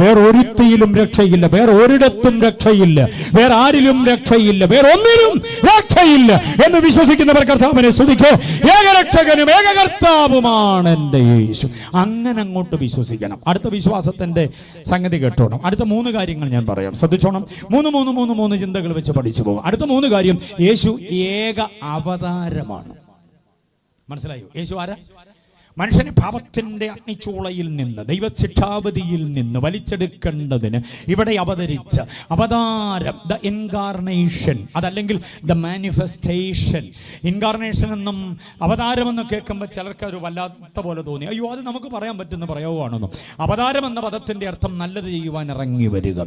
വേറൊരുത്തിയിലും രക്ഷയില്ല, വേറെ ഒരിടത്തും രക്ഷയില്ല, വേറെ ആരിലും രക്ഷയില്ല, വേറെ ഒന്നിനും രക്ഷയില്ല എന്ന് വിശ്വസിക്കുന്നവർ കർത്താവിനെ സ്തുതിക്കുക. ഏകരക്ഷകനും ഏക കർത്താവുമാണ് എൻ്റെ യേശു. അങ്ങനെ അങ്ങോട്ട് വിശ്വസിക്കണം. അടുത്ത വിശ്വാസത്തിന്റെ സംഗതി കേട്ടോണം. അടുത്ത 3 കാര്യങ്ങൾ ഞാൻ പറയാം, ശ്രദ്ധിച്ചോണം. 3 ചിന്തകൾ വെച്ച് പഠിച്ചു പോകും. അടുത്ത 3 കാര്യം, യേശു ഏക അവതാരമാണ്. മനസ്സിലായോ? യേശു ആരാ? മനുഷ്യനെ പാപത്തിന്റെ അഗ്നിച്ചൂളയിൽ നിന്ന്, ദൈവശിക്ഷാവധിയിൽ നിന്ന് വലിച്ചെടുക്കേണ്ടതിന് ഇവിടെ അവതരിച്ച അവതാരം, ദ ഇൻകാർണേഷൻ, അതല്ലെങ്കിൽ ദ മാനിഫെസ്റ്റേഷൻ. ഇൻകാർണേഷൻ എന്നും അവതാരമെന്നും കേൾക്കുമ്പോൾ ചിലർക്ക് ഒരു വല്ലാത്ത പോലെ തോന്നി. അയ്യോ, അത് നമുക്ക് പറയാൻ പറ്റുന്ന പ്രയോഗമാണെന്നും. അവതാരം എന്ന പദത്തിന്റെ അർത്ഥം നല്ലത് ചെയ്യുവാൻ ഇറങ്ങി വരിക.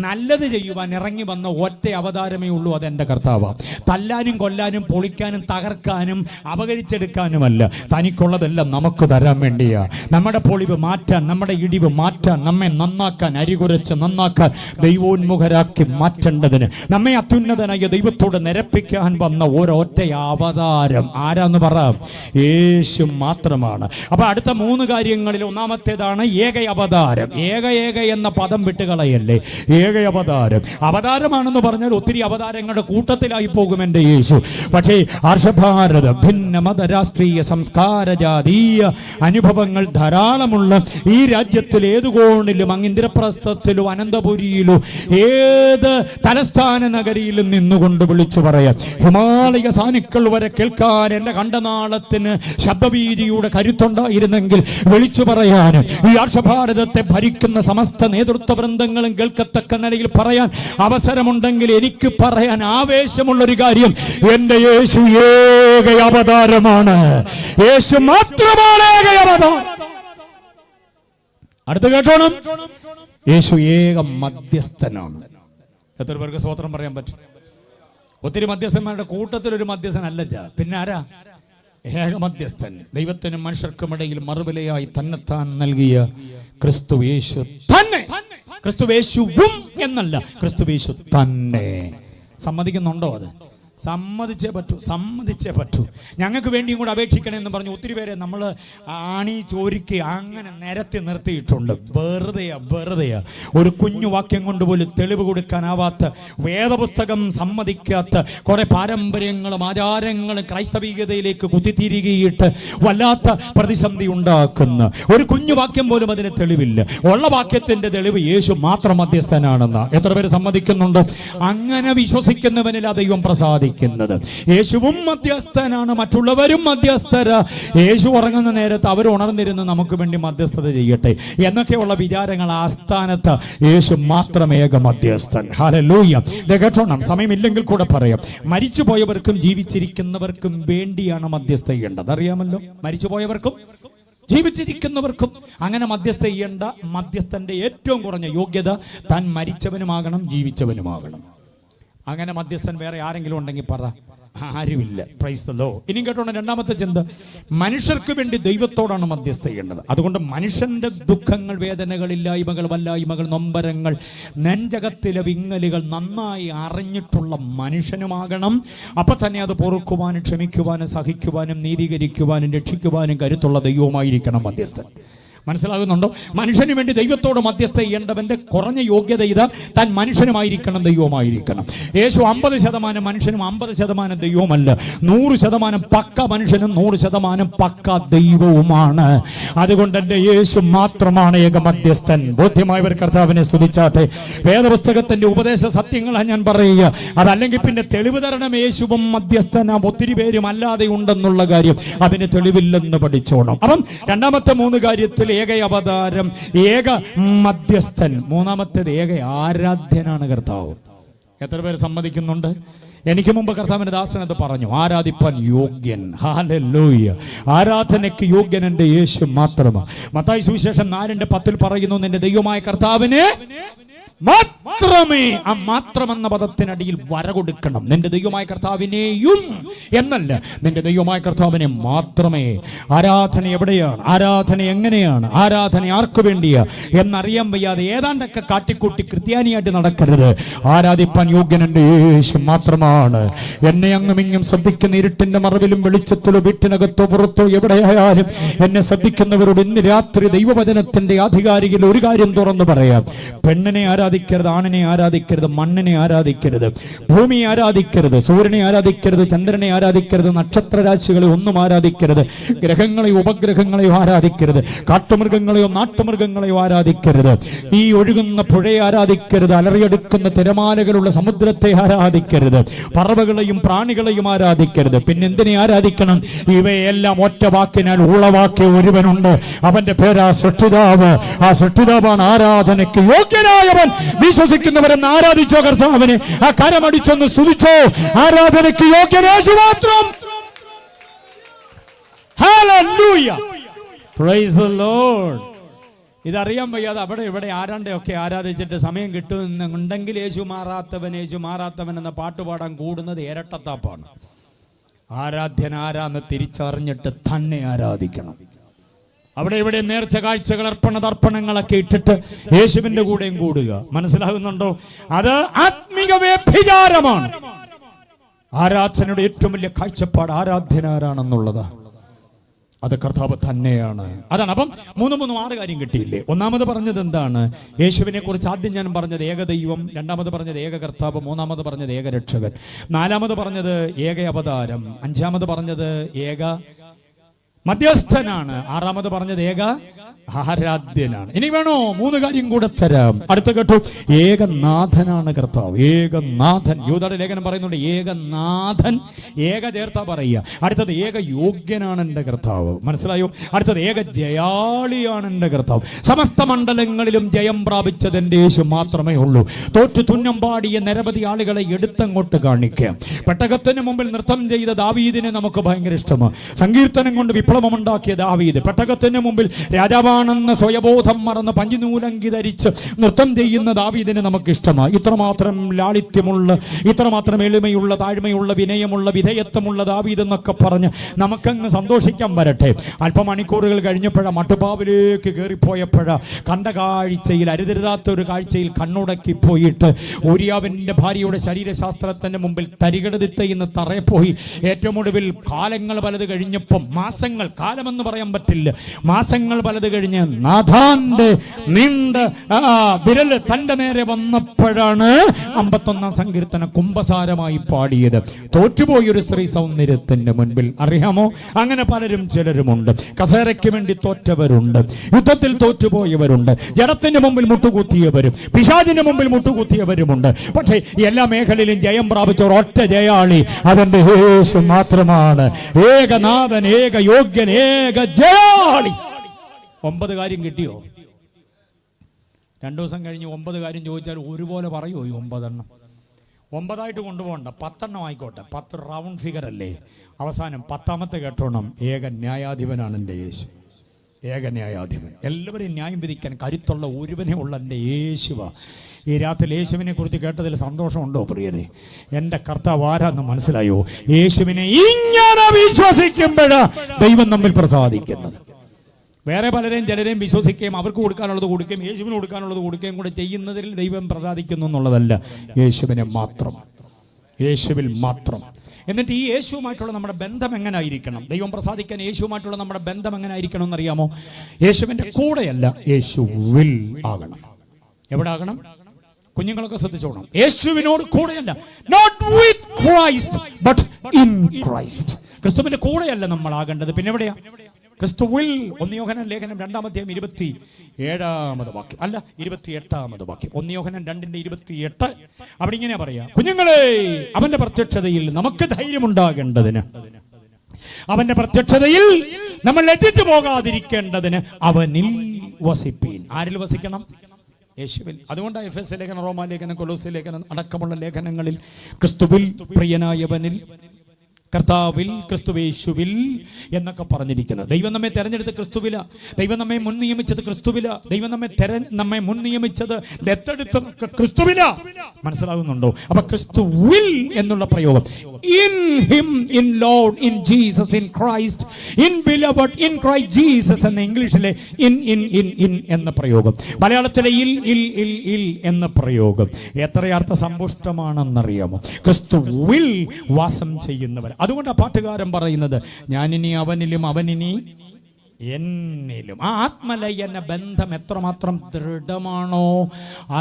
നല്ലത് ചെയ്യുവാൻ ഇറങ്ങി വന്ന ഒറ്റ അവതാരമേ ഉള്ളൂ, അതെന്റെ കർത്താവാണ്. തല്ലാനും കൊല്ലാനും പൊളിക്കാനും തകർക്കാനും അപകരിച്ചെടുക്കാനുമല്ല, തനിക്കുള്ളതെല്ലാം നമുക്ക് തരാൻ വേണ്ടിയാ. നമ്മുടെ പൊളിവ് മാറ്റാൻ, നമ്മുടെ ഇടിവ് മാറ്റാൻ, നമ്മെ നന്നാക്കാൻ, അരികുരച്ച് നന്നാക്കാൻ, ദൈവോന്മുഖരാക്കി മാറ്റേണ്ടതിന്, നമ്മെ അത്യുന്നതനായ ദൈവത്തോട് നിരപ്പിക്കാൻ വന്ന ഒരൊറ്റ അവതാരം ആരാന്ന് പറയാം? യേശു മാത്രമാണ്. അപ്പൊ അടുത്ത 3 കാര്യങ്ങളിൽ ഒന്നാമത്തേതാണ് ഏക അവതാരം. ഏക എന്ന പദം വിട്ടുകളയല്ലേ, ഏക അവതാരം. അവതാരമാണെന്ന് പറഞ്ഞാൽ ഒത്തിരി അവതാരങ്ങളുടെ കൂട്ടത്തിലായി പോകും എൻ്റെ യേശു. പക്ഷേ ആർഷഭാരത ഭിന്ന മത രാഷ്ട്രീയ സംസ്കാര ജാതീയ അനുഭവങ്ങൾ ധാരാളമുള്ള ഈ രാജ്യത്തിൽ ഏത് കോണിലും, അങ്ങ് ഇന്ദ്രപ്രസ്ഥത്തിലും അനന്തപുരിയിലും ഏത് തലസ്ഥാന നഗരിയിലും നിന്നുകൊണ്ട് വിളിച്ചു പറയാം. ഹിമാലയ സാനുക്കൾ വരെ കേൾക്കാൻ എൻ്റെ കണ്ടനാളത്തിന് ശബ്ദവീതിയുടെ കരുത്തുണ്ടായിരുന്നെങ്കിൽ വിളിച്ചു പറയാനും, ഈ ആർഷഭാരതത്തെ ഭരിക്കുന്ന സമസ്ത നേതൃത്വ വൃന്ദങ്ങളും കേൾക്കത്തക്ക നിലയിൽ പറയാൻ അവസരമുണ്ടെങ്കിൽ എനിക്ക് പറയാൻ ആവേശമുള്ളൊരു കാര്യം, എൻ്റെ യേശു ഏക അവതാരമാണ്. യേശു മാത്രമാണ് ഏക അവതാരം. അടുത്ത കേട്ടോണം, യേശു ഏക മധ്യസ്ഥനാണ്. എത്ര പേർക്ക് സ്തോത്രം പറയാൻ പറ്റും? ഒത്തിരി മധ്യസ്ഥന്മാരുടെ കൂട്ടത്തിൽ ഒരു മധ്യസ്ഥനല്ല, പിന്നെ ആരാ? ഏക മധ്യസ്ഥൻ. ദൈവത്തിനും മനുഷ്യർക്കും ഇടയിൽ മറുവിലയായി തന്നെത്താൻ നൽകിയ ക്രിസ്തുയേശു തന്നെ. ക്രിസ്തുയേശുവും എന്നല്ല, ക്രിസ്തുയേശു തന്നെ. സമ്മതിക്കുന്നുണ്ടോ? അത് സമ്മതിച്ചേ പറ്റൂ. ഞങ്ങൾക്ക് വേണ്ടിയും കൂടെ അപേക്ഷിക്കണമെന്ന് പറഞ്ഞു ഒത്തിരി പേരെ നമ്മൾ ആണി ചോരിക്ക് അങ്ങനെ നിരത്തി നിർത്തിയിട്ടുണ്ട്. വെറുതെയാ ഒരു കുഞ്ഞു വാക്യം കൊണ്ട് പോലും തെളിവ് കൊടുക്കാനാവാത്ത, വേദപുസ്തകം സമ്മതിക്കാത്ത കുറെ പാരമ്പര്യങ്ങളും ആചാരങ്ങളും ക്രൈസ്തവീയതയിലേക്ക് കുത്തിത്തിരികിയിട്ട് വല്ലാത്ത പ്രതിസന്ധി ഉണ്ടാക്കുന്ന ഒരു കുഞ്ഞു വാക്യം പോലും അതിന് തെളിവില്ല. ഉള്ള വാക്യത്തിന്റെ തെളിവ് യേശു മാത്രം മധ്യസ്ഥനാണെന്ന് എത്ര പേര് സമ്മതിക്കുന്നുണ്ട്? അങ്ങനെ വിശ്വസിക്കുന്നവനിൽ ആ ദൈവം പ്രസാദിക്കുന്നത്. യേശുവും മധ്യസ്ഥനാണ്, മറ്റുള്ളവരും മധ്യസ്ഥര. യേശു ഉറങ്ങുന്ന നേരത്ത് അവർ ഉണർന്നിരുന്ന് നമുക്ക് വേണ്ടി മധ്യസ്ഥത ചെയ്യട്ടെ എന്നൊക്കെയുള്ള വിചാരങ്ങൾ ആസ്ഥാനത്ത് യേശു മാത്രം ഏക മധ്യസ്ഥൻ. ഹല്ലേലൂയ. കേട്ടോണം, സമയമില്ലെങ്കിൽ കൂടെ പറയാം. മരിച്ചുപോയവർക്കും ജീവിച്ചിരിക്കുന്നവർക്കും വേണ്ടിയാണ് മധ്യസ്ഥ ചെയ്യേണ്ടത്. അറിയാമല്ലോ, മരിച്ചുപോയവർക്കും ജീവിച്ചിരിക്കുന്നവർക്കും. അങ്ങനെ മധ്യസ്ഥ ചെയ്യേണ്ട മധ്യസ്ഥന്റെ ഏറ്റവും കുറഞ്ഞ യോഗ്യത താൻ മരിച്ചവനുമാകണം, ജീവിച്ചവനുമാകണം. അങ്ങനെ മധ്യസ്ഥൻ വേറെ ആരെങ്കിലും ഉണ്ടെങ്കിൽ പറ, ആരുമില്ല. Price the Lord. ഇനിയും കേട്ടോണം, രണ്ടാമത്തെ ചിന്ത, മനുഷ്യർക്ക് വേണ്ടി ദൈവത്തോടാണ് മധ്യസ്ഥ ചെയ്യേണ്ടത്. അതുകൊണ്ട് മനുഷ്യന്റെ ദുഃഖങ്ങൾ, വേദനകൾ, ഇല്ലായ്മകൾ, വല്ലായ്മകൾ, നൊമ്പരങ്ങൾ, നെഞ്ചകത്തിലെ വിങ്ങലുകൾ നന്നായി അറിഞ്ഞിട്ടുള്ള മനുഷ്യനുമാകണം. അപ്പൊ തന്നെ അത് പൊറുക്കുവാനും ക്ഷമിക്കുവാനും സഹിക്കുവാനും നീതീകരിക്കുവാനും രക്ഷിക്കുവാനും കരുത്തുള്ള ദൈവവുമായിരിക്കണം മധ്യസ്ഥൻ. മനസ്സിലാകുന്നുണ്ടോ? മനുഷ്യന് വേണ്ടി ദൈവത്തോട് മധ്യസ്ഥ ചെയ്യേണ്ടവന്റെ കുറഞ്ഞ യോഗ്യത ഇതാ, താൻ മനുഷ്യനുമായിരിക്കണം, ദൈവമായിരിക്കണം. യേശു 50% മനുഷ്യനും 50% ദൈവവുമല്ല. 100% പക്ക മനുഷ്യനും 100% പക്ക ദൈവവുമാണ്. അതുകൊണ്ട് എൻ്റെ യേശു മാത്രമാണ് ഏക മധ്യസ്ഥൻ. ബോധ്യമായവർ കർത്താവിനെ സ്തുതിച്ചാട്ടെ. വേദപുസ്തകത്തിന്റെ ഉപദേശ സത്യങ്ങളാണ് ഞാൻ പറയുക. അതല്ലെങ്കിൽ പിന്നെ തെളിവ് തരണം, യേശുവും മധ്യസ്ഥനാം ഒത്തിരി പേരും അല്ലാതെ ഉണ്ടെന്നുള്ള കാര്യം. അതിന് തെളിവില്ലെന്ന് പഠിച്ചോണം. അപ്പം രണ്ടാമത്തെ 3 കാര്യത്തിൽ ഏക അവതാരം, ഏക മധ്യസ്ഥൻ. മൂന്നാമത്തേത് ഏക ആരാധ്യനാണ് കർത്താവ്. എത്ര പേര് സമ്മതിക്കുന്നുണ്ട്? എനിക്ക് മുമ്പ് കർത്താവിന്റെ ദാസൻ അത് പറഞ്ഞു, ആരാധിപ്പാൻ യോഗ്യൻ. ഹല്ലേലൂയ. ആരാധനയ്ക്ക് യോഗ്യൻ എൻ്റെ യേശു മാത്രമാണ്. മത്തായി സുവിശേഷം 4:10 പറയുന്നു, നിന്റെ ദൈവമായ കർത്താവിനെ മാത്രമേ. ആ മാത്രം എന്ന പദത്തിനടിയിൽ വര കൊടുക്കണം. നിന്റെ ദൈവമായ കർത്താവിനെയും എന്നല്ല, നിന്റെ ദൈവമായ കർത്താവിനെ മാത്രമേ. ആരാധന എവിടെയാണ്, ആരാധന എങ്ങനെയാണ്, ആരാധന ആർക്കു വേണ്ടിയാ എന്നറിയാൻ വയ്യാതെ ഏതാണ്ടൊക്കെ കാട്ടിക്കൂട്ടി ക്രിസ്ത്യാനിയായിട്ട് നടക്കരുത്. ആരാധിപ്പാൻ യോഗ്യൻ എൻ്റെ യേശു മാത്രമാണ്. എന്നെ അങ്ങും ഇങ്ങും ശ്രദ്ധിക്കുന്ന ഇരുട്ടിന്റെ മറവിലും വെളിച്ചത്തിലോ വീട്ടിനകത്തോ പുറത്തോ എവിടെയായാലും എന്നെ ശ്രദ്ധിക്കുന്നവരോട് ഇന്ന് രാത്രി ദൈവവചനത്തിന്റെ ആധികാരികയിൽ ഒരു കാര്യം തുറന്നു പറയാം. പെണ്ണിനെ ആരാധിക്കരുത്, ആണിനെ ആരാധിക്കരുത്, മണ്ണിനെ ആരാധിക്കരുത്, ഭൂമിയെ ആരാധിക്കരുത്, സൂര്യനെ ആരാധിക്കരുത്, ചന്ദ്രനെ ആരാധിക്കരുത്, നക്ഷത്രരാശികളെ ഒന്നും ആരാധിക്കരുത്, ഗ്രഹങ്ങളെയോ ഉപഗ്രഹങ്ങളെയോ ആരാധിക്കരുത്, കാട്ടുമൃഗങ്ങളെയോ നാട്ടുമൃഗങ്ങളെയോ ആരാധിക്കരുത്, ഈ ഒഴുകുന്ന പുഴയെ ആരാധിക്കരുത്, അലറിയെടുക്കുന്ന തിരമാലകളുള്ള സമുദ്രത്തെ ആരാധിക്കരുത്, പറവകളെയും പ്രാണികളെയും ആരാധിക്കരുത്. പിന്നെന്തിനെ ആരാധിക്കണം? ഇവയെല്ലാം ഒറ്റ വാക്കിനാൽ ഉളവാക്കിയ ഒരുവനുണ്ട്. അവന്റെ പേരാ സൃഷ്ടിതാവ്. ആ സൃഷ്ടിതാവാണ് ആരാധനയ്ക്ക് യോഗ്യനായവൻ. വിശ്വസിക്കുന്നവരെന്ന് ആരാധിച്ചോ കർത്താവിനെ. ആ കരമടിച്ചൊന്ന് സ്തുതിച്ചോ. ആരാധനയ്ക്ക് യോഗ്യൻ യേശു മാത്രം. ഹല്ലേലൂയ. Praise the lord. ഇതറിയാൻ വയ്യാതെ അവിടെ ഇവിടെ ആരാണ്ടൊക്കെ ആരാധിച്ചിട്ട് സമയം കിട്ടുന്നുണ്ടെങ്കിൽ യേശു മാറാത്തവൻ എന്ന പാട്ടുപാടാൻ കൂടുന്നത് ഇരട്ടത്താപ്പാണ്. ആരാധ്യൻ ആരാന്ന് തിരിച്ചറിഞ്ഞിട്ട് തന്നെ ആരാധിക്കണം. അവിടെ ഇവിടെ നേർച്ച കാഴ്ചകൾ, തർപ്പണങ്ങളൊക്കെ ഇട്ടിട്ട് യേശുവിന്റെ കൂടെയും കൂടുക. മനസ്സിലാകുന്നുണ്ടോ? അത് ആത്മീക വ്യഭിചാരമാണ്. ആരാധനയുടെ ഏറ്റവും വലിയ കാഴ്ചപ്പാട് ആരാധ്യനാരാണെന്നുള്ളതാ. അത് കർത്താവ് തന്നെയാണ്. അതാണ്. അപ്പം 3 കാര്യം കിട്ടിയില്ലേ? ഒന്നാമത് പറഞ്ഞത് എന്താണ്? യേശുവിനെ കുറിച്ച് ആദ്യം ഞാൻ പറഞ്ഞത് ഏകദൈവം, രണ്ടാമത് പറഞ്ഞത് ഏക കർത്താവ്, മൂന്നാമത് പറഞ്ഞത് ഏക രക്ഷകൻ, നാലാമത് പറഞ്ഞത് ഏക അവതാരം, അഞ്ചാമത് പറഞ്ഞത് ഏക മധ്യസ്ഥനാണ്, ആറാമത് പറഞ്ഞത് ഏക ആരാധ്യനാണ്. ഇനി വേണോ 3 കാര്യം കൂടെ തരാം. അടുത്ത കേട്ടു, ഏകനാഥനാണ് കർത്താവ്. ഏകനാഥൻ. യൂദായുടെ ലേഖനം പറയുന്നുണ്ട് ഏകനാഥൻ. ഏക ചേർത്താ പറയുക. അടുത്തത് ഏക യോഗ്യനാണ് എൻ്റെ കർത്താവ്. മനസ്സിലായോ? അടുത്തത് ഏക ജയാളിയാണ് എൻ്റെ കർത്താവ്. സമസ്ത മണ്ഡലങ്ങളിലും ജയം പ്രാപിച്ചത് എൻ്റെ യേശു മാത്രമേ ഉള്ളൂ. തോറ്റു തുന്നം പാടിയ നിരവധി ആളുകളെ എടുത്തങ്ങോട്ട് കാണിക്കാം. പെട്ടകത്തിന് മുമ്പിൽ നൃത്തം ചെയ്ത ദാവീദിനെ നമുക്ക് ഭയങ്കര ഇഷ്ടമാണ്. സങ്കീർത്തനം കൊണ്ട് വിപ്ലവമുണ്ടാക്കിയ ദാവീദ്, പെട്ടകത്തിന് മുമ്പിൽ രാജാവായി ജനമാണെന്ന് സ്വയബോധം മറന്ന് പഞ്ചിനൂലങ്കി ധരിച്ച് നൃത്തം ചെയ്യുന്ന ദാവീദിനെ നമുക്ക് ഇഷ്ടമാണ്. ഇത്രമാത്രം ലാളിത്യമുള്ള, ഇത്രമാത്രം എളിമയുള്ള, താഴ്മയുള്ള, വിനയമുള്ള, വിധേയത്വമുള്ള ദാവീദ് എന്നൊക്കെ പറഞ്ഞ് നമുക്കങ്ങ് സന്തോഷിക്കാൻ വരട്ടെ. അല്പമണിക്കൂറുകൾ കഴിഞ്ഞപ്പോഴാണ് മട്ടുപ്പാവിലേക്ക് കയറിപ്പോയപ്പോഴാ കണ്ട കാഴ്ചയിൽ, അരുതരുതാത്ത ഒരു കാഴ്ചയിൽ കണ്ണുടക്കി പോയിട്ട് ഊരിയാവിൻ്റെ ഭാര്യയുടെ ശരീരശാസ്ത്രത്തിന്റെ മുമ്പിൽ തരികടതിത്തയിന്ന് തറയെ പോയി. ഏറ്റവും ഒടുവിൽ കാലങ്ങൾ പലത് കഴിഞ്ഞപ്പം, മാസങ്ങൾ, കാലമെന്ന് പറയാൻ പറ്റില്ല, മാസങ്ങൾ പലത് കഴിഞ്ഞ് നാഥാന്റെ നീണ്ട വിരൽ തന്റെ നേരെ വന്നപ്പോഴാണ് 51-ാം സങ്കീർത്തനം കുംഭസാരമായി പാടിയത്. തോറ്റുപോയൊരു സ്ത്രീ സൗന്ദര്യത്തിന്റെ മുൻപിൽ. അറിയാമോ, അങ്ങനെ പലരും ചിലരുമുണ്ട്. കസേരയ്ക്ക് വേണ്ടി തോറ്റവരുണ്ട്, യുദ്ധത്തിൽ തോറ്റുപോയവരുണ്ട്, ജഡത്തിന് മുമ്പിൽ മുട്ടുകുത്തിയവരും പിശാചിന് മുമ്പിൽ മുട്ടുകുത്തിയവരുമുണ്ട്. പക്ഷേ എല്ലാ മേഖലയിലും ജയം പ്രാപിച്ച ഒരൊറ്റ ജയാളി അവന്റെ യേശു മാത്രമാണ്. ഏകനാഥൻ, ഏക യോഗ്യൻ, ഏക ജയാളി. 9 കാര്യം കിട്ടിയോ? 2 ദിവസം കഴിഞ്ഞ് 9 കാര്യം ചോദിച്ചാൽ ഒരുപോലെ പറയുമോ? ഈ 9 എണ്ണം 9ആയിട്ട് കൊണ്ടുപോകണ്ട, 10 എണ്ണം ആയിക്കോട്ടെ. 10 റൗണ്ട് ഫിഗർ അല്ലേ? അവസാനം 10ാമത്തെ കേട്ടോണം, ഏക ന്യായാധിപനാണ് എൻ്റെ യേശു. ഏക ന്യായാധിപൻ, എല്ലാവരെയും ന്യായം വിധിക്കാൻ കരുത്തുള്ള ഒരുവനെ ഉള്ള എൻ്റെ യേശുവ. ഈ രാത്രി യേശുവിനെ കുറിച്ച് കേട്ടതിൽ സന്തോഷമുണ്ടോ പ്രിയരെ? എൻ്റെ കർത്താവ് ആരാന്ന് മനസ്സിലായോ? യേശുവിനെ ഇങ്ങനെ വിശ്വസിക്കുമ്പോഴാ ദൈവം നമ്മിൽ പ്രസാദിക്കുന്നത്. വേറെ പലരെയും ചിലരെയും വിശ്വസിക്കുകയും അവർക്ക് കൊടുക്കാനുള്ളത് കൊടുക്കുകയും യേശുവിന് കൊടുക്കാനുള്ളത് കൊടുക്കുകയും കൂടെ ചെയ്യുന്നതിൽ ദൈവം പ്രസാദിക്കുന്നു എന്നുള്ളതല്ല. യേശുവിനെ മാത്രം, യേശുവിൽ മാത്രം. എന്നിട്ട് ഈ യേശുവുമായിട്ടുള്ള നമ്മുടെ ബന്ധം എങ്ങനെ ആയിരിക്കണം? ദൈവം പ്രസാദിക്കാൻ യേശുവുമായിട്ടുള്ള നമ്മുടെ ബന്ധം എങ്ങനെ ആയിരിക്കണം എന്നറിയാമോ? യേശുവിൻ്റെ കൂടെയല്ല, യേശുവിൽ ആകണം. എവിടെ ആകണം? കുഞ്ഞുങ്ങളൊക്കെ ശ്രദ്ധിച്ചോണം. യേശുവിനോട് കൂടെയല്ല, not with Christ but in Christ. ക്രിസ്തുവിന്റെ കൂടെയല്ല നമ്മൾ ആകേണ്ടത്, പിന്നെ എവിടെയാ? ക്രിസ്തുവിൽ. 1 യോഹന്നാൻ ലേഖനം 2-ാം അധ്യായം 27-ാമത് വാക്യം, അല്ല 28-ാമത് വാക്യം. 1 യോഹന്നാൻ 2:28 അവിടെ ഇങ്ങനെ പറയാ, കുഞ്ഞുങ്ങളെ, അവന്റെ പ്രത്യക്ഷതയിൽ നമുക്ക് ധൈര്യമുണ്ടാകേണ്ടതിന്, അവന്റെ പ്രത്യക്ഷതയിൽ നമ്മൾ ലജ്ജിച്ചു പോകാതിരിക്കേണ്ടതിന് അവനിൽ വസിപ്പീൻ. ആരിൽ വസിക്കണം? യേശുവിൽ. അതുകൊണ്ടാണ് എഫെസ്യ ലേഖനം, റോമാ ലേഖനം, കൊലോസ്യ ലേഖനം അടക്കമുള്ള ലേഖനങ്ങളിൽ ക്രിസ്തുവിൽ, പ്രിയനായവനിൽ, കർത്താവിൽ, ക്രിസ്തുവേശുവിൽ എന്നൊക്കെ പറഞ്ഞിരിക്കുന്നത്. ദൈവം നമ്മെ തെരഞ്ഞെടുത്ത് ക്രിസ്തുവില, ദൈവം നമ്മെ മുൻ നിയമിച്ചത് ക്രിസ്തുവില, ദൈവം നമ്മെ മുൻ നിയമിച്ചത് ദത്തെടുത്തത് ക്രിസ്തുവില. മനസ്സിലാകുന്നുണ്ടോ? അപ്പൊ ക്രിസ്തുവിൽ എന്നുള്ള പ്രയോഗം, in him, in Lord, in Jesus, in Christ, in beloved, in Christ Jesus എന്ന ഇംഗ്ലീഷിലെ ഇൻ ഇൻ ഇൻ ഇൻ എന്ന പ്രയോഗം, മലയാളത്തിലെ ഇൽ ഇൽ ഇൽ ഇൽ എന്ന പ്രയോഗം എത്ര അർത്ഥസമ്പുഷ്ടമാണെന്നറിയാമോ? ക്രിസ്തുവിൽ വാസം ചെയ്യുന്നവർ. അതുകൊണ്ട് പാട്ടുകാരൻ പറയുന്നത്, ഞാനിനി അവനിലും അവനിനി എന്നിലും. ആ ആത്മലയന ബന്ധം എത്രമാത്രം ദൃഢമാണോ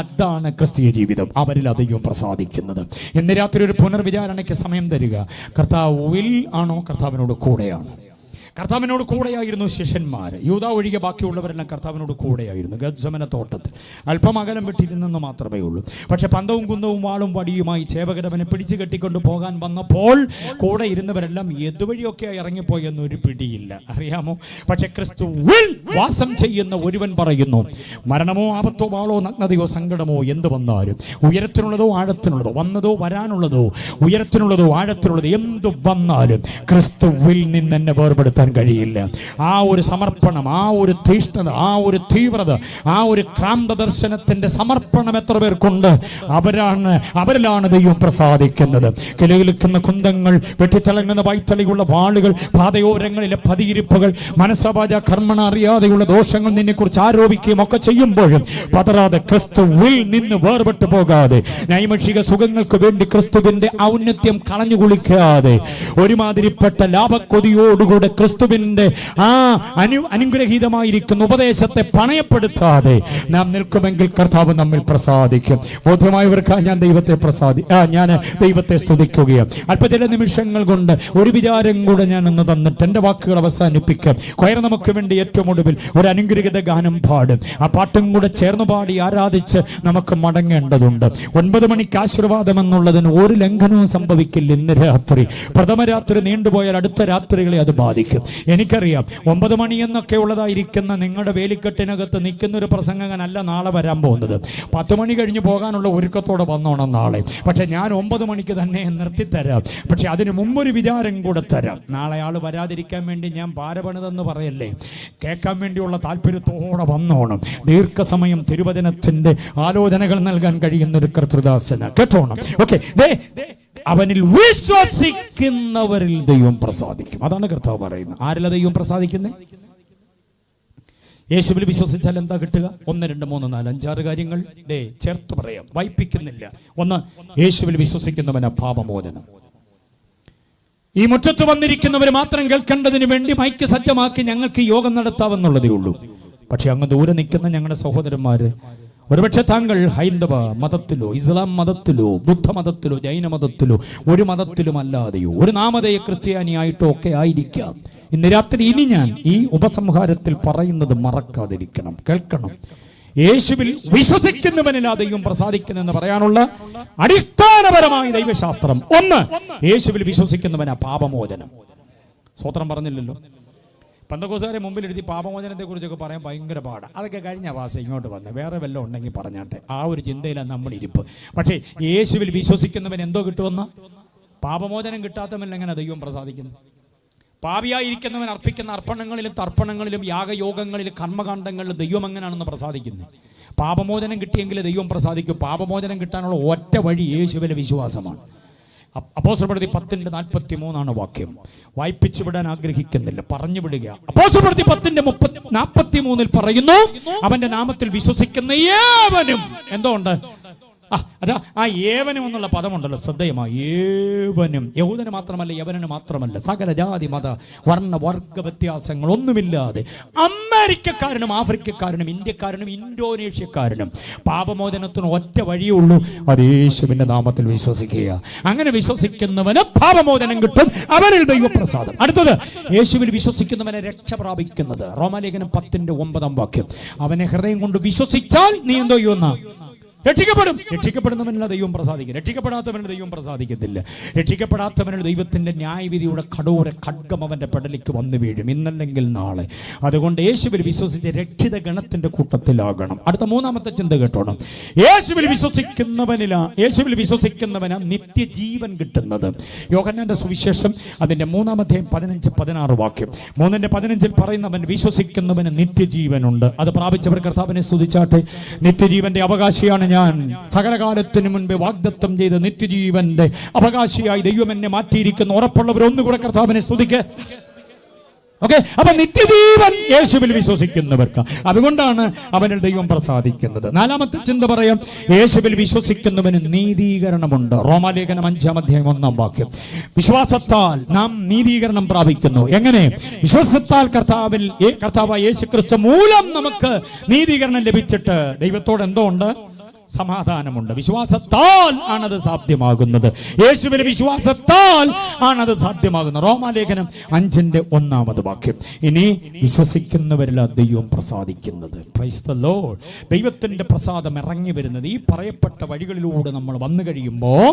അതാണ് ക്രിസ്തീയ ജീവിതം. അവരിൽ അധികം പ്രസാദിക്കുന്നത്. ഇന്ന് രാത്രി ഒരു പുനർവിചാരണയ്ക്ക് സമയം തരിക. കർത്താവിൽ ആണോ? കർത്താവിനോട് കൂടെയാണ്. കർത്താവിനോട് കൂടെയായിരുന്നു ശിഷ്യന്മാർ. യൂദ ഒഴികെ ബാക്കിയുള്ളവരെല്ലാം കർത്താവിനോട് കൂടെയായിരുന്നു. ഗത്സമന തോട്ടത്തിൽ അല്പം അകലം വിട്ടിരുന്നെന്ന് മാത്രമേ ഉള്ളൂ. പക്ഷെ പന്തവും കുന്തവും വാളും വടിയുമായി ചേവകരവനെ പിടിച്ചു കെട്ടിക്കൊണ്ട് പോകാൻ വന്നപ്പോൾ കൂടെ ഇരുന്നവരെല്ലാം ഏതുവഴിയൊക്കെ ഇറങ്ങിപ്പോയെന്നൊരു പിടിയില്ല. അറിയാമോ? പക്ഷെ ക്രിസ്തുവിൽ വാസം ചെയ്യുന്ന ഒരുവൻ പറയുന്നു, മരണമോ ആപത്തോ വാളോ നഗ്നതയോ സങ്കടമോ എന്ത് വന്നാലും, ഉയരത്തിനുള്ളതോ ആഴത്തിനുള്ളതോ, വന്നതോ വരാനുള്ളതോ, ഉയരത്തിനുള്ളതോ ആഴത്തിനുള്ളതോ എന്ത് വന്നാലും ക്രിസ്തുവിൽ നിന്ന് എന്നെ വേർപെടുത്താൻ കഴിയില്ല. ആ ഒരു സമർപ്പണം, ആ ഒരു തീഷ്ണത, ആ ഒരു തീവ്രത, ആ ഒരു ക്രാന്ത ദർശനത്തിന്റെ സമർപ്പണം എത്ര പേർക്കുണ്ട്? അവരിലാണ് ദൈവം പ്രസാദിക്കുന്നത്. കിലകിലുക്കുന്ന കുന്തങ്ങൾ, വെട്ടിത്തിളങ്ങുന്ന വൈത്തളിയുള്ള വാളുകൾ, പാതയോരങ്ങളിലെ പതിയിരിപ്പുകൾ, മനസ്സവാച കർമ്മണ അറിയാതെയുള്ള ദോഷങ്ങൾ നിന്നെ കുറിച്ച് ആരോപിക്കുകയും ഒക്കെ ചെയ്യുമ്പോഴും പതറാതെ, ക്രിസ്തുവിൽ നിന്ന് വേർപെട്ടു പോകാതെ, നൈമിഷിക സുഖങ്ങൾക്ക് വേണ്ടി ക്രിസ്തുവിന്റെ ഔന്നത്യം കളഞ്ഞു കുളിക്കാതെ, ഒരുമാതിരിപ്പെട്ട ലാഭക്കൊതിയോടുകൂടെ ക്രിസ്തുവിന്റെ ആ അനുഗ്രഹീതമായിരിക്കുന്ന ഉപദേശത്തെ പണയപ്പെടുത്താതെ നാം നിൽക്കുമെങ്കിൽ കർത്താവ് നമ്മിൽ പ്രസാദിക്കും. ബോധ്യമായവർക്കാണ് ഞാൻ ദൈവത്തെ സ്തുതിക്കുകയാണ്. അല്പചില നിമിഷങ്ങൾ കൊണ്ട് ഒരു വിചാരം കൂടെ ഞാൻ ഒന്ന് തന്നിട്ട് എൻ്റെ വാക്കുകൾ അവസാനിപ്പിക്കാം. കൊയർ നമുക്ക് വേണ്ടി ഏറ്റവും ഒടുവിൽ ഒരു അനുഗ്രഹീത ഗാനം പാടും. ആ പാട്ടും കൂടെ ചേർന്ന് പാടി ആരാധിച്ച് നമുക്ക് മടങ്ങേണ്ടതുണ്ട്. 9 മണിക്ക് ആശീർവാദം എന്നുള്ളതിന് ഒരു ലംഘനവും സംഭവിക്കില്ല. ഇന്ന് രാത്രി, പ്രഥമ രാത്രി നീണ്ടുപോയാൽ അടുത്ത രാത്രികളെ അത് ബാധിക്കും. പ്രസാദിക്കും. എനിക്കറിയാം 9 മണി എന്നൊക്കെ ഉള്ളതായിരിക്കുന്ന നിങ്ങളുടെ വേലിക്കെട്ടിനകത്ത് നിൽക്കുന്ന ഒരു പ്രസംഗകനല്ല നാളെ വരാൻ പോകുന്നത്. 10 മണി കഴിഞ്ഞ് പോകാനുള്ള ഒരുക്കത്തോടെ വന്നോണം നാളെ. പക്ഷെ ഞാൻ 9 മണിക്ക് തന്നെ നിർത്തിത്തരാം. പക്ഷെ അതിന് മുമ്പൊരു വിചാരം കൂടെ തരാം. നാളെ ആൾ വരാതിരിക്കാൻ വേണ്ടി ഞാൻ ഭാരപണിതെന്ന് പറയല്ലേ, കേൾക്കാൻ വേണ്ടിയുള്ള താല്പര്യത്തോടെ വന്നോണം. ദീർഘസമയം തിരുവചനത്തിന്റെ ആലോചനകൾ നൽകാൻ കഴിയുന്ന ഒരു കർത്തൃദാസന കേട്ടോണം. ഓക്കെ, അവനിൽ വിശ്വസിക്കുന്നവരിൽ ദൈവം പ്രസാദിക്കും. അതാണ് കർത്താവ് പറയുന്നത്. ആരിലാ ദൈവം പ്രസാദിക്കുന്നത്? യേശുവിൽ വിശ്വസിച്ചാൽ എന്താ കിട്ടുക? 1 2 3 4 5 6 കാര്യങ്ങൾ ചേർത്ത് പറയാം, വായിപ്പിക്കുന്നില്ല. 1, യേശുവിൽ വിശ്വസിക്കുന്നവന് പാപമോചനം. ഈ മുറ്റത്ത് വന്നിരിക്കുന്നവർ മാത്രം കേൾക്കേണ്ടതിന് വേണ്ടി മൈക്ക് സജ്ജമാക്കി ഞങ്ങൾക്ക് യോഗം നടത്താമെന്നുള്ളതേ ഉള്ളൂ. പക്ഷെ അങ്ങ് ദൂരെ നിൽക്കുന്ന ഞങ്ങളുടെ സഹോദരന്മാര്, ഒരുപക്ഷെ താങ്കൾ ഹൈന്ദവ മതത്തിലോ ഇസ്ലാം മതത്തിലോ ബുദ്ധമതത്തിലോ ജൈനമതത്തിലോ ഒരു മതത്തിലും അല്ലാതെയോ ഒരു നാമധേയ ക്രിസ്ത്യാനിയായിട്ടോ ഒക്കെ ആയിരിക്കാം. ഇന്ന് രാത്രി ഇനി ഞാൻ ഈ ഉപസംഹാരത്തിൽ പറയുന്നത് മറക്കാതിരിക്കണം, കേൾക്കണം. യേശുവിൽ വിശ്വസിക്കുന്നവനിലാ ദൈവം പ്രസാദിക്കുന്നെന്ന് പറയാനുള്ള അടിസ്ഥാനപരമായ ദൈവശാസ്ത്രം 1, യേശുവിൽ വിശ്വസിക്കുന്നവനാ പാപമോചനം. സ്വത്രം പറഞ്ഞില്ലല്ലോ. പെന്തക്കോസ്തുകാരെ മുമ്പിൽ എഴുതി പാപമോചനത്തെ കുറിച്ചൊക്കെ പറയാൻ ഭയങ്കര പാടാണ്. അതൊക്കെ കഴിഞ്ഞ വാസം ഇങ്ങോട്ട് വന്ന് വേറെ വല്ലതും ഉണ്ടെങ്കിൽ പറഞ്ഞാട്ടെ, ആ ഒരു ചിന്തയിലാണ് നമ്മൾ ഇരിപ്പ്. പക്ഷേ യേശുവിൽ വിശ്വസിക്കുന്നവൻ എന്തോ കിട്ടുമെന്ന? പാപമോചനം കിട്ടാത്തവൻ എങ്ങനെ ദൈവം പ്രസാദിക്കുന്നു? പാപിയായിരിക്കുന്നവൻ അർപ്പിക്കുന്ന അർപ്പണങ്ങളിലും തർപ്പണങ്ങളിലും യാഗയോഗങ്ങളിലും കർമ്മകാണ്ഡങ്ങളിലും ദൈവം എങ്ങനെയാണെന്ന് പ്രസാദിക്കുന്നത്? പാപമോചനം കിട്ടിയെങ്കിൽ ദൈവം പ്രസാദിക്കും. പാപമോചനം കിട്ടാനുള്ള ഒറ്റ വഴി യേശുവിലെ വിശ്വാസമാണ്. അപ്പോസ്തലപ്രവൃത്തി 10:43 വാക്യം. വായിപ്പിച്ചു വിടാൻ ആഗ്രഹിക്കുന്നില്ല, പറഞ്ഞു വിടുക. അപ്പോസ്തലപ്രവൃത്തി 10:43 പറയുന്നു, അവന്റെ നാമത്തിൽ വിശ്വസിക്കുന്ന ഏവനും എന്തോ ഉണ്ട്. അതാ ആ ഏവനും എന്നുള്ള പദമുണ്ടല്ലോ, ശ്രദ്ധേയമായി. ഏവനും, യഹൂദന് മാത്രമല്ല, യവനന് മാത്രമല്ല, സകല ജാതി മത വർണ്ണ വർഗ വ്യത്യാസങ്ങൾ ഒന്നുമില്ലാതെ അമേരിക്കക്കാരനും ആഫ്രിക്കക്കാരനും ഇന്ത്യക്കാരനും ഇന്തോനേഷ്യക്കാരനും പാപമോചനത്തിന് ഒറ്റ വഴിയേ ഉള്ളൂ, അത് യേശുവിന്റെ നാമത്തിൽ വിശ്വസിക്കുക. അങ്ങനെ വിശ്വസിക്കുന്നവന് പാപമോചനം കിട്ടും, അവനിൽ ദൈവപ്രസാദം. അടുത്തത്, യേശുവിൽ വിശ്വസിക്കുന്നവനെ രക്ഷ പ്രാപിക്കുന്നത്. റോമാലേഖനം 10:9 വാക്യം. അവനെ ഹൃദയം കൊണ്ട് വിശ്വസിച്ചാൽ നീ എന്തോ ചെയ്യുന്ന രക്ഷിക്കപ്പെടും. രക്ഷിക്കപ്പെടുന്നവനുള്ള ദൈവം പ്രസാദിക്കും, രക്ഷിക്കപ്പെടാത്തവനുള്ള ദൈവം പ്രസാദിക്കത്തില്ല. രക്ഷിക്കപ്പെടാത്തവനുള്ള ദൈവത്തിന്റെ ന്യായവിധിയുടെ കടോര ഖഡ്ഗം അവന്റെ പെടലിക്ക് വന്നു വീഴും, ഇന്നല്ലെങ്കിൽ നാളെ. അതുകൊണ്ട് യേശുവിൽ വിശ്വസിച്ച് രക്ഷിത ഗണത്തിന്റെ കൂട്ടത്തിലാകണം. അടുത്ത 3ാമത്തെ ചിന്ത കേട്ടോണം. യേശുവിൽ വിശ്വസിക്കുന്നവനാ നിത്യജീവൻ കിട്ടുന്നത്. യോഹന്നാന്റെ സുവിശേഷം അതിന്റെ 3-ാം അധ്യായം 15-16 വാക്യം. 3:15 പറയുന്നവൻ വിശ്വസിക്കുന്നവന് നിത്യജീവനുണ്ട്. അത് പ്രാപിച്ചവർ കർത്താവിനെ സ്തുതിച്ചാട്ടെ. നിത്യജീവന്റെ അവകാശിയാണ് ഞാൻ. സകലകാലത്തിന് മുൻപേ വാഗ്ദത്തം ചെയ്ത നിത്യജീവന്റെ അവകാശിയായി ദൈവം എന്നെ മാറ്റിയിരിക്കുന്ന ഉറപ്പുള്ളവർ ഒന്നുകൂടെ കർത്താവിനെ സ്തുതിക്ക്. ഓക്കെ, അപ്പൊ നിത്യജീവൻ യേശുവിൽ വിശ്വസിക്കുന്നവർക്ക്. അതുകൊണ്ടാണ് അവനിൽ ദൈവം പ്രസാദിക്കുന്നത്. 4ാമത്തെ ചിന്ത പറയാം. യേശുവിൽ വിശ്വസിക്കുന്നവന് നീതീകരണമുണ്ട്. റോമാലേഖനം 5-ാം അധ്യായം 1-ാം വാക്യം. വിശ്വാസത്താൽ നാം നീതീകരണം പ്രാപിക്കുന്നു. എങ്ങനെ? വിശ്വാസത്താൽ കർത്താവായ യേശുക്രിസ്തു മൂലം നമുക്ക് നീതീകരണം ലഭിച്ചിട്ട് ദൈവത്തോട് എന്തോ ഉണ്ട്? സമാധാനമുണ്ട്. വിശ്വാസത്താൽ ആണത് സാധ്യമാകുന്നത്. യേശുവിന്റെ വിശ്വാസത്താൽ ആണത് സാധ്യമാകുന്നത്. റോമാലേഖനം 5:1 വാക്യം. ഇനി വിശ്വസിക്കുന്നവരിൽ ദൈവം പ്രസാദിക്കുന്നത്. Price the Lord. ദൈവത്തിന്റെ പ്രസാദം ഇറങ്ങി വരുന്നത് ഈ പറയപ്പെട്ട വഴികളിലൂടെ നമ്മൾ വന്നു കഴിയുമ്പോൾ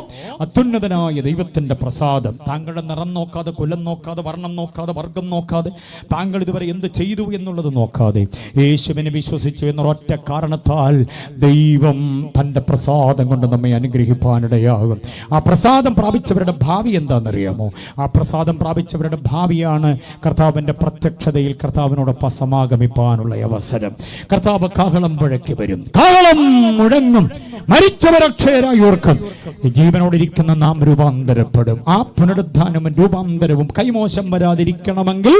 അത്യുന്നതനായ ദൈവത്തിന്റെ പ്രസാദം, താങ്കളുടെ നിറം നോക്കാതെ, കുലം നോക്കാതെ, വർണ്ണം നോക്കാതെ, വർഗം നോക്കാതെ, താങ്കൾ ഇതുവരെ എന്ത് ചെയ്തു എന്നുള്ളത് നോക്കാതെ, യേശുവിനെ വിശ്വസിച്ചു എന്നൊരൊറ്റ കാരണത്താൽ ദൈവം തന്റെ പ്രസാദം കൊണ്ട് നമ്മെ അനുഗ്രഹിപ്പാനിടയാകും. ആ പ്രസാദം പ്രാപിച്ചവരുടെ ഭാവി എന്താണെന്നറിയാമോ? ആ പ്രസാദം പ്രാപിച്ചവരുടെ ഭാവിയാണ് കർത്താവിന്റെ പ്രത്യക്ഷതയിൽ കർത്താവിനോടൊപ്പം സമാഗമിപ്പാനുള്ള അവസരം. കർത്താവ് കാഹളം മുഴക്കി വരും, കാഹളം മുഴങ്ങും, മരിച്ചവരക്ഷയരായി ഓർക്കും. ജീവനോടിരിക്കുന്ന നാം രൂപാന്തരപ്പെടും. ആ പുനരുദ്ധാനവും രൂപാന്തരവും കൈമോശം വരാതിരിക്കണമെങ്കിൽ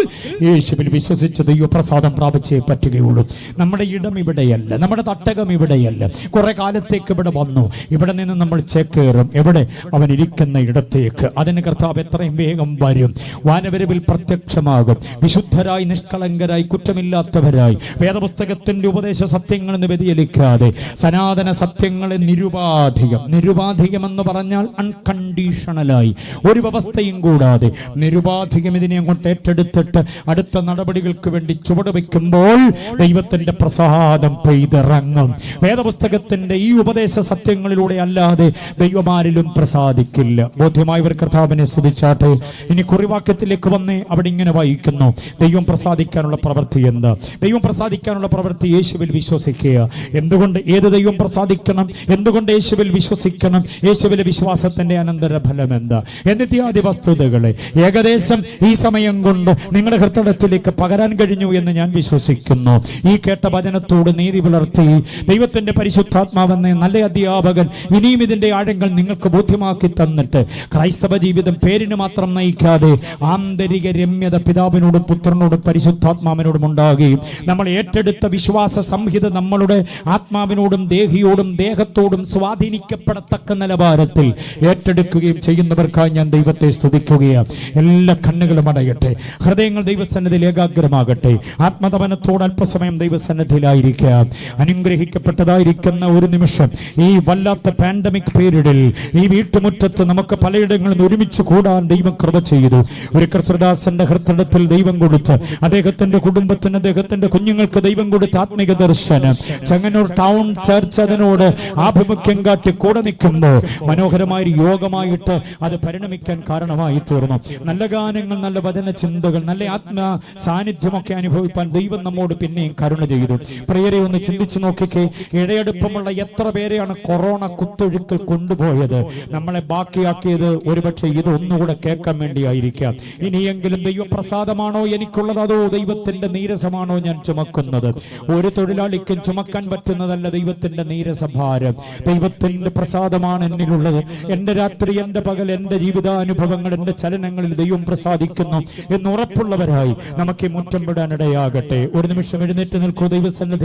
യേശുവിൽ വിശ്വസിച്ച ദൈവപ്രസാദം പ്രാപിച്ചേ പറ്റുകയുള്ളൂ. നമ്മുടെ ഇടം ഇവിടെയല്ല, നമ്മുടെ തട്ടകം ഇവിടെയല്ല. കുറെ കാലത്തേക്ക് ഇവിടെ വന്നു, ഇവിടെ നിന്ന് നമ്മൾ ചേക്കേറും. എവിടെ? അവൻ ഇരിക്കുന്ന ഇടത്തേക്ക്. അതിന് കർത്താവ് എത്രയും വേഗം വരും. വാനവരവിൽ പ്രത്യക്ഷമാകും. വിശുദ്ധരായി, നിഷ്കളങ്കരായി, കുറ്റമില്ലാത്തവരായി, വേദപുസ്തകത്തിന്റെ ഉപദേശ സത്യങ്ങളിൽ നിന്ന് വ്യതിചലിക്കാതെ സനാതന സത്യങ്ങളെ നിരുപാധികം എന്ന് പറഞ്ഞാൽ അൺകണ്ടീഷണലായി, ഒരു വ്യവസ്ഥയും കൂടാതെ നിരുപാധികം ഇതിനെ അങ്ങോട്ട് ഏറ്റെടുത്തിട്ട് അടുത്ത നടപടികൾക്ക് വേണ്ടി ചുവട് വയ്ക്കുമ്പോൾ ദൈവത്തിന്റെ പ്രസാദം പെയ്തിറങ്ങും. വേദപുസ്തകത്തിന്റെ ഈ ഈ ഉപദേശ സത്യങ്ങളിലൂടെ അല്ലാതെ ദൈവമാരിലും പ്രസാദിക്കില്ല. ബോധ്യമായവർ കർത്താവിനെ സ്തുതിച്ചാട്ടെ. ഇനി കുറിവാക്യത്തിലേക്ക് വന്നേ. അവിടെ ഇങ്ങനെ വായിക്കുന്നു, ദൈവം പ്രസാദിക്കാനുള്ള പ്രവൃത്തി എന്താ? ദൈവം പ്രസാദിക്കാനുള്ള പ്രവൃത്തി യേശുവിൽ വിശ്വസിക്കുക. എന്തുകൊണ്ട് ഏത് ദൈവം പ്രസാദിക്കണം? എന്തുകൊണ്ട് യേശുവിൽ വിശ്വസിക്കണം? യേശുവിലെ വിശ്വാസത്തിന്റെ അനന്തരഫലം എന്താ എന്നിത്യാദി വസ്തുതകളെ ഏകദേശം ഈ സമയം കൊണ്ട് നിങ്ങളുടെ ഹൃദയത്തിലേക്ക് പകരാൻ കഴിഞ്ഞു എന്ന് ഞാൻ വിശ്വസിക്കുന്നു. ഈ കേട്ട വചനത്തോട് നീതി പുലർത്തി ദൈവത്തിന്റെ പരിശുദ്ധാത്മാവെന്ന നല്ല അധ്യാപകൻ ഇനിയും ഇതിന്റെ ആഴങ്ങൾ നിങ്ങൾക്ക് ബോധ്യമാക്കി തന്നിട്ട് ക്രൈസ്തവ ജീവിതം പേരിന് മാത്രം നയിക്കാതെ ആന്തരിക രമ്യത പിതാവിനോടും പുത്രനോടും പരിശുദ്ധാത്മാവിനോടും ഉണ്ടാകുകയും നമ്മൾ ഏറ്റെടുത്ത വിശ്വാസ സംഹിത നമ്മളുടെ ആത്മാവിനോടും ദേഹിയോടും ദേഹത്തോടും സ്വാധീനിക്കപ്പെടത്തക്ക നിലവാരത്തിൽ ഏറ്റെടുക്കുകയും ചെയ്യുന്നവർക്കായി ഞാൻ ദൈവത്തെ സ്തുതിക്കുകയാണ്. എല്ലാ കണ്ണുകളും അടയട്ടെ, ഹൃദയങ്ങൾ ദൈവസന്നിധിയിൽ ഏകാഗ്രമാകട്ടെ. ആത്മതപനത്തോട് അല്പസമയം ദൈവസന്നിധിയിലായിരിക്കുക. അനുഗ്രഹിക്കപ്പെട്ടതായിരിക്കുന്ന ഒരു നിമിഷം ഈ വല്ലാത്ത പാൻഡമിക് പീരീഡിൽ ഈ വീട്ടുമുറ്റത്ത് നമുക്ക് പലയിടങ്ങളിൽ ഒരുമിച്ച് കൂടാൻ ദൈവം കൃപ ചെയ്തു. ഒരു കർത്തൃദാസന്റെ ഹൃദയത്തിൽ ദൈവം കൊടുത്ത് അദ്ദേഹത്തിന്റെ കുടുംബത്തിന് അദ്ദേഹത്തിന്റെ കുഞ്ഞുങ്ങൾക്ക് ദൈവം കൊടുത്ത ആത്മിക ദർശനം ചെങ്ങന്നൂർ ടൗൺ ചർച്ച് അതിനോട് ആഭിമുഖ്യം കാട്ടി കൂടെ നിൽക്കുമ്പോൾ മനോഹരമായ യോഗമായിട്ട് അത് പരിണമിക്കാൻ കാരണമായി തീർന്നു. നല്ല ഗാനങ്ങൾ, നല്ല വചന ചിന്തകൾ, നല്ല ആത്മ സാന്നിധ്യമൊക്കെ അനുഭവിപ്പാൻ ദൈവം നമ്മോട് പിന്നെയും കരുണ ചെയ്തു. പ്രിയരെ ഒന്ന് ചിന്തിച്ചു നോക്കിക്കേ, ഇഴയെടുപ്പമുള്ള എത്ര പേരെയാണ് കൊറോണ കുത്തൊഴുക്കൽ കൊണ്ടുപോയത്. നമ്മളെ ബാക്കിയാക്കിയത് ഒരുപക്ഷെ ഇത് ഒന്നുകൂടെ കേൾക്കാൻ വേണ്ടിയായിരിക്കാം. ഇനിയെങ്കിലും ദൈവപ്രസാദമാണോ എനിക്കുള്ളത്, അതോ ദൈവത്തിന്റെ നീരസമാണോ ഞാൻ ചുമക്കുന്നത്? ഒരു തൊഴിലാളിക്കും ചുമക്കാൻ പറ്റുന്നതല്ല ദൈവത്തിന്റെ നീരസഭാരം. ദൈവത്തിന്റെ പ്രസാദമാണ് എന്നിലുള്ളത്. എന്റെ രാത്രി, എന്റെ പകൽ, എന്റെ ജീവിതാനുഭവങ്ങൾ, എന്റെ ചലനങ്ങളിൽ ദൈവം പ്രസാദിക്കുന്നു എന്ന് ഉറപ്പുള്ളവരായി നമുക്ക് മുറ്റം വിടാനിടയാകട്ടെ. ഒരു നിമിഷം എഴുന്നേറ്റ് നിൽക്കൂ ദൈവസന്നിധി.